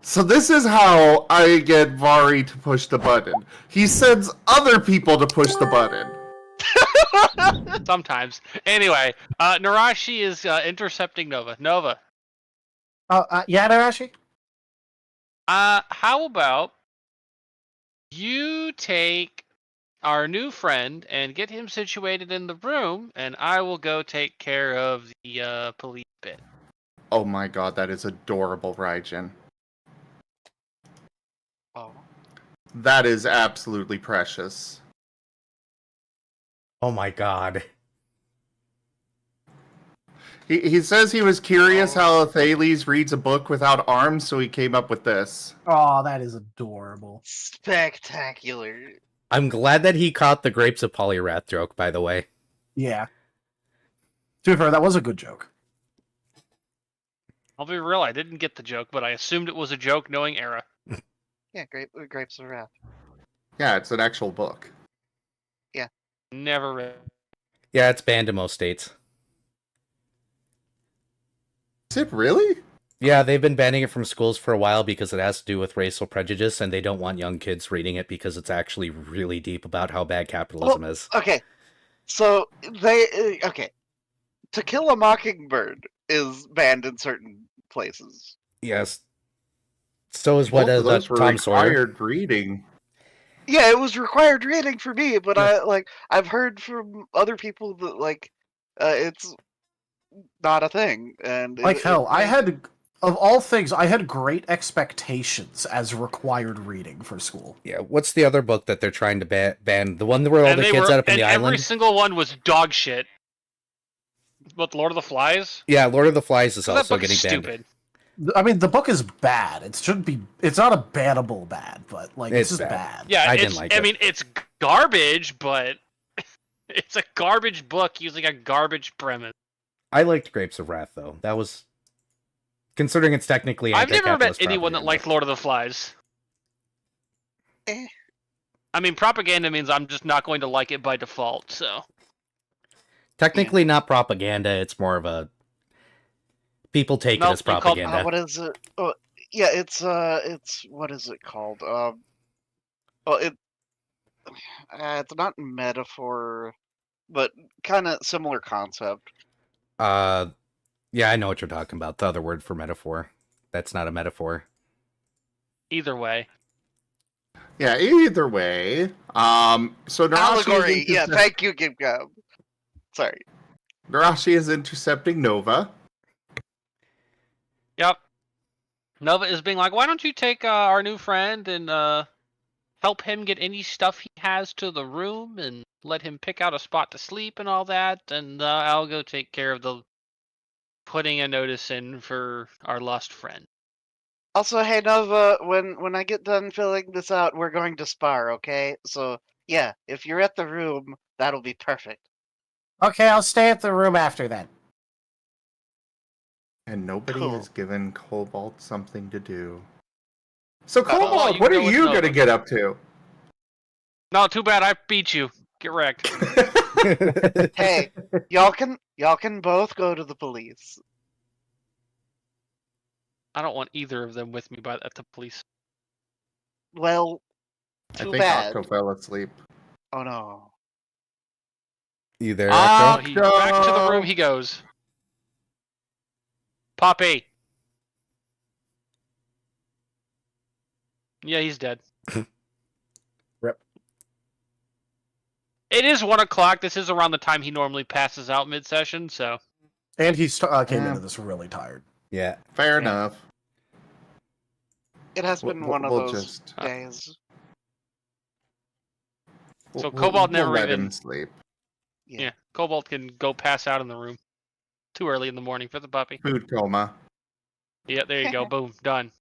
So this is how I get Vari to push the button. He sends other people to push the button. Sometimes. Anyway, Narashi is intercepting Nova. Nova, Oh, yeah, Narashi? How about you take our new friend and get him situated in the room, and I will go take care of the police bit. Oh my god, that is adorable, Raijin. Oh. That is absolutely precious. Oh my god. He says he was curious how Thales reads a book without arms, so he came up with this. Oh, that is adorable. Spectacular. I'm glad that he caught the Grapes of Polyrath joke, by the way. Yeah. To be fair, that was a good joke. I'll be real, I didn't get the joke, but I assumed it was a joke knowing Era. Yeah, Grapes of Wrath. Yeah, it's an actual book. Never read. Yeah, it's banned in most states. Is it really? Yeah, they've been banning it from schools for a while because it has to do with racial prejudice, and they don't want young kids reading it because it's actually really deep about how bad capitalism is. Okay, so okay. To Kill a Mockingbird is banned in certain places. Yes. So is what Both of the those were Tom Sawyer. required reading. Yeah, it was required reading for me, but I've heard from other people that it's not a thing, and Like hell, I had, of all things, I had great expectations as required reading for school. Yeah, what's the other book that they're trying to ban? The one where all the kids end up in the every island? single one was dog shit. What, Lord of the Flies? Yeah, Lord of the Flies is That also book getting is banned. stupid. I mean, the book is bad. It shouldn't be. It's not a bannable bad, but it's just bad. Yeah, I didn't like it. I mean, it's garbage, but it's a garbage book using a garbage premise. I liked Grapes of Wrath, though. That was... Considering it's technically I've never met anti-capitalist anyone that propaganda. liked Lord of the Flies. I mean, propaganda means I'm just not going to like it by default, so... Technically not propaganda, it's more of a... People take it as propaganda. what is it? Oh, yeah, it's what is it called? It's not metaphor, but kind of similar concept. Yeah, I know what you're talking about. The other word for metaphor. That's not a metaphor. Either way. Yeah, either way. So Narashi Allegory. Yeah, thank you, GibGab. Sorry. Narashi is intercepting Nova. Yep. Nova is being like, why don't you take our new friend and help him get any stuff he has to the room and let him pick out a spot to sleep and all that, and I'll go take care of the putting a notice in for our lost friend. Also, hey Nova, when I get done filling this out, we're going to spar, okay? So yeah, if you're at the room, that'll be perfect. Okay, I'll stay at the room after that. And nobody Cool. has given Cobalt something to do. So well, Cobalt, you what can are go with you Nova. gonna get up to? No, too bad I beat you. Get wrecked. Hey, y'all can both go to the police. I don't want either of them with me at the police. Well, I too think bad. Octo fell asleep. Oh no. You there, Ah! Octo? Back to the room he goes. Poppy. Yeah, he's dead. Rip. It is 1 o'clock. This is around the time he normally passes out mid-session, so... And he came Yeah. into this really tired. Yeah. Fair enough. It has been one of We'll those just- days. So Cobalt never let even- him sleep. Yeah, Cobalt can go pass out in the room. Too early in the morning for the puppy. Food coma. Yeah, there you go. Boom. Done.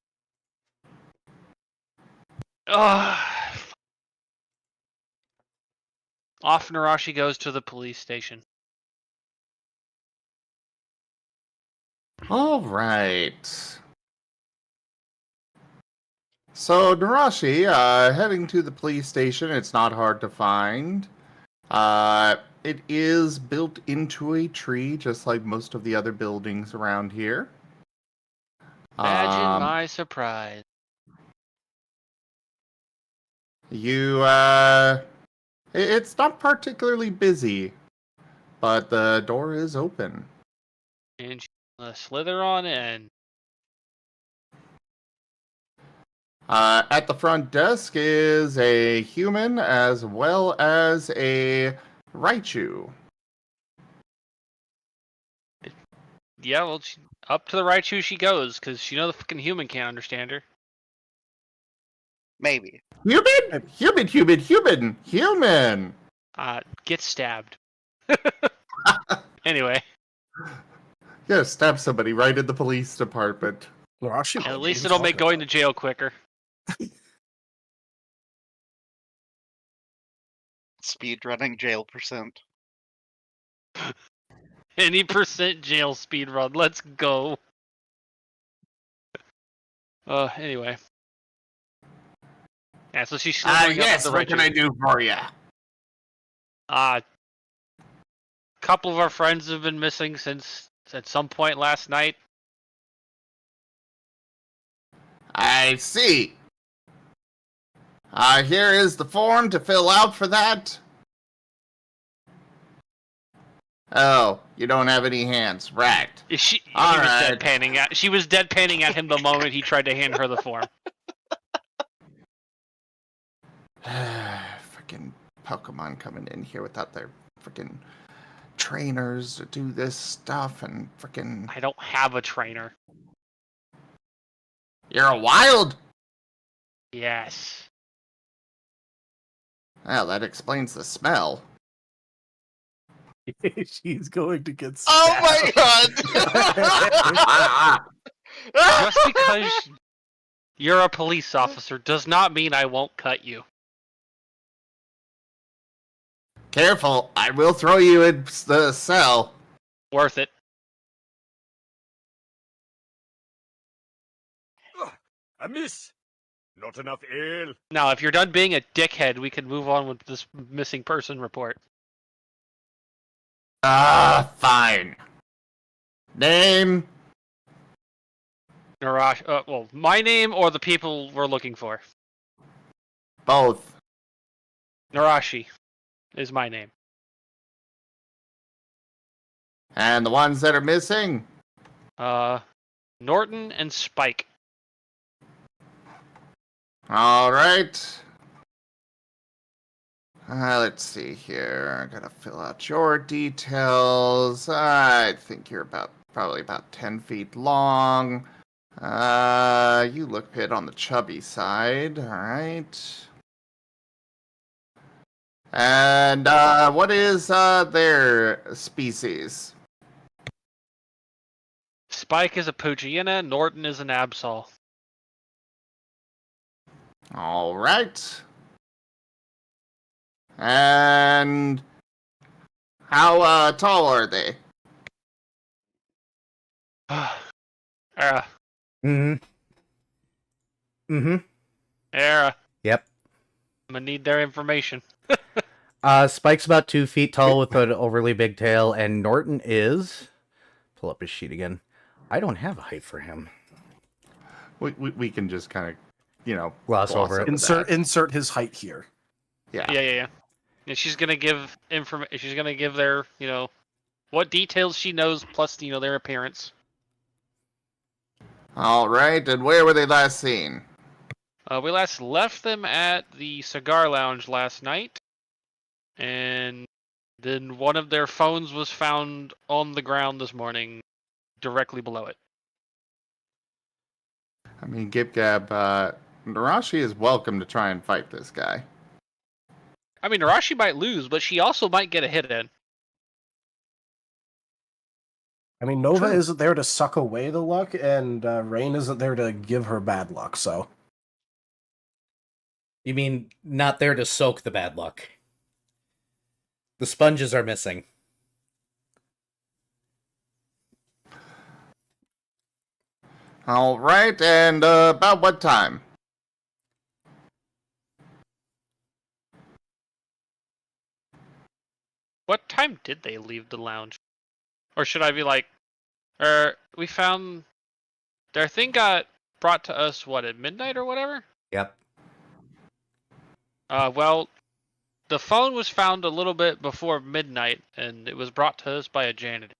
Ugh. Off Narashi goes to the police station. All right. So Narashi, heading to the police station. It's not hard to find. It is built into a tree, just like most of the other buildings around here. Imagine my surprise. It's not particularly busy, but the door is open. And she's gonna slither on in. At the front desk is a human as well as a Raichu. Yeah, well, up to the Raichu she goes, because she knows the fucking human can't understand her. Maybe. Human! Get stabbed. Anyway. Yeah, stab somebody right in the police department. At least it'll make going to jail quicker. Speedrunning jail percent. Any percent jail speed run. Let's go. Anyway. Yeah, so she's slithering up the what can I do for you? Couple of our friends have been missing since at some point last night. I see. Here is the form to fill out for that. Oh, you don't have any hands, right? She was deadpanning at him the moment he tried to hand her the form. Freaking Pokemon coming in here without their freaking trainers to do this stuff and freaking. I don't have a trainer. You're a wild? Yes. Well, that explains the smell. She's going to get stabbed. Oh my god! Just because you're a police officer does not mean I won't cut you. Careful, I will throw you in the cell. Worth it. A miss. Not enough ale. Now, if you're done being a dickhead, we can move on with this missing person report. Fine. Name? Narashi. Well, my name or the people we're looking for? Both. Narashi is my name. And the ones that are missing? Norton and Spike. All right. Let's see here. I gotta fill out your details. I think you're probably about 10 feet long. You look a bit on the chubby side. All right. And what is their species? Spike is a Poochyena, Norton is an Absol. All right. And how tall are they? Era. Mm-hmm. Era. Yep. I'm gonna need their information. Spike's about 2 feet tall with an overly big tail, and Norton is... Pull up his sheet again. I don't have a height for him. We can just kind of, gloss over it. Insert his height here. Yeah. And she's gonna give She's gonna give their, what details she knows plus, their appearance. All right, and where were they last seen? We last left them at the cigar lounge last night, and then one of their phones was found on the ground this morning, directly below it. I mean, Gib Gab, Narashi is welcome to try and fight this guy. I mean, Narashi might lose, but she also might get a hit in. I mean, Nova isn't there to suck away the luck, and Rain isn't there to give her bad luck, so... You mean not there to soak the bad luck? The sponges are missing. All right, and about what time? What time did they leave the lounge? Or should I be like, we found their thing got brought to us, at midnight or whatever? Yep. Well, the phone was found a little bit before midnight, and it was brought to us by a janitor.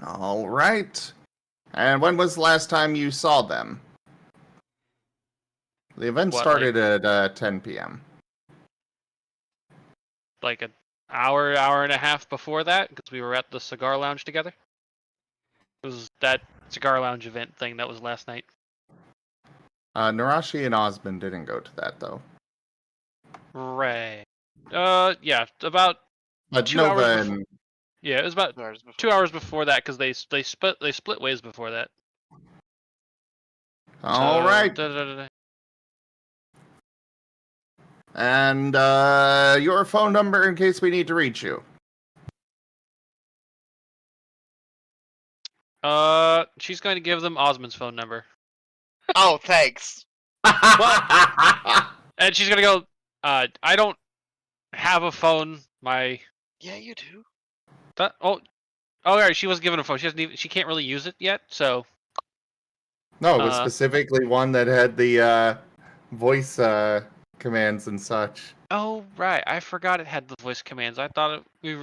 All right. And when was the last time you saw them? The event What, started at 10 p.m. Like an hour and a half before that, because we were at the cigar lounge together. It was that cigar lounge event thing that was last night. Narashi and Osmond didn't go to that, though. Right. Yeah, about But 2 Nova hours before. and... Yeah, it was about 2 hours before that, because they split ways before that. All right. And your phone number in case we need to reach you. She's going to give them Osmond's phone number. Oh, thanks. And she's gonna go, I don't have a phone. My Yeah, you do. right, she wasn't given a phone. She can't really use it yet, so No, it was specifically one that had the voice commands and such. oh right, I forgot it had the voice commands. I thought we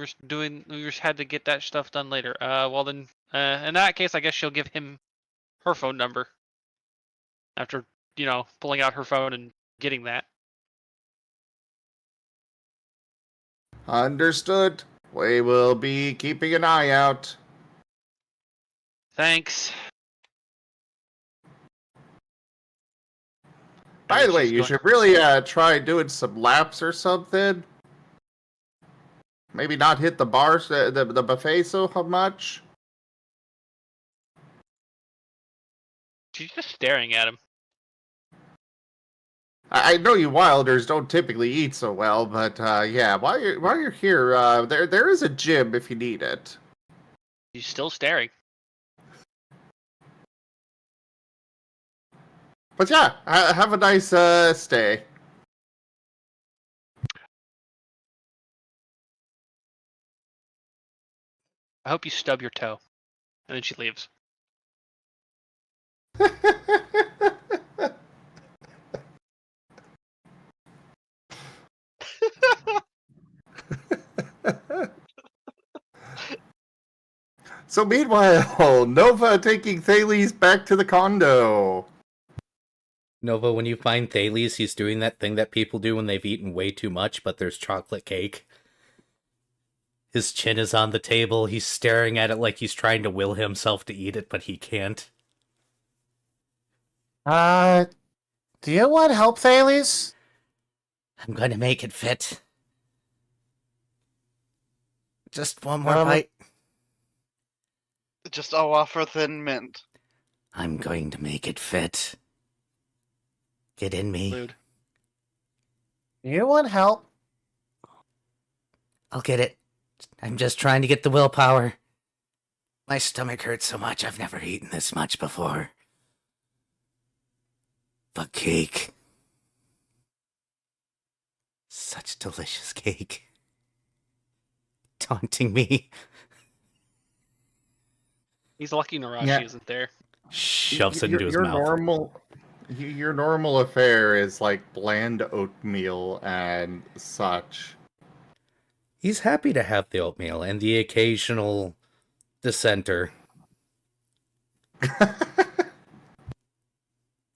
had to get that stuff done later. Well then, in that case, I guess she'll give him her phone number after pulling out her phone and getting that. Understood. We will be keeping an eye out. Thanks. By the way, you should really try doing some laps or something. Maybe not hit the bars, the buffet so much. She's just staring at him. I know you Wilders don't typically eat so well, but yeah, while you're here, there is a gym if you need it. She's still staring. But yeah, have a nice stay. I hope you stub your toe. And then she leaves. So meanwhile, Nova taking Thales back to the condo. Nova, when you find Thales, he's doing that thing that people do when they've eaten way too much, but there's chocolate cake. His chin is on the table, he's staring at it like he's trying to will himself to eat it, but he can't. Do you want help, Thales? I'm gonna make it fit. Just one more bite. Just I'll offer thin mint. I'm going to make it fit. Get in me. Lude. You want help? I'll get it. I'm just trying to get the willpower. My stomach hurts so much, I've never eaten this much before. But cake. Such delicious cake. Taunting me. He's lucky Narashi isn't there. Shoves it into his mouth. Your normal affair is like bland oatmeal and such. He's happy to have the oatmeal and the occasional dissenter.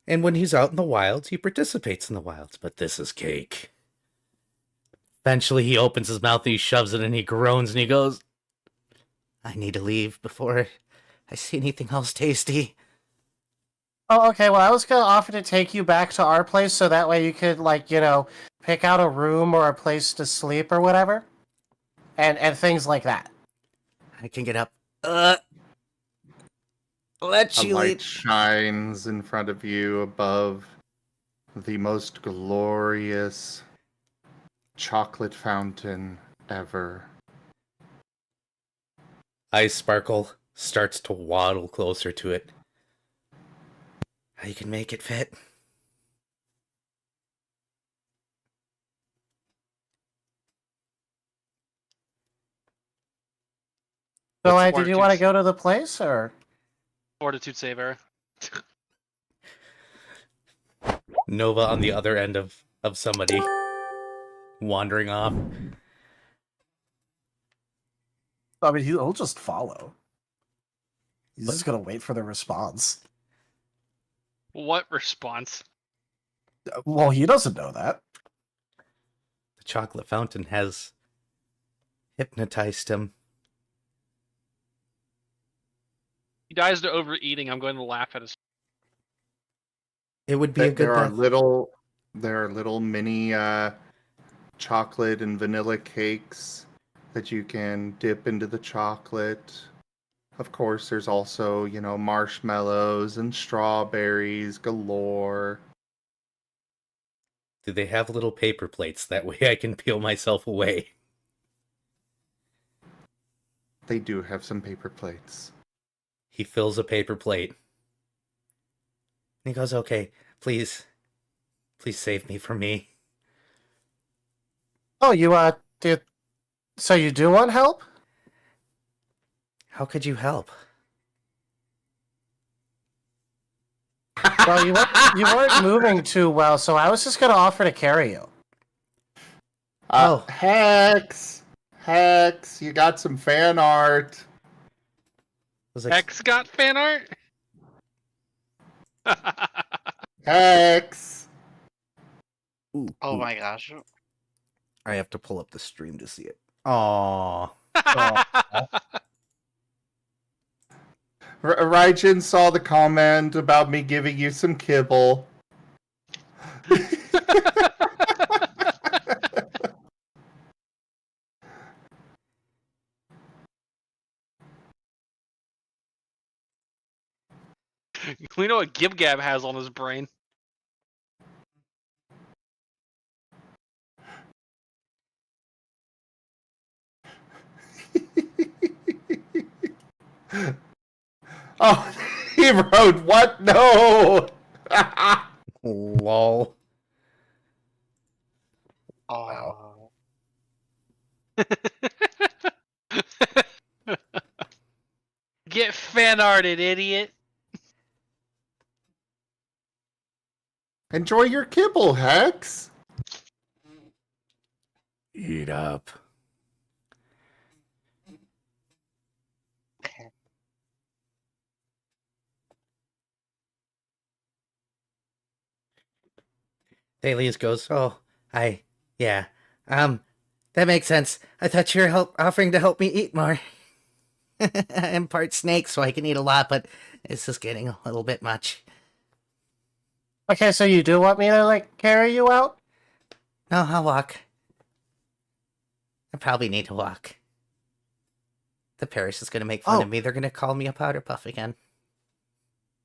And when he's out in the wilds, he participates in the wilds. But this is cake. Eventually he opens his mouth and he shoves it and he groans and he goes, I need to leave before I see anything else tasty. Oh, okay. Well, I was gonna offer to take you back to our place so that way you could, pick out a room or a place to sleep or whatever, and things like that. I can get up. Let you A light lead. shines in front of you above the most glorious chocolate fountain ever. Ice Sparkle starts to waddle closer to it. You can make it fit. So, did you want to go to the place, or? Fortitude save error. Nova on the other end of somebody wandering off. I mean, he'll just follow. He's just gonna wait for the response. What response? Well, he doesn't know that. The chocolate fountain has hypnotized him. He dies to overeating. I'm going to laugh at his. It would be a good There are death. little mini chocolate and vanilla cakes that you can dip into the chocolate. Of course, there's also, marshmallows and strawberries galore. Do they have little paper plates? That way I can peel myself away. They do have some paper plates. He fills a paper plate. And he goes, okay, please save me from me. Oh, you did. So you do want help? How could you help? Well, you weren't moving too well, so I was just gonna offer to carry you. Hex, you got some fan art. X got fan art? Hex. Oh my gosh. I have to pull up the stream to see it. Aww. Raijin saw the comment about me giving you some kibble. We know what Gib Gab has on his brain. Oh, he wrote what? No. Lol. Wow. Get fan arted, idiot. Enjoy your kibble, Hex. Eat up. Thales goes, yeah, that makes sense. I thought you were offering to help me eat more. I'm part snake, so I can eat a lot, but this is getting a little bit much. Okay, so you do want me to, carry you out? No, I'll walk. I probably need to walk. The parish is going to make fun of me. They're going to call me a powder puff again.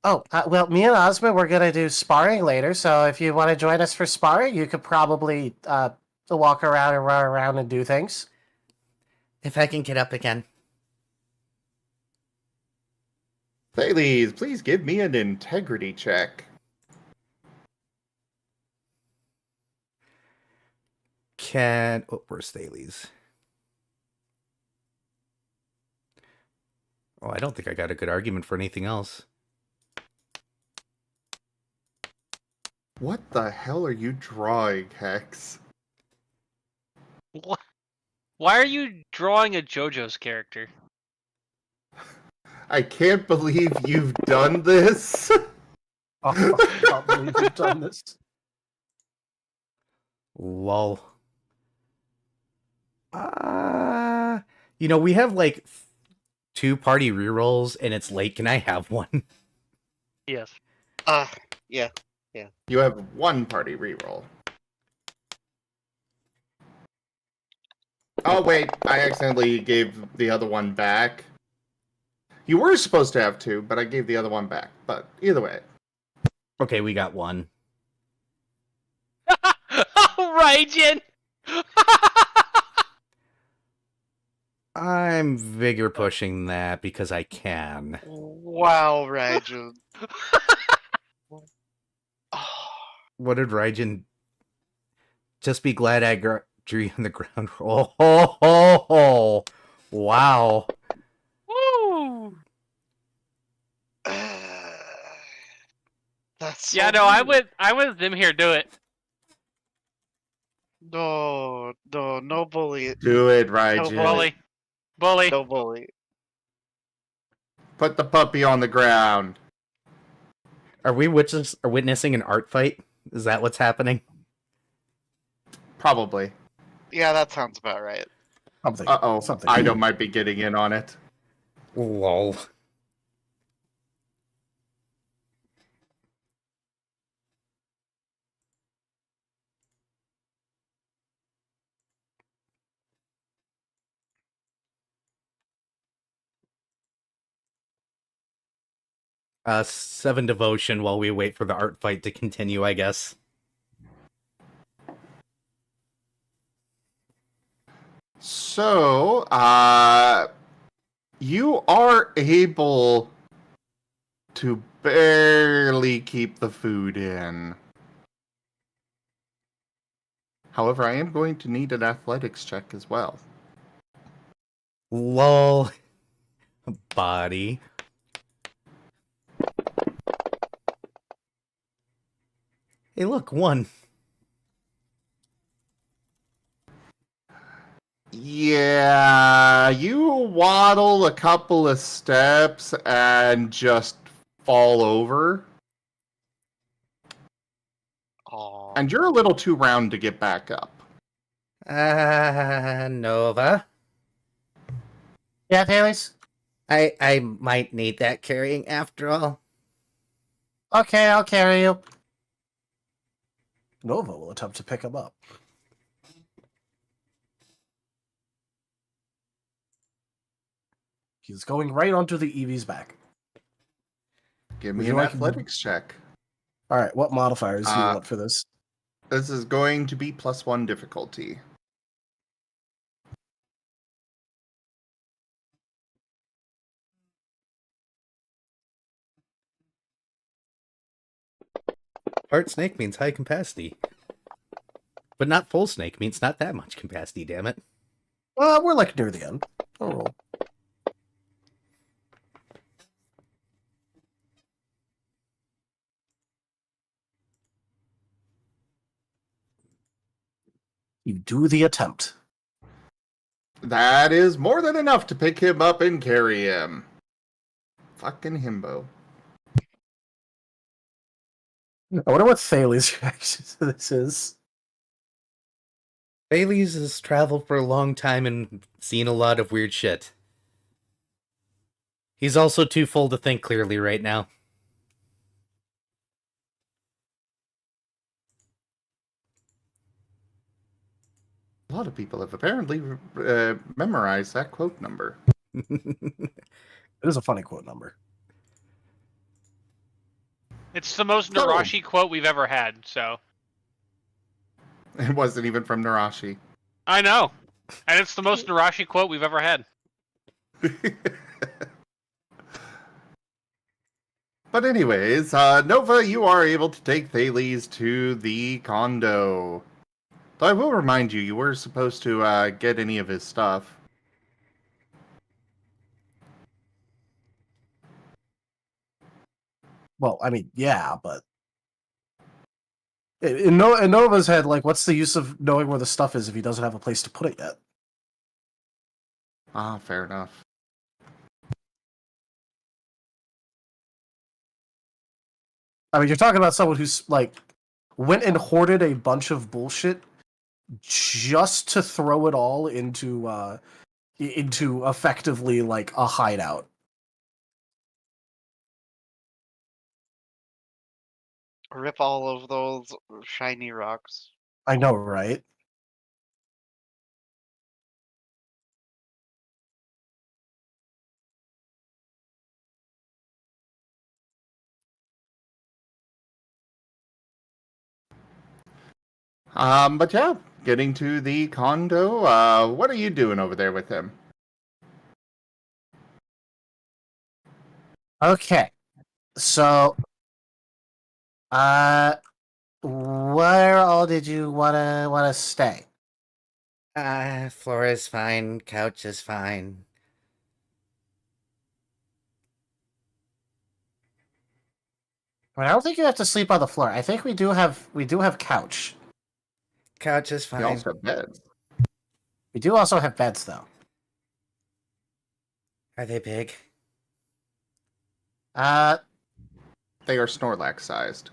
Oh, well, me and Ozma, we're gonna do sparring later, so if you want to join us for sparring, you could probably walk around and run around and do things. If I can get up again. Thales, please give me an integrity check. Where's Thales? Oh, I don't think I got a good argument for anything else. What the hell are you drawing, Hex? What? Why are you drawing a JoJo's character? I can't believe you've done this. I can't believe you've done this. Lol. We have 2 party rerolls and it's late. Can I have one? Yes. Yeah. You have 1 party reroll. Oh wait, I accidentally gave the other one back. You were supposed to have 2, but I gave the other one back. But either way. Okay, we got 1. Raijin! I'm vigor pushing that because I can. Wow, Raijin. What did Raijin? Just be glad I drew you on the ground. Oh. Wow. Woo! That's Yeah, no, I would them here do it. No bully. Do it, No Raijin. Bully. No bully. Put the puppy on the ground. Are we witnessing an art fight? Is that what's happening? Probably. Yeah, that sounds about right. Something. Uh-oh. Something. Ido might be getting in on it. Lol. Seven devotion while we wait for the art fight to continue, I guess. So, you are able to barely keep the food in. However, I am going to need an athletics check as well. Lol. Body. Hey, look, one. Yeah, you waddle a couple of steps and just fall over. Aw. And you're a little too round to get back up. Nova. Yeah, Taylors? I might need that carrying after all. Okay, I'll carry you. Nova will attempt to pick him up. He's going right onto the Eevee's back. Give Would me you an like- athletics check. All right, what modifiers do you want for this? This is going to be +1 difficulty. Part snake means high capacity. But not full snake means not that much capacity, damn it. We're like near the end. I'll roll. You do the attempt. That is more than enough to pick him up and carry him. Fucking himbo. I wonder what Thales' reaction to this is. Bailey's has traveled for a long time and seen a lot of weird shit. He's also too full to think clearly right now. A lot of people have apparently memorized that quote number. It is a funny quote number. It's the most So- Narashi quote we've ever had, so. It wasn't even from Narashi. I know. And it's the most Narashi quote we've ever had. But anyways, Nova, you are able to take Thales to the condo. Though I will remind you, you were supposed to get any of his stuff. Well, I mean, yeah, but in Nova's head, like, what's the use of knowing where the stuff is if he doesn't have a place to put it yet? Ah, fair enough. I mean, you're talking about someone who's like went and hoarded a bunch of bullshit just to throw it all into effectively like a hideout. Rip all of those shiny rocks. I know, right? But yeah, getting to the condo, what are you doing over there with him? Okay. So where all did you wanna stay? Floor is fine, couch is fine. I mean, I don't think you have to sleep on the floor. I think we do have couch. Couch is We fine. also have beds. We do also have beds though. Are they big? They are Snorlax sized.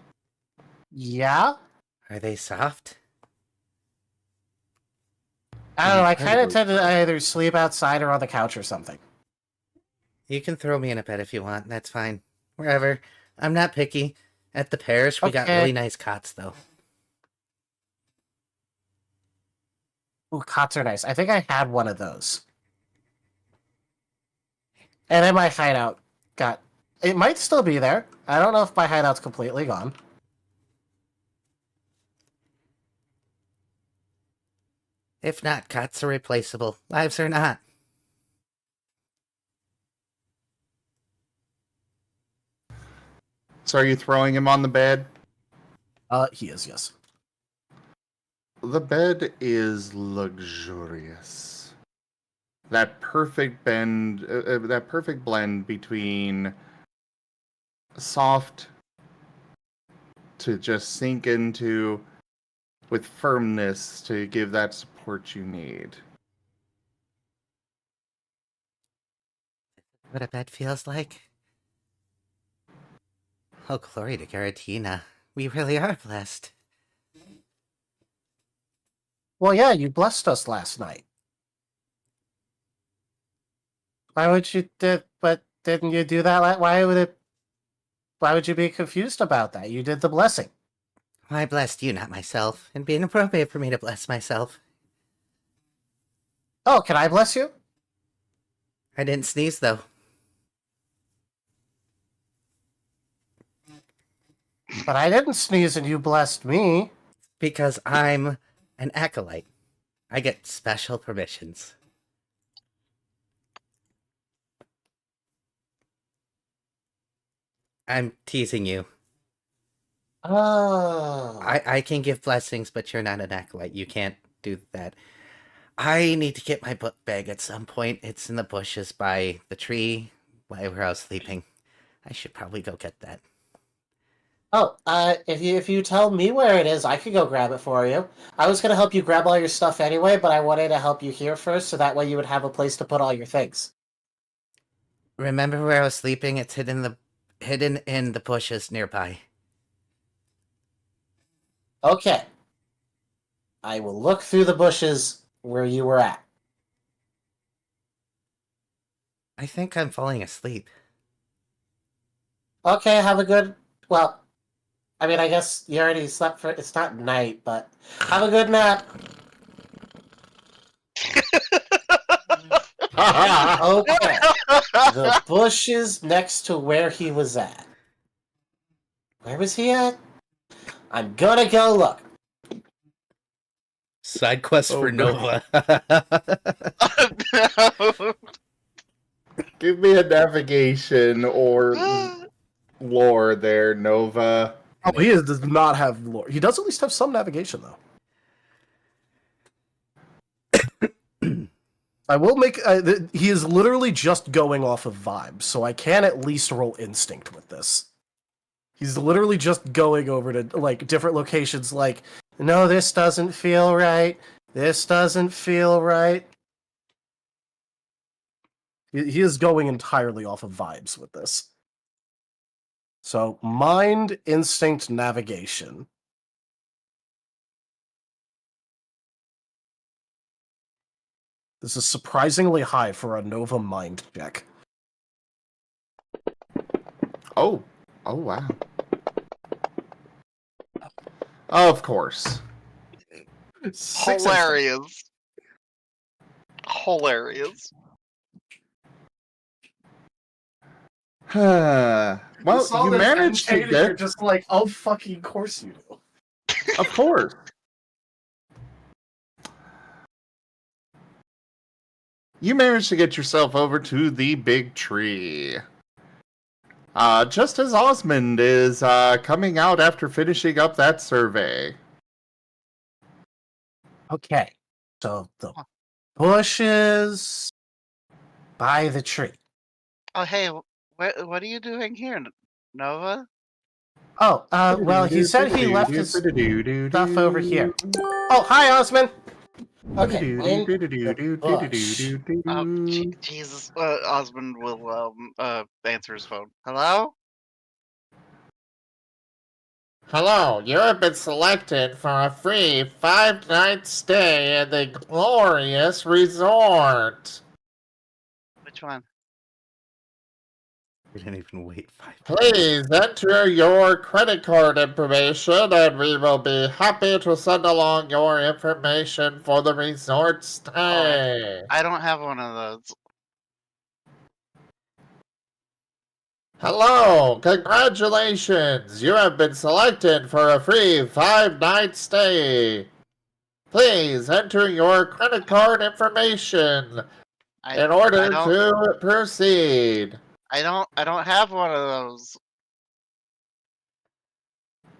Yeah? Are they soft? I don't know, I kind of Incredibly tend to so. either sleep outside or on the couch or something. You can throw me in a bed if you want. That's fine. Wherever. I'm not picky. At the parish, we got Okay. really nice cots, though. Ooh, cots are nice. I think I had one of those. And then my hideout got... It might still be there. I don't know if my hideout's completely gone. If not, cots are replaceable. Lives are not. So are you throwing him on the bed? He is, yes. The bed is luxurious. That perfect blend between soft to just sink into with firmness to give that support you need. What a bed feels like. Oh, glory to Garatina. We really are blessed. Well, yeah, you blessed us last night. Why would you but didn't you do that? Why would you be confused about that? You did the blessing. I blessed you, not myself. It'd be inappropriate for me to bless myself. Oh, can I bless you? I didn't sneeze, though. But I didn't sneeze and you blessed me. Because I'm an acolyte. I get special permissions. I'm teasing you. Oh. I can give blessings, but you're not an acolyte. You can't do that. I need to get my book bag at some point. It's in the bushes by the tree where I was sleeping. I should probably go get that. Oh, if you tell me where it is, I could go grab it for you. I was gonna help you grab all your stuff anyway, but I wanted to help you here first, so that way you would have a place to put all your things. Remember where I was sleeping? It's hidden in the bushes nearby. Okay. I will look through the bushes where you were at. I think I'm falling asleep. Okay, have a good... Well, I mean, I guess you already slept for... It's not night, but... Have a good nap. Okay. The bushes next to where he was at. Where was he at? I'm gonna go look. Side quest for Nova. No. Give me a navigation or lore there, Nova. Oh, he does not have lore. He does at least have some navigation, though. I will make... he is literally just going off of vibes, so I can at least roll instinct with this. He's literally just going over to, like, different locations, like, no, this doesn't feel right. This doesn't feel right. He is going entirely off of vibes with this. So, mind, instinct, navigation. This is surprisingly high for a Nova mind check. Oh wow. Of course. Hilarious. Hilarious. Well, you managed to You're get... just like, oh, fucking course you do. Of course. You managed to get yourself over to the big tree. Just as Osmond is coming out after finishing up that survey. Okay, so the bushes by the tree. Oh, hey, what are you doing here, Nova? Oh, well, he said he left his stuff over here. Oh, hi, Osmond! Okay, in the bush. Jesus. Osmond will answer his phone. Hello? Hello, you have been selected for a free 5-night stay at the glorious resort. Which one? We didn't even wait 5 Please enter your credit card information and we will be happy to send along your information for the resort stay. I don't have one of those. Hello, congratulations! You have been selected for a free 5-night stay. Please enter your credit card information in order to proceed. I don't have one of those.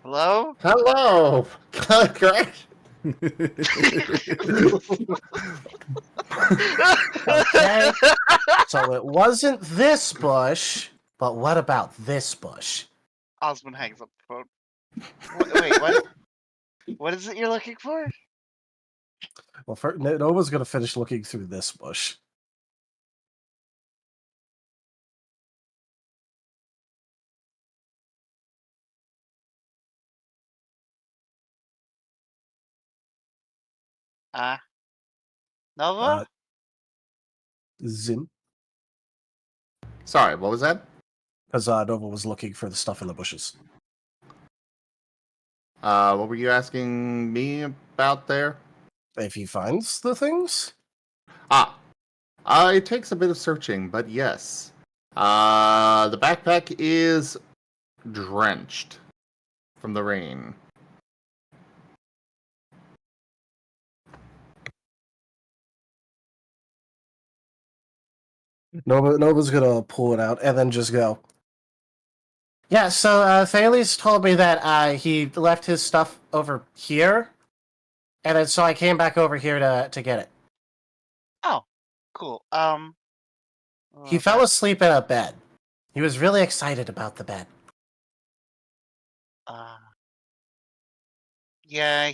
Hello? Hello! Congrats! Okay. So it wasn't this bush, but what about this bush? Osmond hangs up the phone. Wait, what? What is it you're looking for? Well, Nova's gonna finish looking through this bush. Nova? Zim. Sorry, what was that? Because Nova was looking for the stuff in the bushes. What were you asking me about there? If he finds the things? It takes a bit of searching, but yes. The backpack is drenched from the rain. Nova's gonna pull it out and then just go. Yeah, so Thales told me that he left his stuff over here, and then so I came back over here to get it. Oh, cool. He fell asleep in a bed. He was really excited about the bed. Yeah,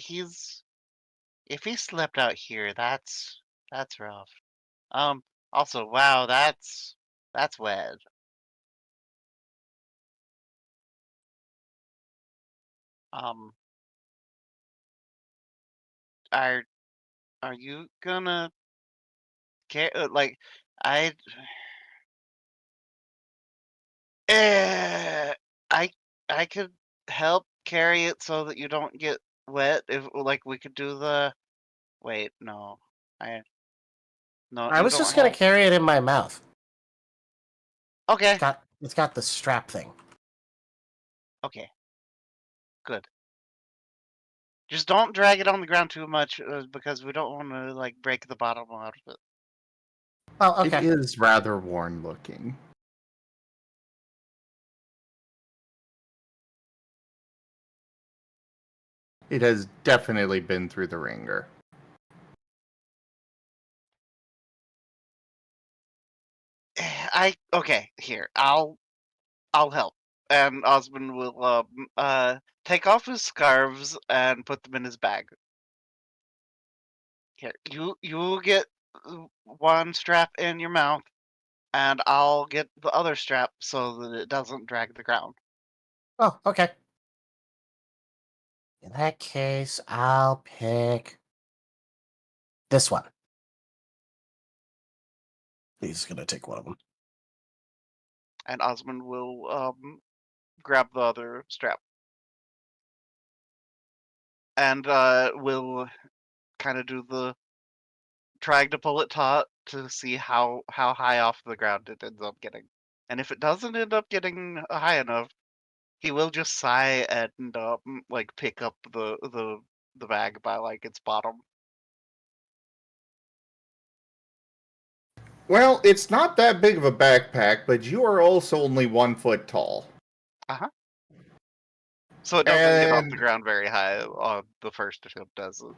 if he slept out here, that's rough. Also, wow, that's wet. Are you gonna care? I I I could help carry it so that you don't get wet. If we could do the. Wait, no, no. I You was don't just gonna have... carry it in my mouth. Okay. It's got the strap thing. Okay. Good. Just don't drag it on the ground too much because we don't want to break the bottom out of it. Oh, okay. It is rather worn looking. It has definitely been through the ringer. Okay, here. I'll help. And Osmond will take off his scarves and put them in his bag. Here, you get one strap in your mouth, and I'll get the other strap so that it doesn't drag the ground. Oh, okay. In that case, I'll pick this one. He's gonna take one of them. And Osmond will grab the other strap. And we'll kind of do the trying to pull it taut to see how high off the ground it ends up getting. And if it doesn't end up getting high enough, he will just sigh and pick up the bag by its bottom. Well, it's not that big of a backpack, but you are also only 1 foot tall. So it doesn't get off the ground very high on the first attempt, does it?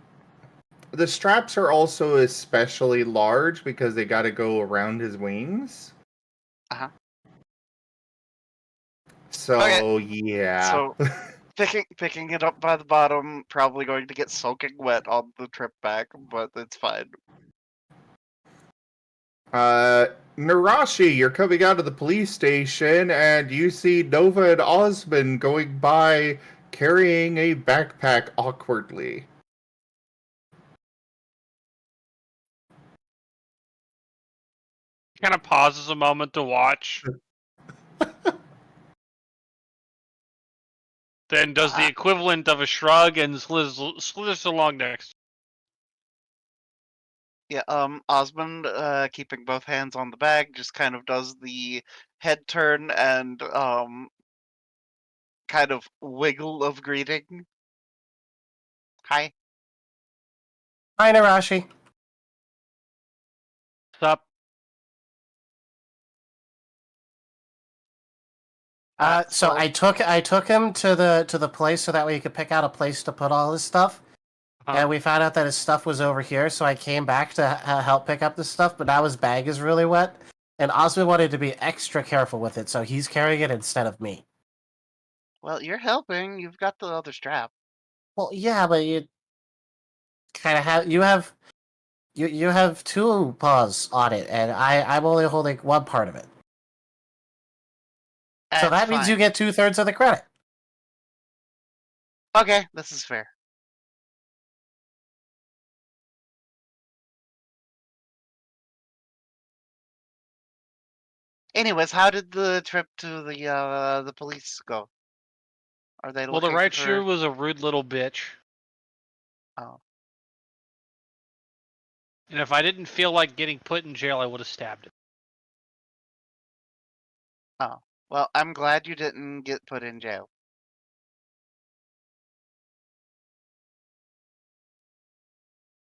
The straps are also especially large because they got to go around his wings. So, Okay. yeah. So picking it up by the bottom, probably going to get soaking wet on the trip back, but it's fine. Narashi, you're coming out of the police station, and you see Nova and Osmond going by carrying a backpack awkwardly. Kind of pauses a moment to watch. Then does the equivalent of a shrug and slithers along next. Yeah, Osmond, keeping both hands on the bag, just kind of does the head turn and kind of wiggle of greeting. Hi. Hi, Narashi. Sup? So I took him to the place so that way he could pick out a place to put all his stuff. And we found out that his stuff was over here, so I came back to help pick up the stuff, but now his bag is really wet. And Osmond wanted to be extra careful with it, so he's carrying it instead of me. Well, you're helping. You've got the other strap. Well, yeah, but you kind of have you have two paws on it, and I'm only holding one part of it. So that means you get 2/3 of the credit. Okay, this is fair. Anyways, how did the trip to the police go? Are they Well, the looking right for... shoe was a rude little bitch. Oh. And if I didn't feel like getting put in jail, I would have stabbed him. Oh. Well, I'm glad you didn't get put in jail.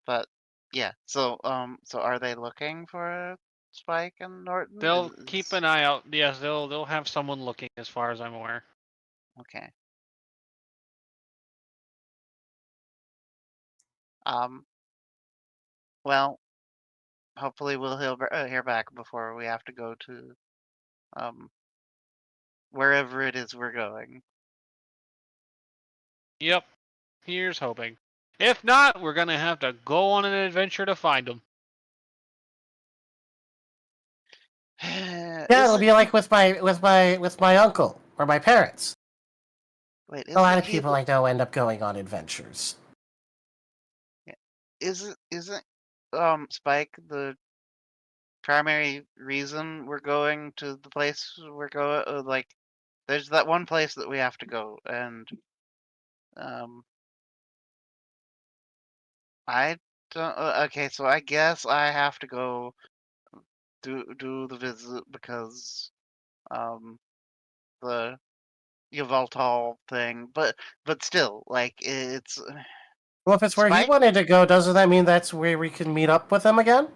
But yeah, so are they looking for Spike and Norton? They'll keep an eye out. Yes, they'll have someone looking, as far as I'm aware. Okay. Well, hopefully we'll hear back before we have to go to wherever it is we're going. Yep. Here's hoping. If not, we're gonna have to go on an adventure to find them. Yeah, it'll be like with my uncle or my parents. Wait, A lot of people I know end up going on adventures. Isn't Spike the primary reason we're going to the place we're going? Like, there's that one place that we have to go, and I don't. Okay, so I guess I have to go do the visit because the Yveltal thing, but still, like, it's... Well, if it's where he Spike? wanted to go, doesn't that mean that's where we can meet up with him again?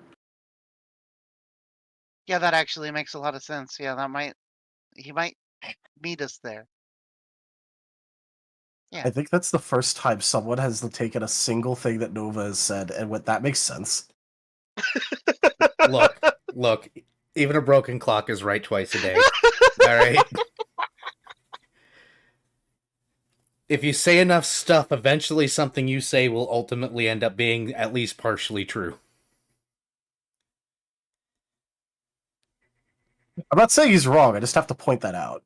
Yeah, that actually makes a lot of sense. Yeah, he might meet us there. Yeah. I think that's the first time someone has taken a single thing that Nova has said, and that makes sense. Look, even a broken clock is right twice a day. All right. If you say enough stuff, eventually something you say will ultimately end up being at least partially true. I'm not saying he's wrong, I just have to point that out.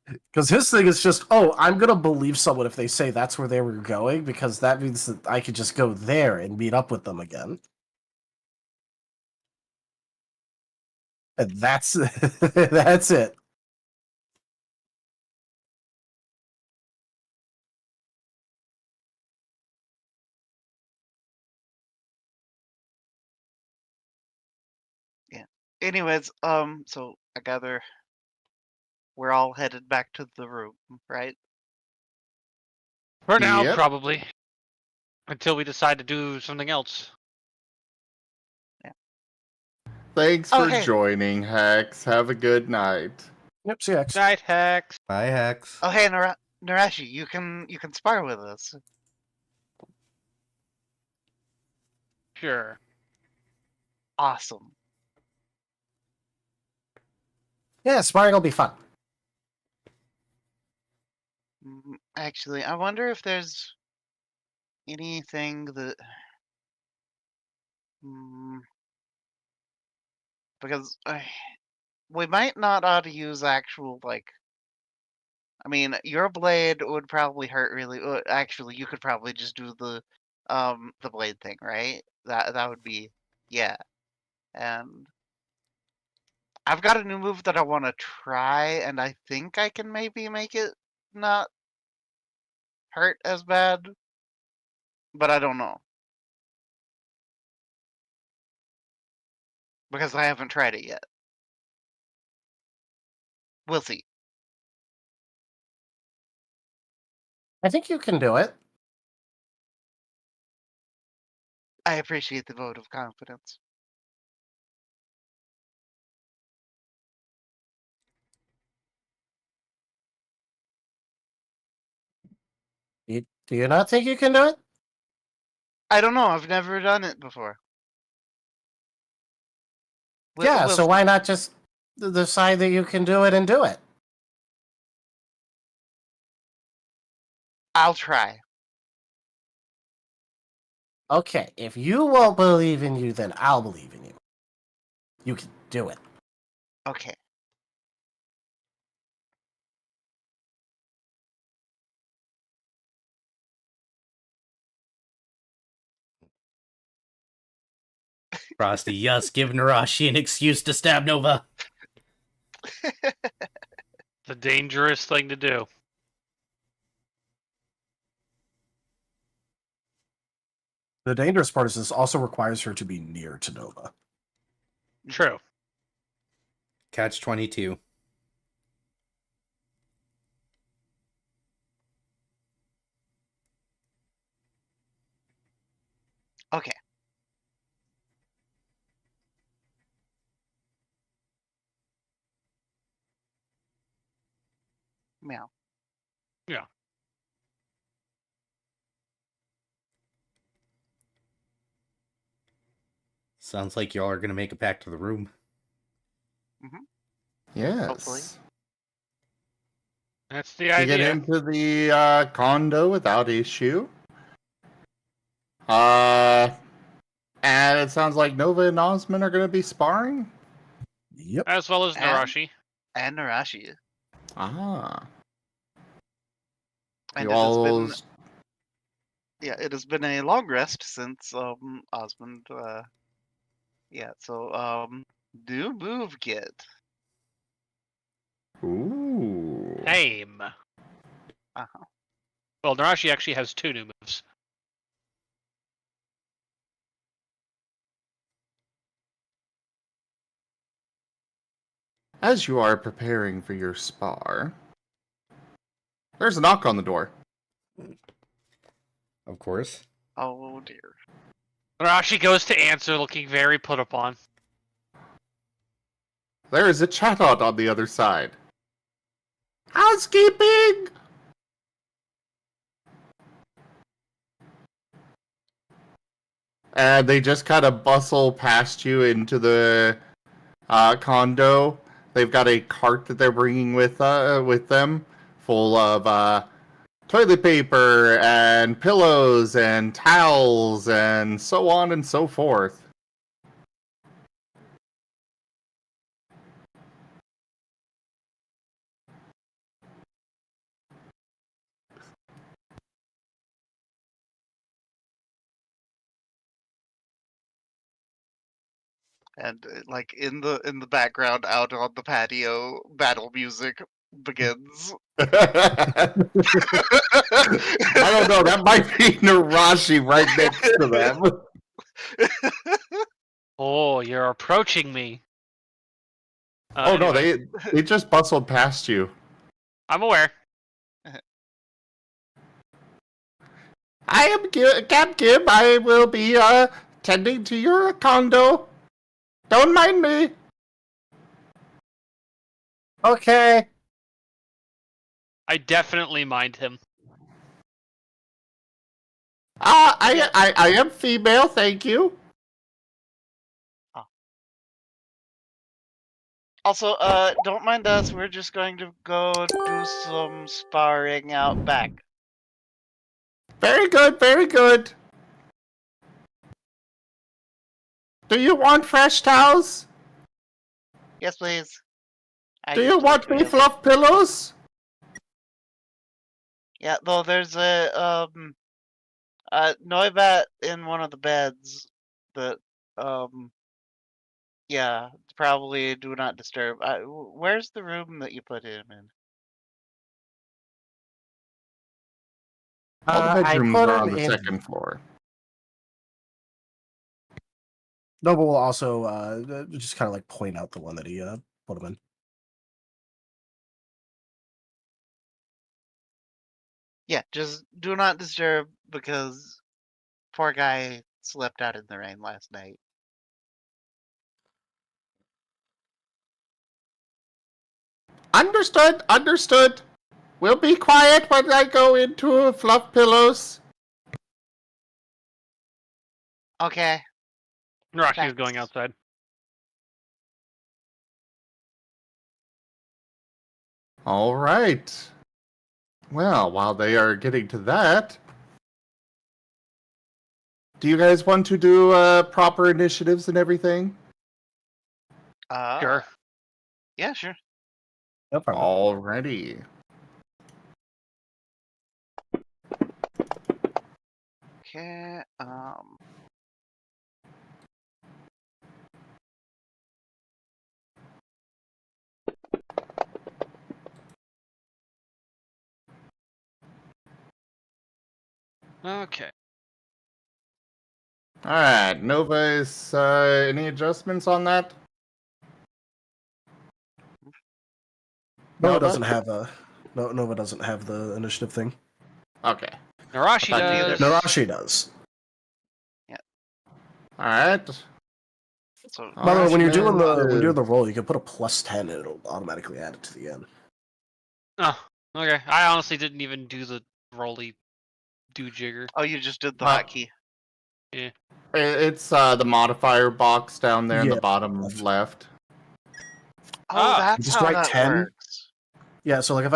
Because his thing is just, oh, I'm going to believe someone if they say that's where they were going, because that means that I could just go there and meet up with them again. And that's that's it. Yeah. Anyways, so I gather we're all headed back to the room, right? For now, Yep. probably. Until we decide to do something else. Yeah. Thanks for joining, Hex. Have a good night. Yep, see you, Hex. Night, Hex. Bye, Hex. Oh, hey, Narashi, you can spar with us. Sure. Awesome. Yeah, sparring will be fun. Actually, I wonder if there's anything that. Because we might not ought to use actual, like. I mean, your blade would probably hurt really. Actually, you could probably just do the blade thing, right? That would be, yeah. And I've got a new move that I want to try, and I think I can maybe make it not hurt as bad, but I don't know because I haven't tried it yet. We'll see. I think you can do it. I appreciate the vote of confidence. Do you not think you can do it? I don't know. I've never done it before. Yeah, We'll so see. why not just decide that you can do it and do it? I'll try. Okay, if you won't believe in you, then I'll believe in you. You can do it. Okay. Frosty, yes, give Narashi an excuse to stab Nova. It's a dangerous thing to do. The dangerous part is this also requires her to be near to Nova. True. Catch 22. Okay. Meow. Yeah. Sounds like y'all are gonna make it back to the room. Yes. Hopefully. That's the You idea. get into the condo without issue. And it sounds like Nova and Osmond are going to be sparring. Yep. As well as And- Narashi. And Narashi. Ah. And You all... it has been a long rest since Osmond. Yeah. So new move get. Ooh. Aim. Uh-huh. Well, Narashi actually has 2 new moves. As you are preparing for your spar, there's a knock on the door. Of course. Oh dear. Narashi goes to answer, looking very put upon. There is a chatot on the other side. Housekeeping! And they just kind of bustle past you into the condo. They've got a cart that they're bringing with them, full of toilet paper and pillows and towels and so on and so forth. And like in the background, out on the patio, battle music begins. I don't know. That might be Narashi right next to them. Oh, you're approaching me. Oh no, Anyway, they just bustled past you. I'm aware. I am Cap Gib. I will be tending to your condo. Don't mind me. Okay. I definitely mind him. I am female. Thank you. Also, don't mind us. We're just going to go do some sparring out back. Very good, very good. Do you want fresh towels? Yes, please. Do you want me fluff pillows? Yeah, though there's a Noibat in one of the beds that yeah, probably do not disturb. Where's the room that you put him in? All the I bedrooms put are him on the in. second floor. Noble will also just kind of like point out the one that he put him in. Yeah, just do not disturb because poor guy slept out in the rain last night. Understood, understood. We'll be quiet when I go into fluff pillows. Okay. Rashi is going outside. All right. Well, while they are getting to that, do you guys want to do proper initiatives and everything? Sure. Yeah, sure. No problem. Alrighty. Okay. Okay. All right, Nova is any adjustments on that? Nova doesn't have a Nova doesn't have the initiative thing. Okay. Narashi I thought you does. did. Narashi does. Yeah. All right. So By the way, when you're doing Arashman is- the roll, you can put a +10 and it'll automatically add it to the end. Oh, okay. I honestly didn't even do the roly do jigger. Oh, you just did the Uh, hotkey. Yeah. It's the modifier box down there in the Yeah, bottom left. Oh, that's just how write that 10. works. Yeah, so like if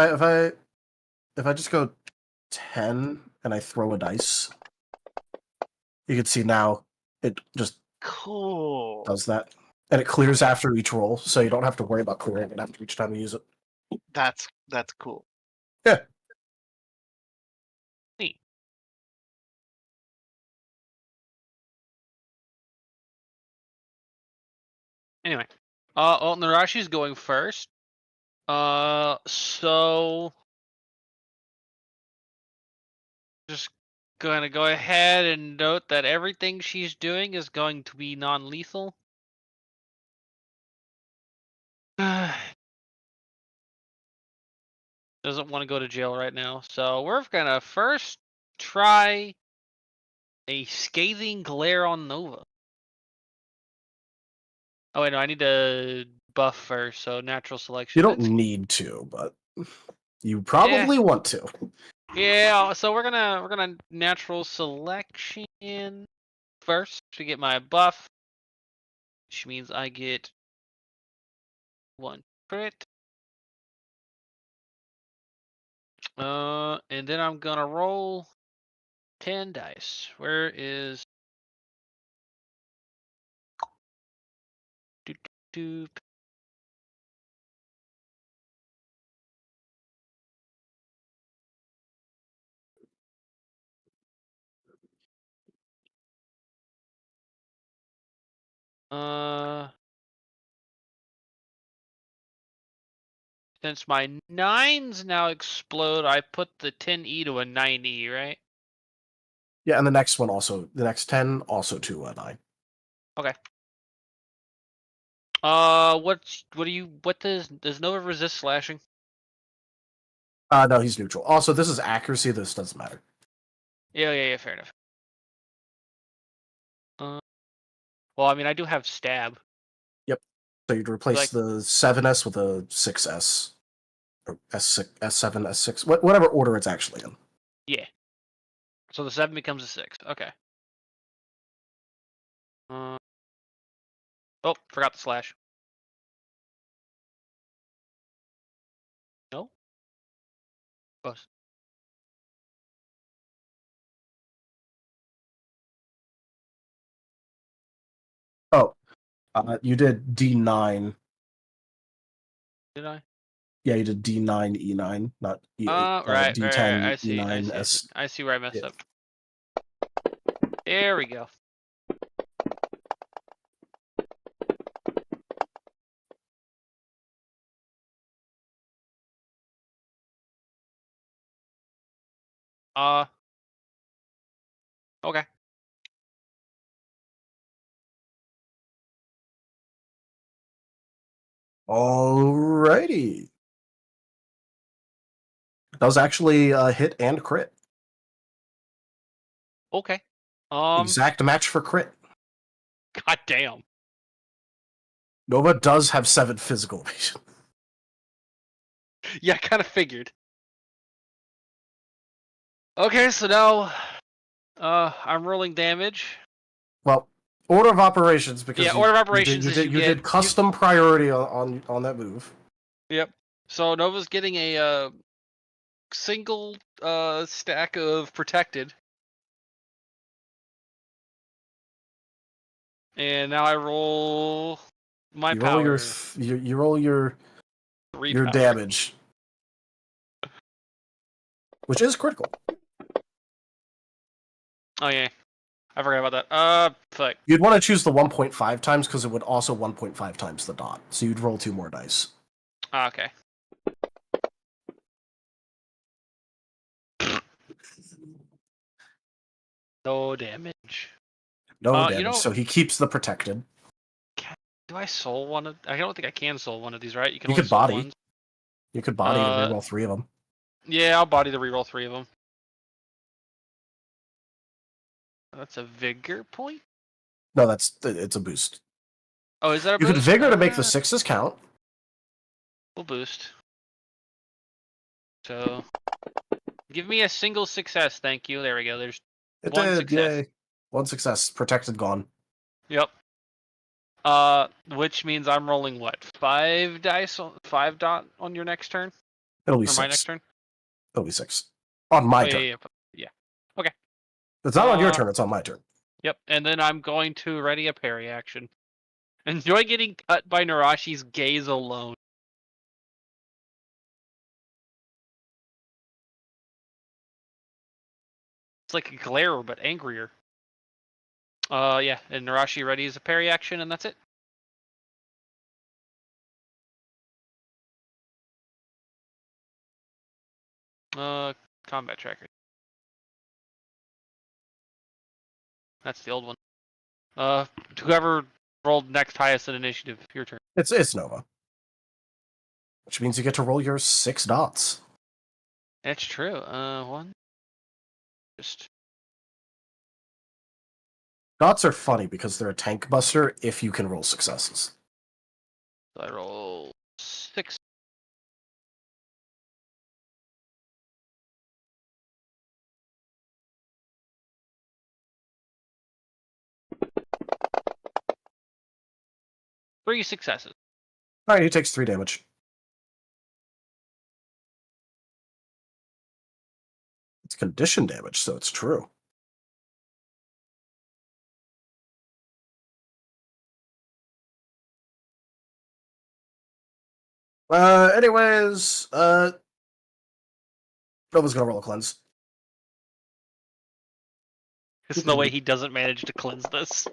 I just go 10 and I throw a dice, you can see now it just Cool. does that. And it clears after each roll, so you don't have to worry about clearing it after each time you use it. That's cool. Yeah. Neat. Anyway, well, Narashi's going first. So just gonna go ahead and note that everything she's doing is going to be non-lethal. Doesn't want to go to jail right now, so we're gonna first try a scathing glare on Nova. Oh wait, no, I need to buff first, so natural selection. You don't need to, but you probably want to. Yeah, so we're gonna natural selection first to get my buff, which means I get 1 crit. And then I'm gonna roll 10 dice. Where is doop, doop, doop. Since my 9s now explode, I put the 10E to a 9E, right? Yeah, and the next one also, the next 10 also to 9. Okay. What does Nova resist slashing? No, he's neutral. Also, this is accuracy. This doesn't matter. Yeah, fair enough. Well, I mean, I do have stab. Yep. So you'd replace the 7S with a 6S. Or S6, S7, S6, whatever order it's actually in. Yeah. So the 7 becomes a 6. Okay. Oh, forgot the slash. Bus. Oh, you did D9. Did I? Yeah, you did D9 E9, not Right. D10 I see. E9 I see where I messed Yeah. up. There we go. Okay. Alrighty. That was actually a hit and crit. Okay. Exact match for crit. God damn. Nova does have 7 physical evasion. Yeah, I kind of figured. Okay, so now, I'm rolling damage. Well, order of operations because Yeah, order of operations is you did custom priority on that move. Yep. So Nova's getting a single stack of protected. And now I roll my You power. roll your 3 your power. damage, which is critical. Oh yeah, I forgot about that. Fuck. You'd want to choose the 1.5 times because it would also 1.5 times the dot. So you'd roll 2 more dice. Okay. No damage. No damage. You know, So he keeps the protected. do I soul one of? I don't think I can soul one of these, right? You can You only could soul body. ones. You could body to reroll 3 of them. Yeah, I'll body to reroll 3 of them. That's a vigor point. No, it's a boost. Oh, is that a You boost? could vigor to make the 6s count. We'll boost. So, give me a single success, thank you. There we go. There's It one did, success. yay. 1 success. Protected gone. Yep. Which means I'm rolling what? 5 dice, 5 dot on your next turn? It'll be Or 6. my next turn? It'll be 6. On my Oh, turn. yeah. Okay. It's not on your turn, it's on my turn. Yep, and then I'm going to ready a parry action. Enjoy getting cut by Narashi's gaze alone. It's like a glare, but angrier. Yeah, and Narashi readies a parry action, and that's it. Combat tracker. That's the old one. Whoever rolled next highest in initiative, your turn. It's Nova. Which means you get to roll your 6 dots. That's true. One. Just. Dots are funny because they're a tank buster if you can roll successes. So I roll 6. Three successes. Alright, he takes 3 damage. It's condition damage, so it's true. Anyways, Nova's gonna roll a cleanse. There's no way he doesn't manage to cleanse this.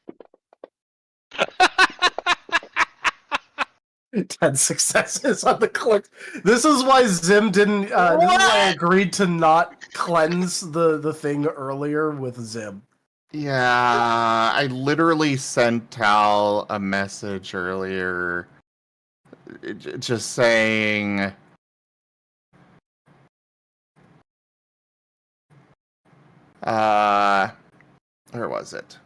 10 successes on the cleanse. This is why Zim didn't. This is why I agreed to not cleanse the thing earlier with Zim. Yeah, I literally sent Tal a message earlier, just saying. Where was it?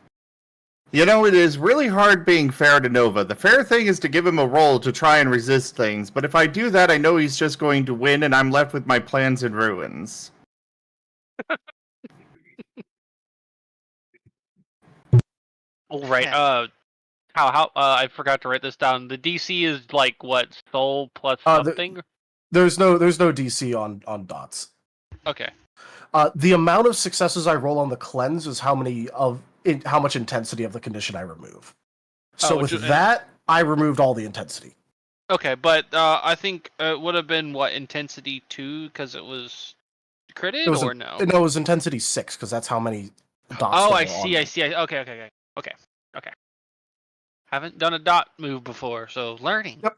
You know, it is really hard being fair to Nova. The fair thing is to give him a roll to try and resist things, but if I do that, I know he's just going to win, and I'm left with my plans in ruins. Oh, right. How? I forgot to write this down. The DC is like what? Soul plus something. There's no DC on dots. Okay. The amount of successes I roll on the cleanse is how much intensity of the condition I remove. So with that, I removed all the intensity. Okay, but I think it would have been what, intensity 2 because it was critted, or no? No, it was intensity 6 because that's how many dots. Oh, there I were see. on I me. see. Okay. Haven't done a dot move before, so learning. Yep.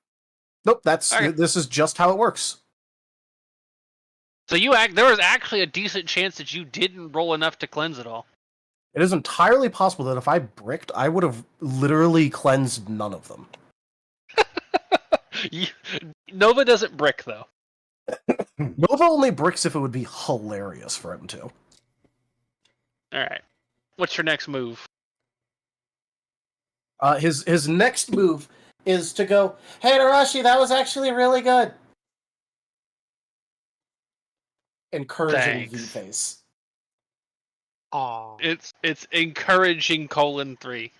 Nope. Okay. This is just how it works. So there was actually a decent chance that you didn't roll enough to cleanse it all. It is entirely possible that if I bricked, I would have literally cleansed none of them. Nova doesn't brick though. Nova only bricks if it would be hilarious for him to. All right. What's your next move? His next move is to go, "Hey Narashi, that was actually really good." Encouraging V-face. Oh, It's encouraging :3.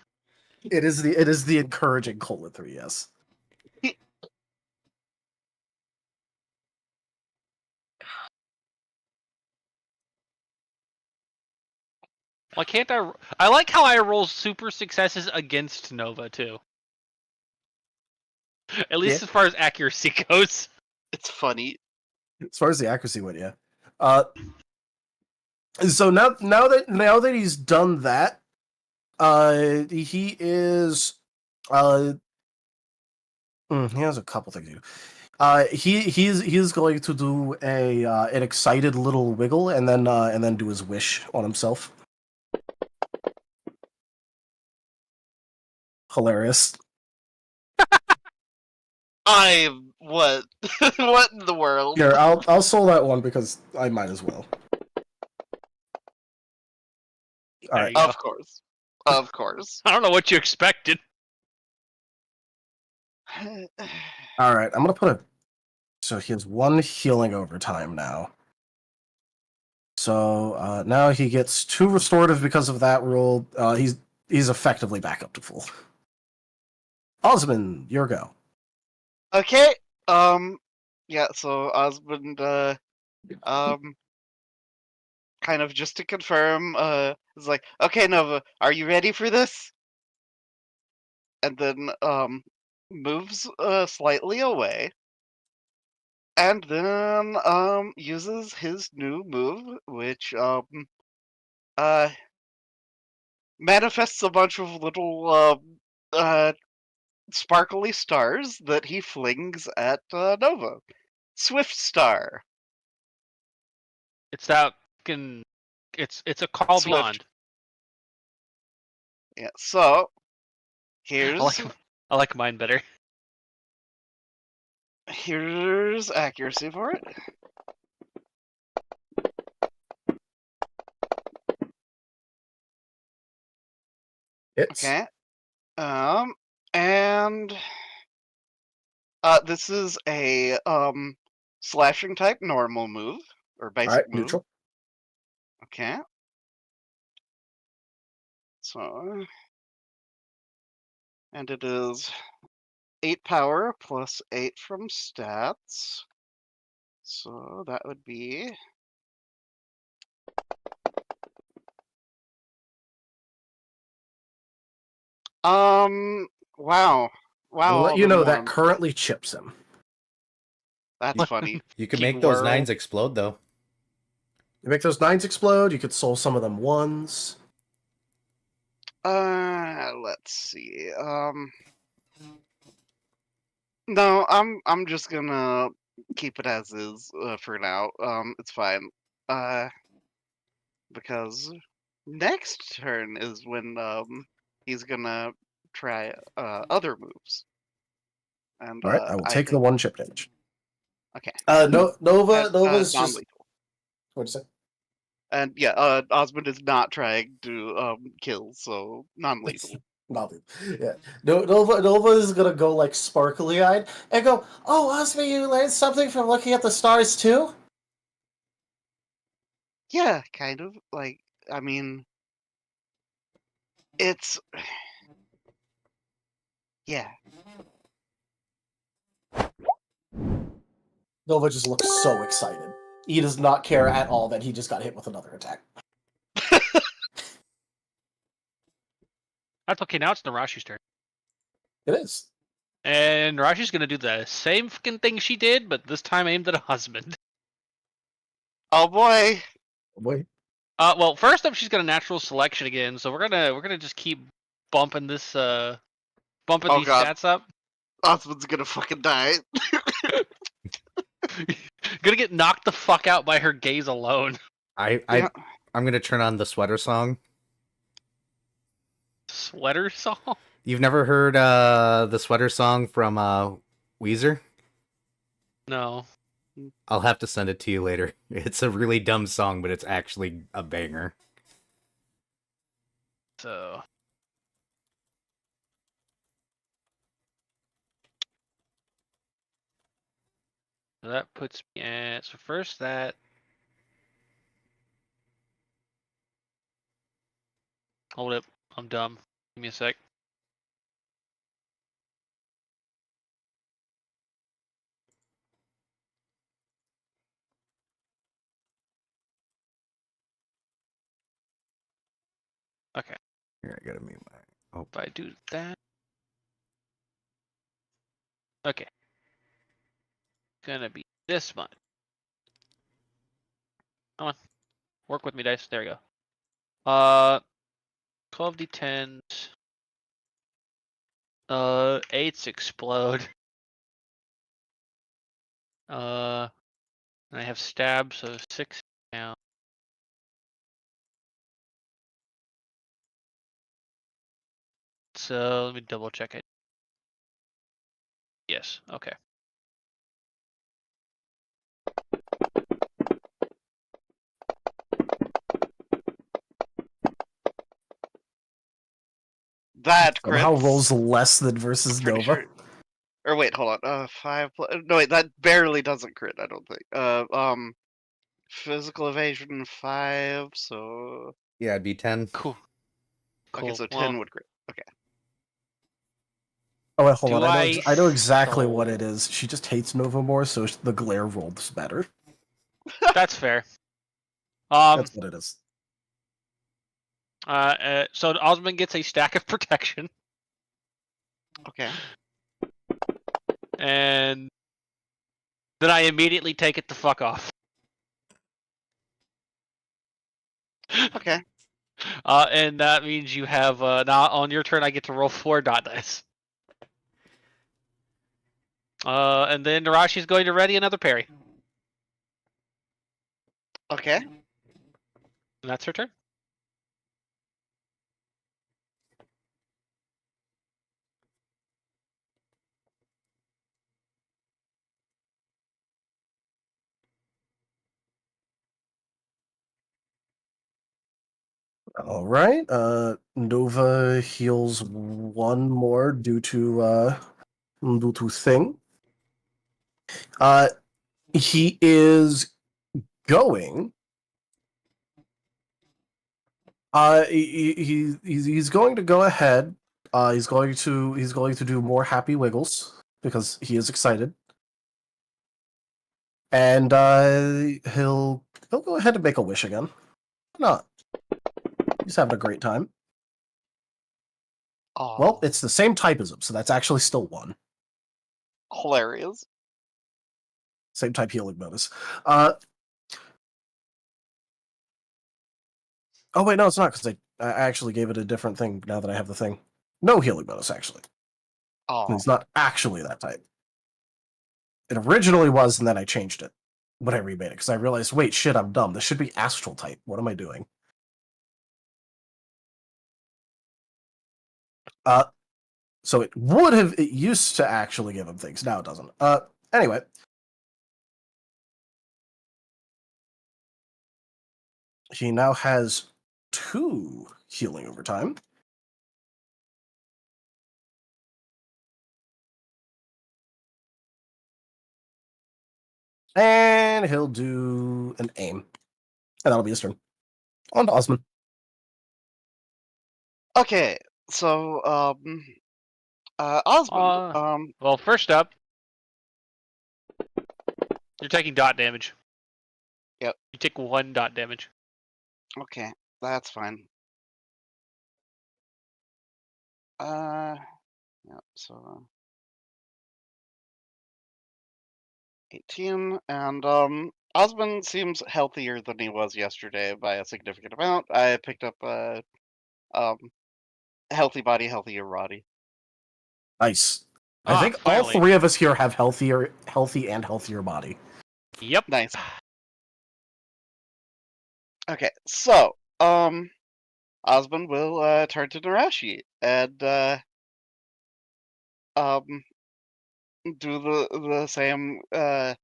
It is the encouraging :3, yes. Why can't I? I like how I roll super successes against Nova too. At least as far as accuracy goes. it's funny. As far as the accuracy went, yeah. So now that he's done that, he is he has a couple things to do. He's going to do an excited little wiggle and then do his wish on himself. Hilarious. What? What in the world? Here, I'll soul that one because I might as well. All right. Of course. Of course. I don't know what you expected. All right, I'm gonna put a. So he has 1 healing over time now. So now he gets 2 restorative because of that rule. He's effectively back up to full. Osmond, your go. Okay. Yeah. So Osmond, kind of just to confirm, is like, okay, Nova, are you ready for this? And then moves slightly away, and then uses his new move, which manifests a bunch of little sparkly stars that he flings at Nova. Swift Star. It's that fucking. It's a call Swift. beyond. Yeah. So here's I like mine better. Here's accuracy for it. Okay. And this is a slashing type normal move or basic move. Neutral. Okay. So, and it is 8 power plus 8 from stats. So that would be wow. I'll let you know that currently chips him. That's funny. You can make those 9s explode, though. You make those 9s explode. You could soul some of them 1s. Let's see. No, I'm just gonna keep it as is for now. It's fine. Because next turn is when he's gonna try other moves. And all right, I will take the 1 chip damage. Okay. Nova's just non-lethal. What'd you say? And yeah, Osmond is not trying to kill, so non-lethal. Nothing. Yeah. Nova is gonna go like sparkly eyed and go, "Oh, Osmond, you learned something from looking at the stars too?" Yeah, kind of. Like, I mean, it's yeah. Nova just looks so excited. He does not care at all that he just got hit with another attack. That's okay. Now it's Narashi's turn. It is. And Narashi's gonna do the same fucking thing she did, but this time aimed at a husband. Oh boy. Oh boy. Well, first up, she's got a natural selection again, so we're gonna just keep bumping this bumping Oh, these God. stats up. Osmond's gonna fucking die. Gonna get knocked the fuck out by her gaze alone. I'm gonna turn on the sweater song. Sweater song? You've never heard the sweater song from Weezer? No. I'll have to send it to you later. It's a really dumb song, but it's actually a banger. So that puts me at first that. Hold it. I'm dumb. Give me a sec. Okay. Here, I gotta mute my. Oh, If I do that. Okay. Gonna be this much. Come on. Work with me, dice. There we go. 12d10s. 8s explode. And I have stab, so 6 now. So let me double check it. Yes, okay. That Somehow crits. rolls less than versus Pretty Nova. sure. Or wait, hold on. 5 no wait, that barely doesn't crit, I don't think. Physical evasion 5, so yeah, it'd be 10. Cool. okay, so 10 Well, would crit. Okay. Oh wait, hold Do on. I know exactly so- what it is. She just hates Nova more, so the glare rolls better. That's fair. That's what it is. So Osmond gets a stack of protection, Okay. and then I immediately take it the fuck off. Okay. And that means you have now on your turn I get to roll 4 dot dice. And then Narashi's going to ready another parry. Okay. And that's her turn. All right. Nova heals one more due to thing. He is going. He's going to go ahead. He's going to do more happy wiggles because he is excited, and he'll go ahead and make a wish again. Why not? He's having a great time. Oh, Well, it's the same type as him, so that's actually still 1. hilarious. Same type healing bonus. Oh wait, no, it's not because I actually gave it a different thing. Now that I have the thing, no healing bonus actually. Oh. It's not actually that type. It originally was, and then I changed it when I remade it because I realized, wait, shit, I'm dumb. This should be astral type. What am I doing? So it would have. It used to actually give him things. Now it doesn't. Anyway. He now has 2 healing over time. And he'll do an aim. And that'll be his turn. On to Osmond. Okay, so Osmond. Well, first up, you're taking dot damage. Yep. You take 1 dot damage. Okay, that's fine. Yep, so 18, and Osmond seems healthier than he was yesterday by a significant amount. I picked up healthy body, healthier body. Nice. I think all finally. 3 of us here have healthy and healthier body. Yep. Nice. Okay, so Osmond will turn to Narashi and do the same. Okay,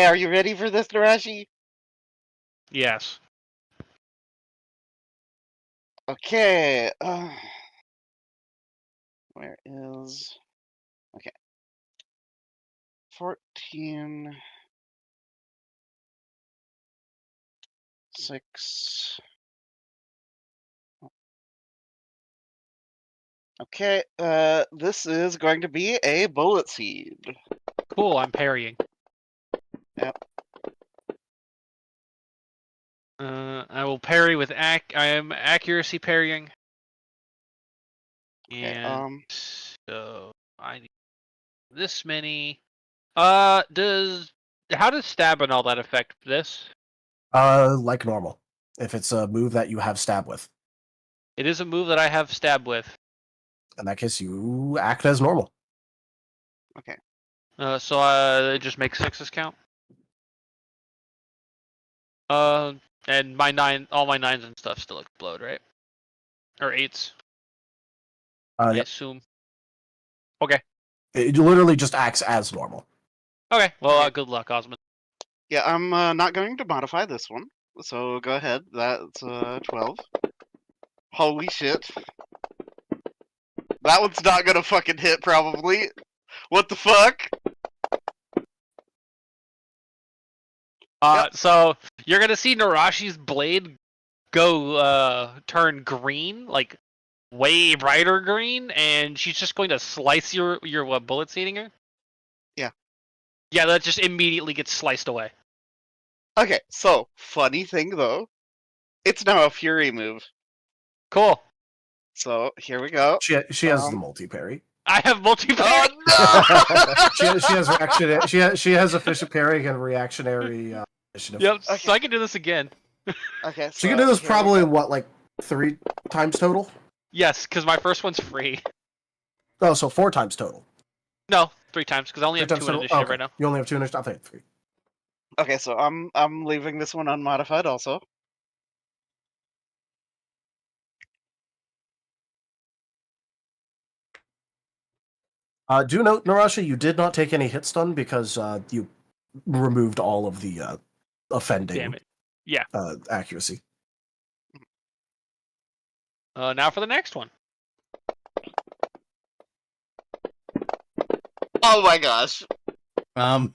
are you ready for this, Narashi? Yes. Okay. Where is? Okay. 14. 6. Okay, this is going to be a bullet seed. Cool, I'm parrying. Yep. I will parry with I am accuracy parrying. Okay, And so I need this many. How does stab and all that affect this? Like normal. If it's a move that you have stab with. It is a move that I have stab with. In that case, you act as normal. Okay. So it just makes 6s count. And my 9, all my 9s and stuff still explode, right? Or 8s. I Yep. assume. Okay. It literally just acts as normal. Okay. Well, Okay. good luck, Osmond. Yeah, I'm not going to modify this one. So go ahead. That's 12. Holy shit. That one's not gonna fucking hit, probably. What the fuck? So you're gonna see Narashi's blade go turn green, like way brighter green, and she's just going to slice your bullets hitting her. Yeah. Yeah, that just immediately gets sliced away. Okay, so, funny thing though, it's now a fury move. Cool. So, here we go. She has the multi-parry. I have multi-parry. Oh no! she has reaction. She has efficient parry and reactionary initiative. Yep. Okay. So I can do this again. Okay, so She can do this here we probably go. what, like 3 times total? Yes, because my first one's free. Oh, so 4 times total. No, 3 times because I only 3 have 2 times in total. initiative Okay. right now. You only have 2 initiative. I think 3. Okay, so I'm leaving this one unmodified also. Do note, Narashi, you did not take any hit stun because you removed all of the offending Damn it. Yeah. accuracy. Now for the next one. Oh my gosh. Got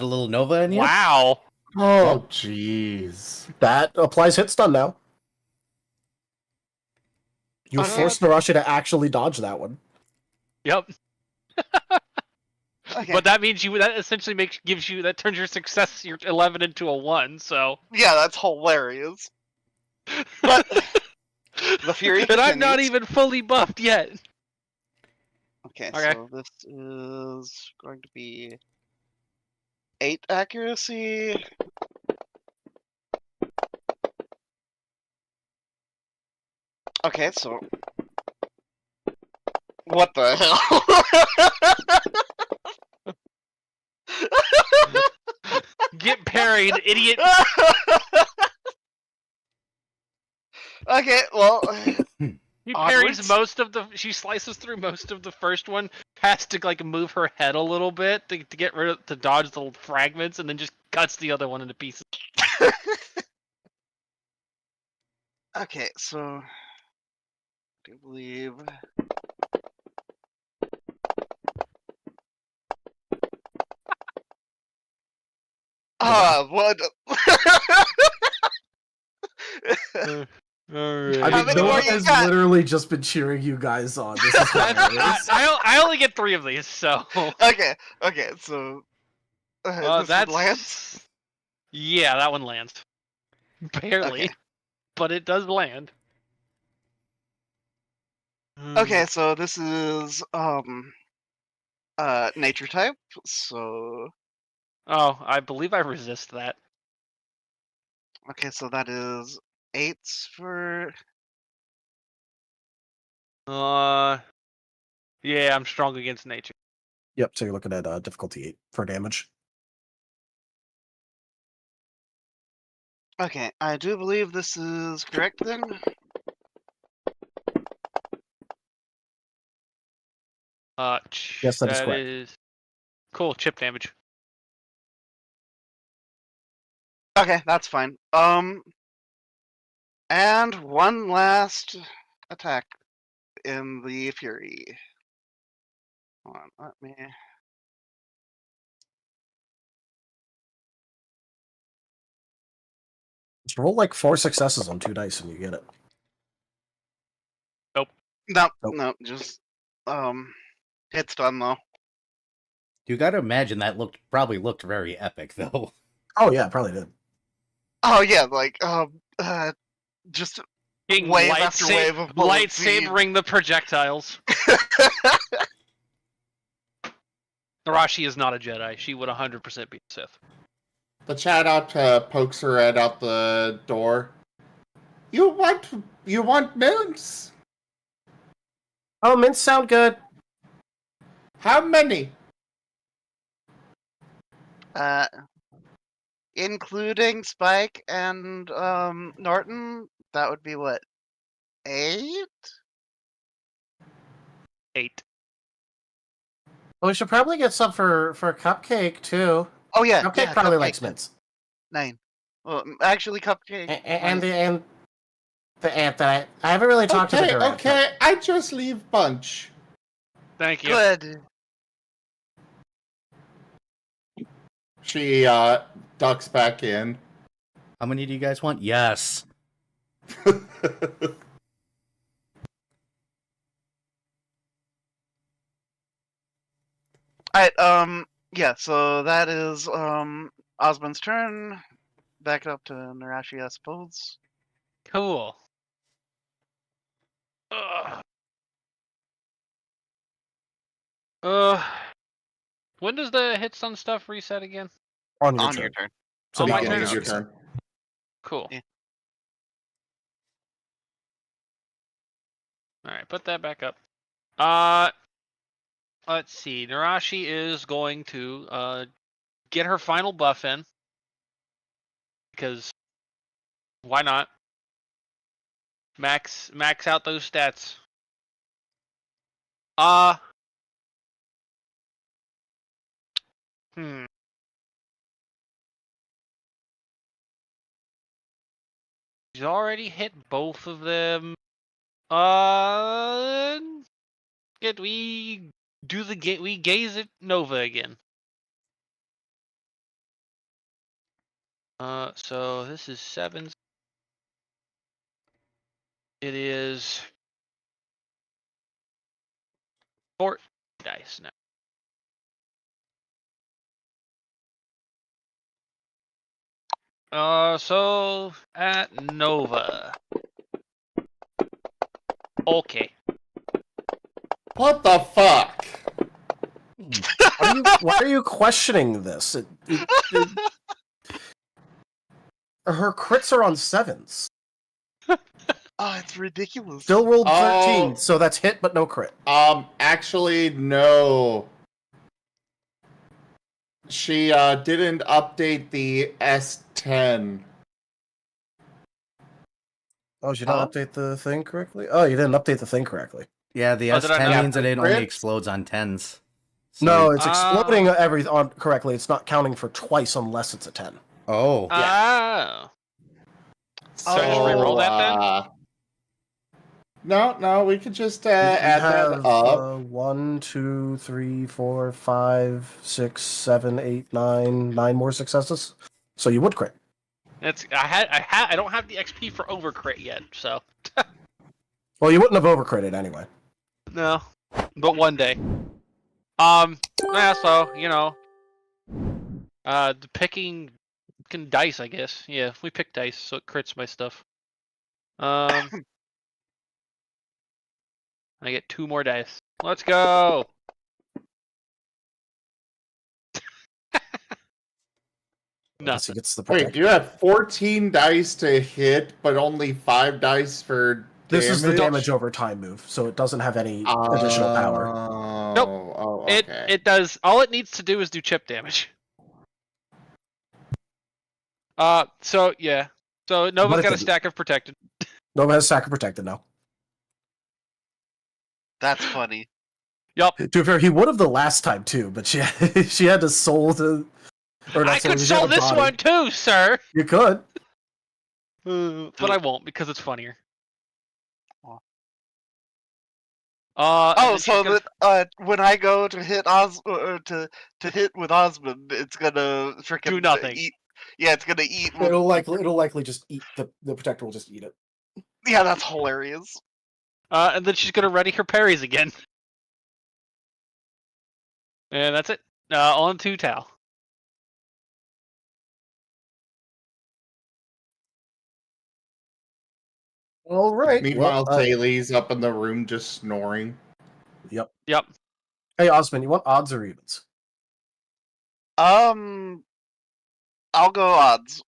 a little Nova in you? Wow. Oh, jeez. That applies hit stun now. You forced Narashi to actually dodge that one. Yep. Okay. But that means that essentially turns your success, your 11 into a 1. So Yeah, that's hilarious. But the fury and I'm not continues. even fully buffed yet. Okay, Okay. so this is going to be 8 accuracy. Okay, so what the hell? Get parried, idiot. Okay, well, He parries onwards. she slices through most of the first one, has to like move her head a little bit to get to dodge the fragments, and then just cuts the other one into pieces. Okay, so I do believe. What? Alright. I How mean, many more Nova you has got? literally just been cheering you guys on. This is hilarious. I only get 3 of these, so Okay, so This that's one lands? Yeah, that one lands. Barely, Okay. but it does land. Okay, so this is nature type, so Oh, I believe I resist that. okay, so that is 8s for Yeah, I'm strong against nature. Yep, so you're looking at difficulty 8 for damage. okay, I do believe this is correct then. Yes, that is that correct. is cool. Chip damage. Okay, that's fine. And one last attack in the Fury. Hold on, let me. Just roll like 4 successes on 2 dice and you get it. No, Nope. no, just hit stun though. You gotta imagine that probably looked very epic, though. Oh yeah, probably did. Oh yeah, like just King wave after wave of bullets. lightsabering the projectiles. Narashi is not a Jedi. She would 100% be a Sith. The chat out pokes her head out the door. You want mints? Oh, mints sound good. How many? Including Spike and Norton, that would be what? 8? 8. Well, we should probably get some for Cupcake too. Oh yeah, Cupcake yeah, probably Cupcake. likes mints. 9. Well, actually, Cupcake. And the aunt that I haven't really talked to the girl. Okay, I just leave bunch. Thank you. Good. She ducks back in. How many do you guys want? Yes. Alright, yeah, so that is Osmond's turn. Back it up to Narashi, I suppose. Cool. When does the hits on stuff reset again? On On your turn. So Oh, my Beginning turn? of your turn. Cool. Yeah. Alright, put that back up. Let's see. Narashi is going to get her final buff in. Because why not? Max out those stats. She's already hit both of them. Get we gaze at Nova again. So this is 7. It is 4 dice now. So at Nova. Okay. What the fuck? Why are you questioning this? Her crits are on 7s. Oh, it's ridiculous. Still rolled 13, so that's hit but no crit. Actually, no. She didn't update the S10. Oh, did you not update the thing correctly? Oh, you didn't update the thing correctly. Yeah, the did I S10 not? means that it only explodes on 10s. So No, it's exploding on correctly. It's not counting for twice unless it's a 10. Oh. Yeah. So, I just re-roll that then? No, we could just add that up. 1, 2, 3, 4, 5, 6, 7, 8, 9 more successes. So you would crit. I don't have the XP for overcrit yet, so. Well, you wouldn't have overcritted anyway. No, but one day. Yeah. So The picking dice, I guess. Yeah, we pick dice, so it crits my stuff. I get 2 more dice. Let's go. Unless he Nothing. gets the Wait, protect. you have 14 dice to hit, but only 5 dice for This damage? is the damage over time move, so it doesn't have any additional power. Nope. Oh, okay. It does. All it needs to do is do chip damage. So yeah. So Nova's got a stack of protected. Nova has stack of protected now. That's funny. Yup. To be fair, he would have the last time too, but she she had to soul to. Or not I soul, could she had soul a this body. one too, sir. You could. But I won't because it's funnier. Oh, so gonna... that when I go to hit to hit with Osmond, it's gonna freaking do nothing. eat. Yeah, it's gonna eat. It'll likely just eat the protector will just eat it. Yeah, that's hilarious. And then she's gonna ready her parries again. And that's it. On to Tal. All right. Meanwhile, Thales up in the room just snoring. Yep. Hey, Osmond, you want odds or evens? I'll go odds.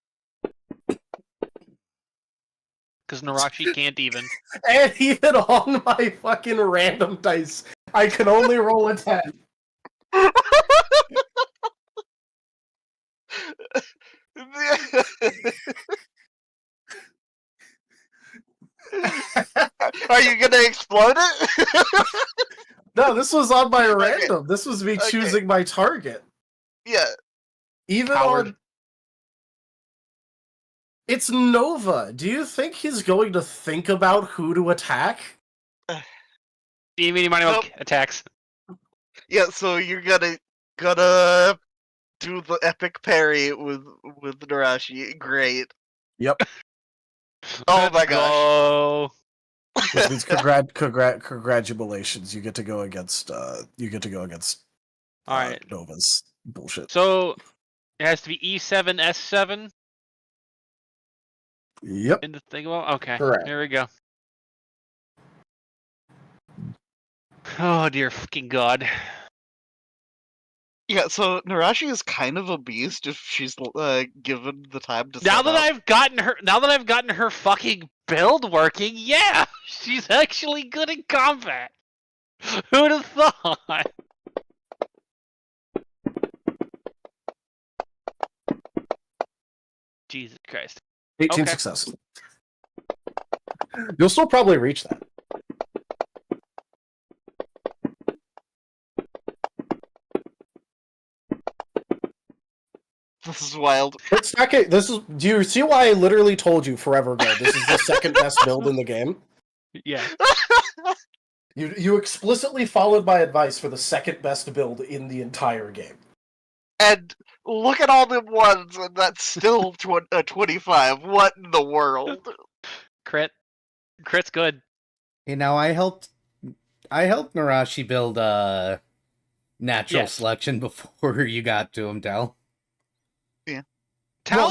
Because Narashi can't even. And even on my fucking random dice, I can only roll a 10. Are you gonna explode it? No, this was on my random. This was me Okay. choosing my target. Yeah. Even Howard. on... It's Nova. Do you think he's going to think about who to attack? Meeny, miny, Nope. attacks. Yeah, so you're gonna do the epic parry with Narashi. Great. Yep. Oh my gosh. Oh. Which means congratulations. You get to go against All right. Nova's bullshit. So it has to be E7, S7 Yep. in the thing. Well, okay. Correct. Here we go. Oh dear fucking god. Yeah, so Narashi is kind of a beast if she's given the time to. Now set that up. I've gotten her fucking build working, yeah, she's actually good in combat. Who'd have thought? Jesus Christ. 18 Okay. success. You'll still probably reach that. This is wild. It's second. This is. Do you see why I literally told you forever ago? This is the second best build in the game. Yeah. You explicitly followed my advice for the second best build in the entire game. And look at all them ones, and that's still 25. What in the world? Crit's good. Hey, now I helped Narashi build natural selection before you got to him, Tal. Tal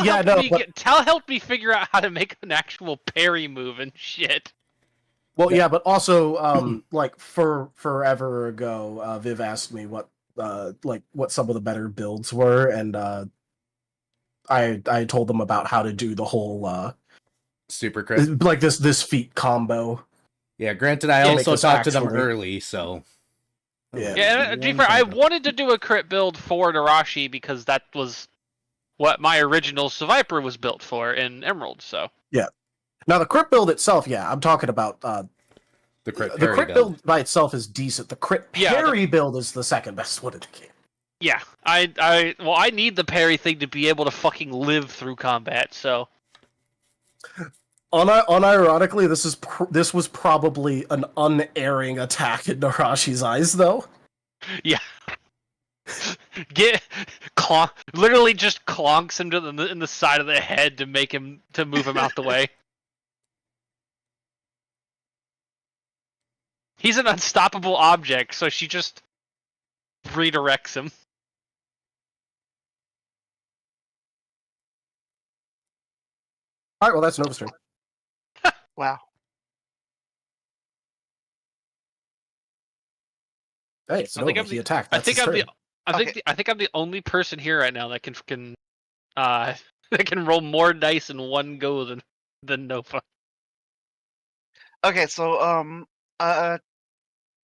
helped me figure out how to make an actual parry move and shit. Well, yeah, but also, like forever ago, Viv asked me what some of the better builds were, and I told them about how to do the whole super crit, like this feat combo. Yeah, granted, I also talked to them early, so yeah. To be fair, I wanted to do a crit build for Narashi because that was what my original Survivor was built for in Emerald. So yeah. Now the crit build itself, yeah, I'm talking about the crit build by itself is decent. The crit parry build is the second best one in the game. Yeah, I need the parry thing to be able to fucking live through combat. So, unironically, this was probably an unerring attack in Narashi's eyes, though. Yeah. Literally just clonks him in the side of the head to move him out the way. He's an unstoppable object, so she just redirects him. All right, well that's Nova's turn. Wow. Hey, it's I think Nova. I'm He the. attacked. I That's think his I'm turn. the. I think I'm the only person here right now that can that can roll more dice in one go than Nova. Okay, so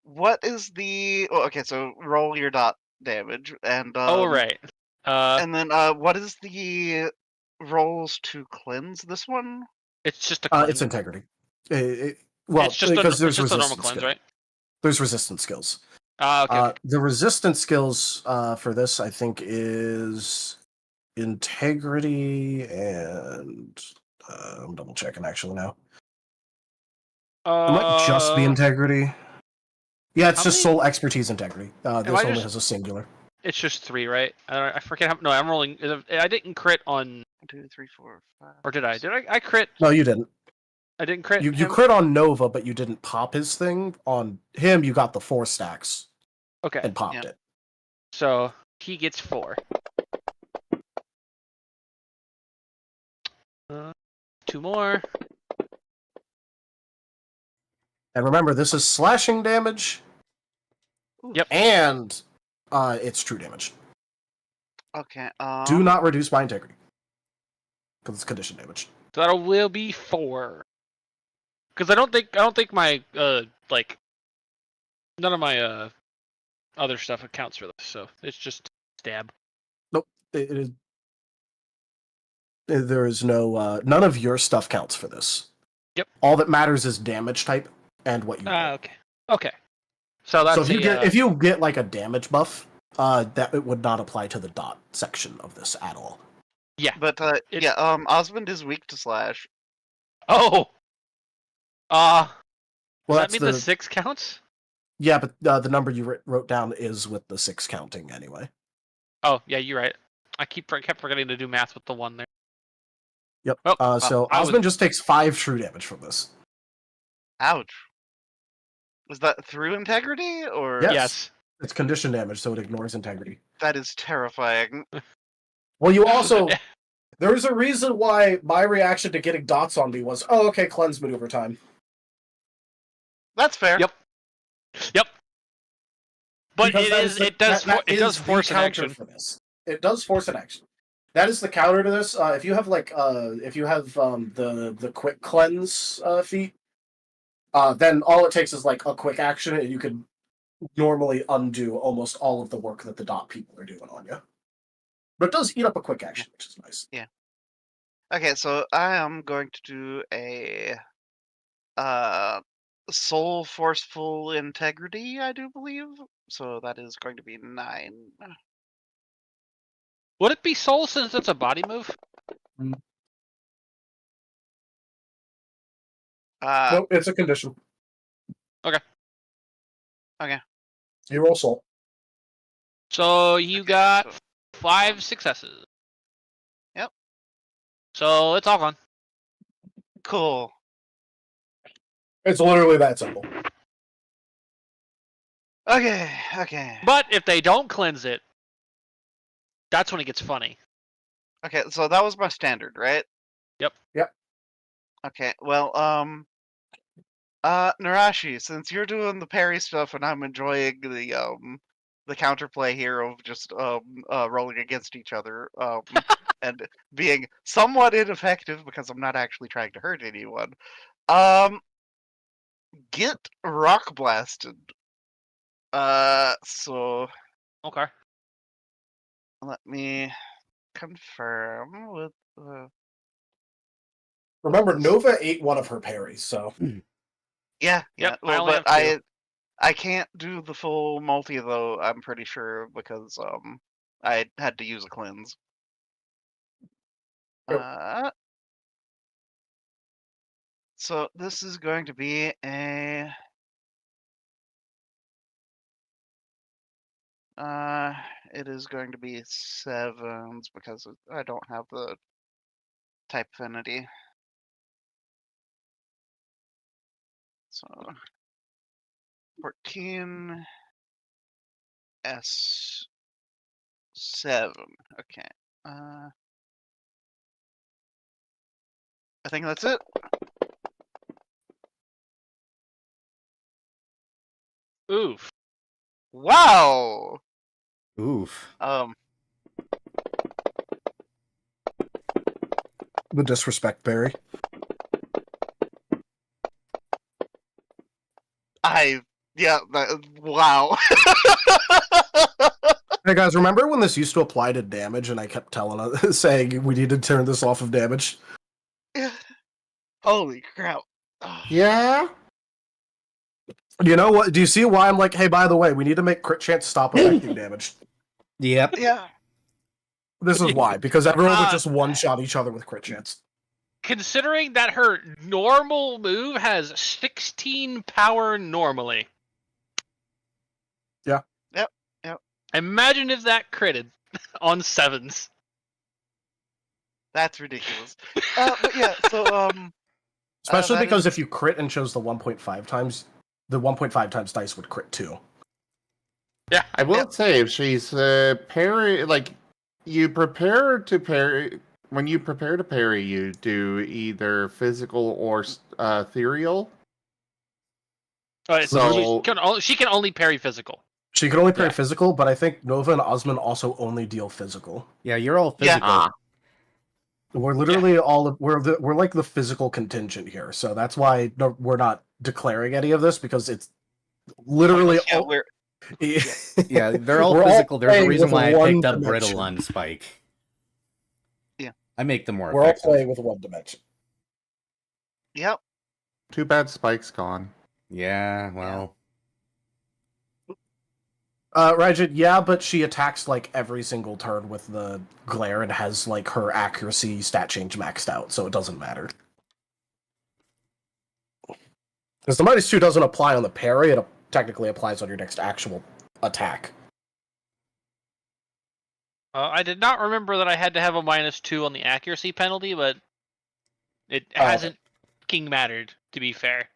what is the? Oh, okay, so roll your dot damage, and Oh right. and then what is the rolls to cleanse this one? It's just a cleanse. It's integrity. Well, it's just because there's a normal resistance cleanse, skill. right? There's resistance skills. Okay. The resistance skills for this, I think, is integrity and I'm double checking actually now. It might just be integrity. Yeah, it's how just many- soul expertise integrity. This only has a singular. It's just 3, right? I forget how. No, I'm rolling. I didn't crit on. 1, 2, 3, 4, 5. Or did I? Did I crit? No, you didn't. I didn't crit. You crit on Nova, but you didn't pop his thing. On him, you got the 4 stacks. Okay. And popped it. So he gets 4. 2 more. And remember, this is slashing damage. Yep. And it's true damage. Okay. Do not reduce my integrity. Because it's condition damage. So that will be 4. Because I don't think my like none of my other stuff accounts for this, so it's just stab. Nope. It is. There is no none of your stuff counts for this. Yep. All that matters is damage type and what you get. Okay. Okay. So that's so if you get like a damage buff, that it would not apply to the dot section of this at all. Yeah. But Osmond is weak to slash. Oh. Does Well, that mean the 6 counts? Yeah, but the number you wrote down is with the 6 counting anyway. Oh, yeah, you're right. I kept forgetting to do math with the 1 there. Yep. Oh, so Osmond just takes 5 true damage from this. Ouch. Was that through integrity or? Yes. It's condition damage, so it ignores integrity. That is terrifying. Well, you also there's a reason why my reaction to getting dots on me was, oh, okay, cleanse maneuver time. That's fair. Yep. But Because it does force an action for this. It does force an action. That is the counter to this. If you have the quick cleanse feat, then all it takes is like a quick action, and you can normally undo almost all of the work that the dot people are doing on you. But it does eat up a quick action, which is nice. Yeah. Okay, so I am going to do a soul forceful integrity, I do believe. So that is going to be 9. Would it be soul since it's a body move? Nope, it's a condition. Okay. You roll soul. So you got 5 successes. Yep. So it's all gone. Cool. It's literally that simple. Okay. But if they don't cleanse it, that's when it gets funny. Okay, so that was my standard, right? Yep. Okay, well, Narashi, since you're doing the parry stuff and I'm enjoying the counterplay here of just rolling against each other and being somewhat ineffective because I'm not actually trying to hurt anyone, get rock blasted. So okay. Let me confirm with. Remember, Nova ate one of her parries, so. Yeah. Yep, Well, I but I can't do the full multi though. I'm pretty sure because I had to use a cleanse. So this is going to be a. It is going to be 7s because I don't have the type affinity. So 14 S7. Okay. I think that's it. Oof. Wow. Oof. The disrespect, Barry. Wow. Hey guys, remember when this used to apply to damage and I kept saying we need to turn this off of damage? Holy crap. Yeah? You know what? Do you see why I'm like, hey, by the way, we need to make crit chance stop affecting damage? Yep. Yeah. This is why, because everyone would Uh, just one-shot each other with crit chance. Considering that her normal move has 16 power normally. Yeah. Yep. Imagine if that critted on 7s. That's ridiculous. But yeah, so Especially that because is- if you crit and chose the 1.5 times, the 1.5 times dice would crit too. Yeah. I will say, if she's parry, like, you prepare to parry. When you prepare to parry, you do either physical or ethereal. So- she can only parry physical. She can only parry Yeah. physical, but I think Nova and Osmond also only deal physical. Yeah, you're all Yeah. physical. We're literally we're like the physical contingent here, so that's why we're not declaring any of this because it's literally yeah, all. we're Yeah, they're all We're physical. There's a playing reason with why I one picked up dimension. Brittle on Spike. Yeah. I make them more We're all effective. playing with one dimension. Yep. Too bad Spike's gone. Yeah, well. Rajan, yeah, but she attacks like every single turn with the glare and has like her accuracy stat change maxed out, so it doesn't matter. Because the -2 doesn't apply on the parry, it technically applies on your next actual attack. I did not remember that I had to have a -2 on the accuracy penalty, but it hasn't fucking mattered, to be fair.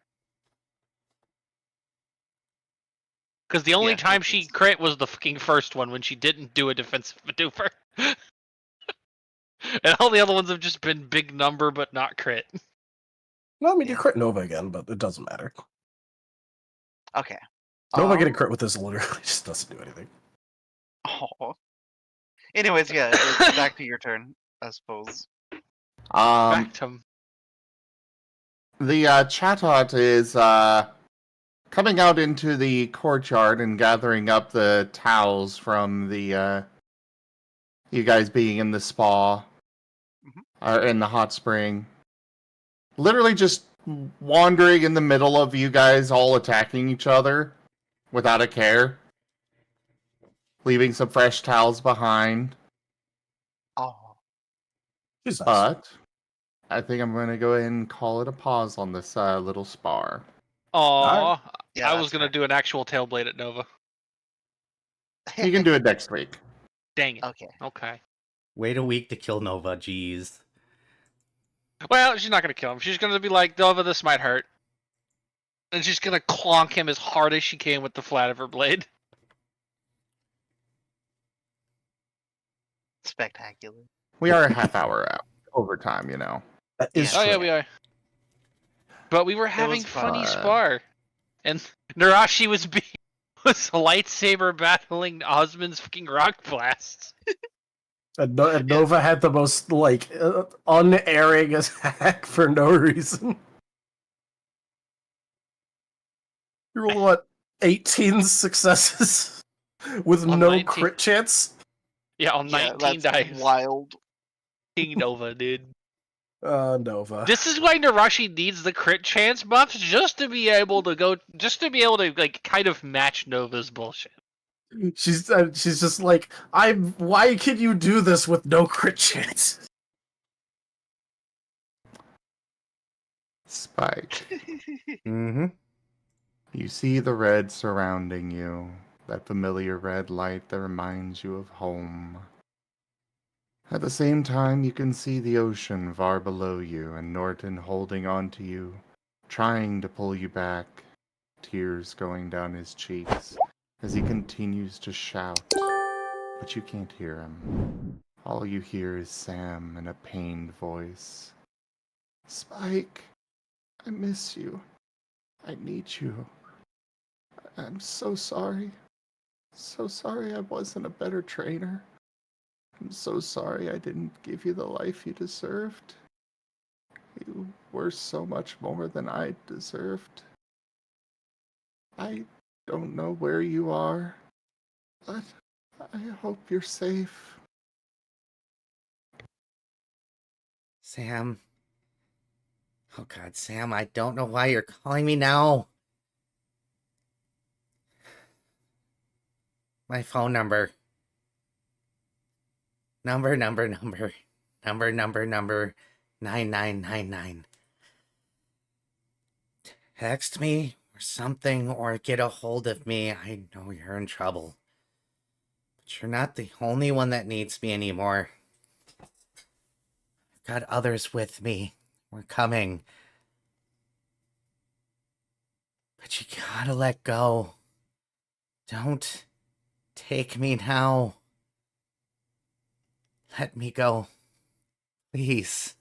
Because the only time she crit was the fucking first one when she didn't do a defensive maneuver. And all the other ones have just been big number but not crit. No, I mean, you crit Nova again, but it doesn't matter. Okay. Nova getting crit with this literally just doesn't do anything. Oh. Anyways, yeah, it's back to your turn, I suppose. Back to The Chatot is coming out into the courtyard and gathering up the towels from the you guys being in the spa or in the hot spring. Literally just wandering in the middle of you guys all attacking each other without a care. Leaving some fresh towels behind. Oh. Jesus. But I think I'm going to go ahead and call it a pause on this little spar. Aww. Yeah, I that's was gonna do an actual Tailblade at Nova. You can do it next week. Dang it. Okay. Okay. Wait a week to kill Nova, jeez. Well, she's not gonna kill him. She's gonna be like, Nova, this might hurt. And she's gonna clonk him as hard as she can with the flat of her blade. Spectacular. We are a half hour out. Overtime, you know. That is Oh true. yeah, we are. But we were having was funny fun. spar. And Narashi was lightsaber battling Osmond's fucking rock blasts. And Nova had the most, like, unerring attack for no reason. You rolled, what, 18 successes? With On no 19. crit chance? Yeah, on 19 that's dice. wild. King Nova, dude. Nova. This is why Narashi needs the crit chance buffs just to be able to like kind of match Nova's bullshit. She's just like, why can you do this with no crit chance? Spike. Mm-hmm. You see the red surrounding you. That familiar red light that reminds you of home. At the same time, you can see the ocean far below you and Norton holding on to you, trying to pull you back, tears going down his cheeks as he continues to shout. But you can't hear him. All you hear is Sam in a pained voice. Spike, I miss you. I need you. I'm so sorry. So sorry I wasn't a better trainer. I'm so sorry I didn't give you the life you deserved. You were so much more than I deserved. I don't know where you are, but I hope you're safe. Sam. Oh God, Sam, I don't know why you're calling me now. My phone number. Number 9999. Text me or something or get a hold of me. I know you're in trouble. But you're not the only one that needs me anymore. I've got others with me. We're coming. But you gotta let go. Don't take me now. Let me go. Please.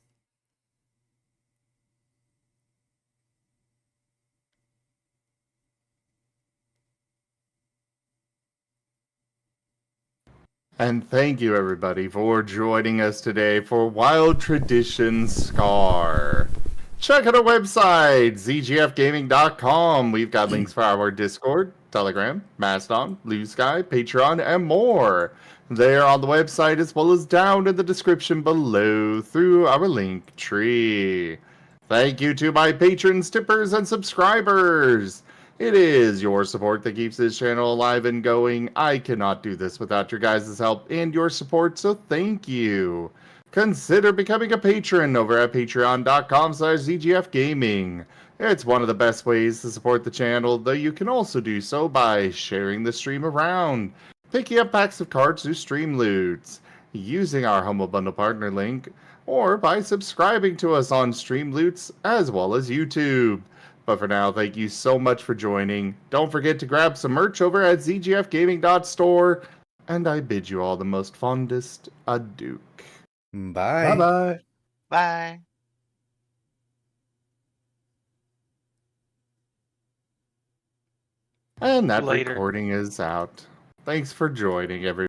And thank you, everybody, for joining us today for Wild Tradition Scar. Check out our website, zgfgaming.com. We've got links for our Discord, Telegram, Mastodon, Blue Sky, Patreon, and more. There on the website, as well as down in the description below through our link tree. Thank you to my patrons, tippers, and subscribers. It is your support that keeps this channel alive and going. I cannot do this without your guys' help and your support, so thank you. Consider becoming a patron over at patreon.com/zgfgaming. It's one of the best ways to support the channel, though you can also do so by sharing the stream around, picking up packs of cards through Stream Loots, using our Humble Bundle partner link, or by subscribing to us on Stream Loots as well as YouTube. But for now, thank you so much for joining. Don't forget to grab some merch over at zgfgaming.store, and I bid you all the most fondest adieu. Bye. Bye-bye. Bye. And that Later. recording is out. Thanks for joining, everyone.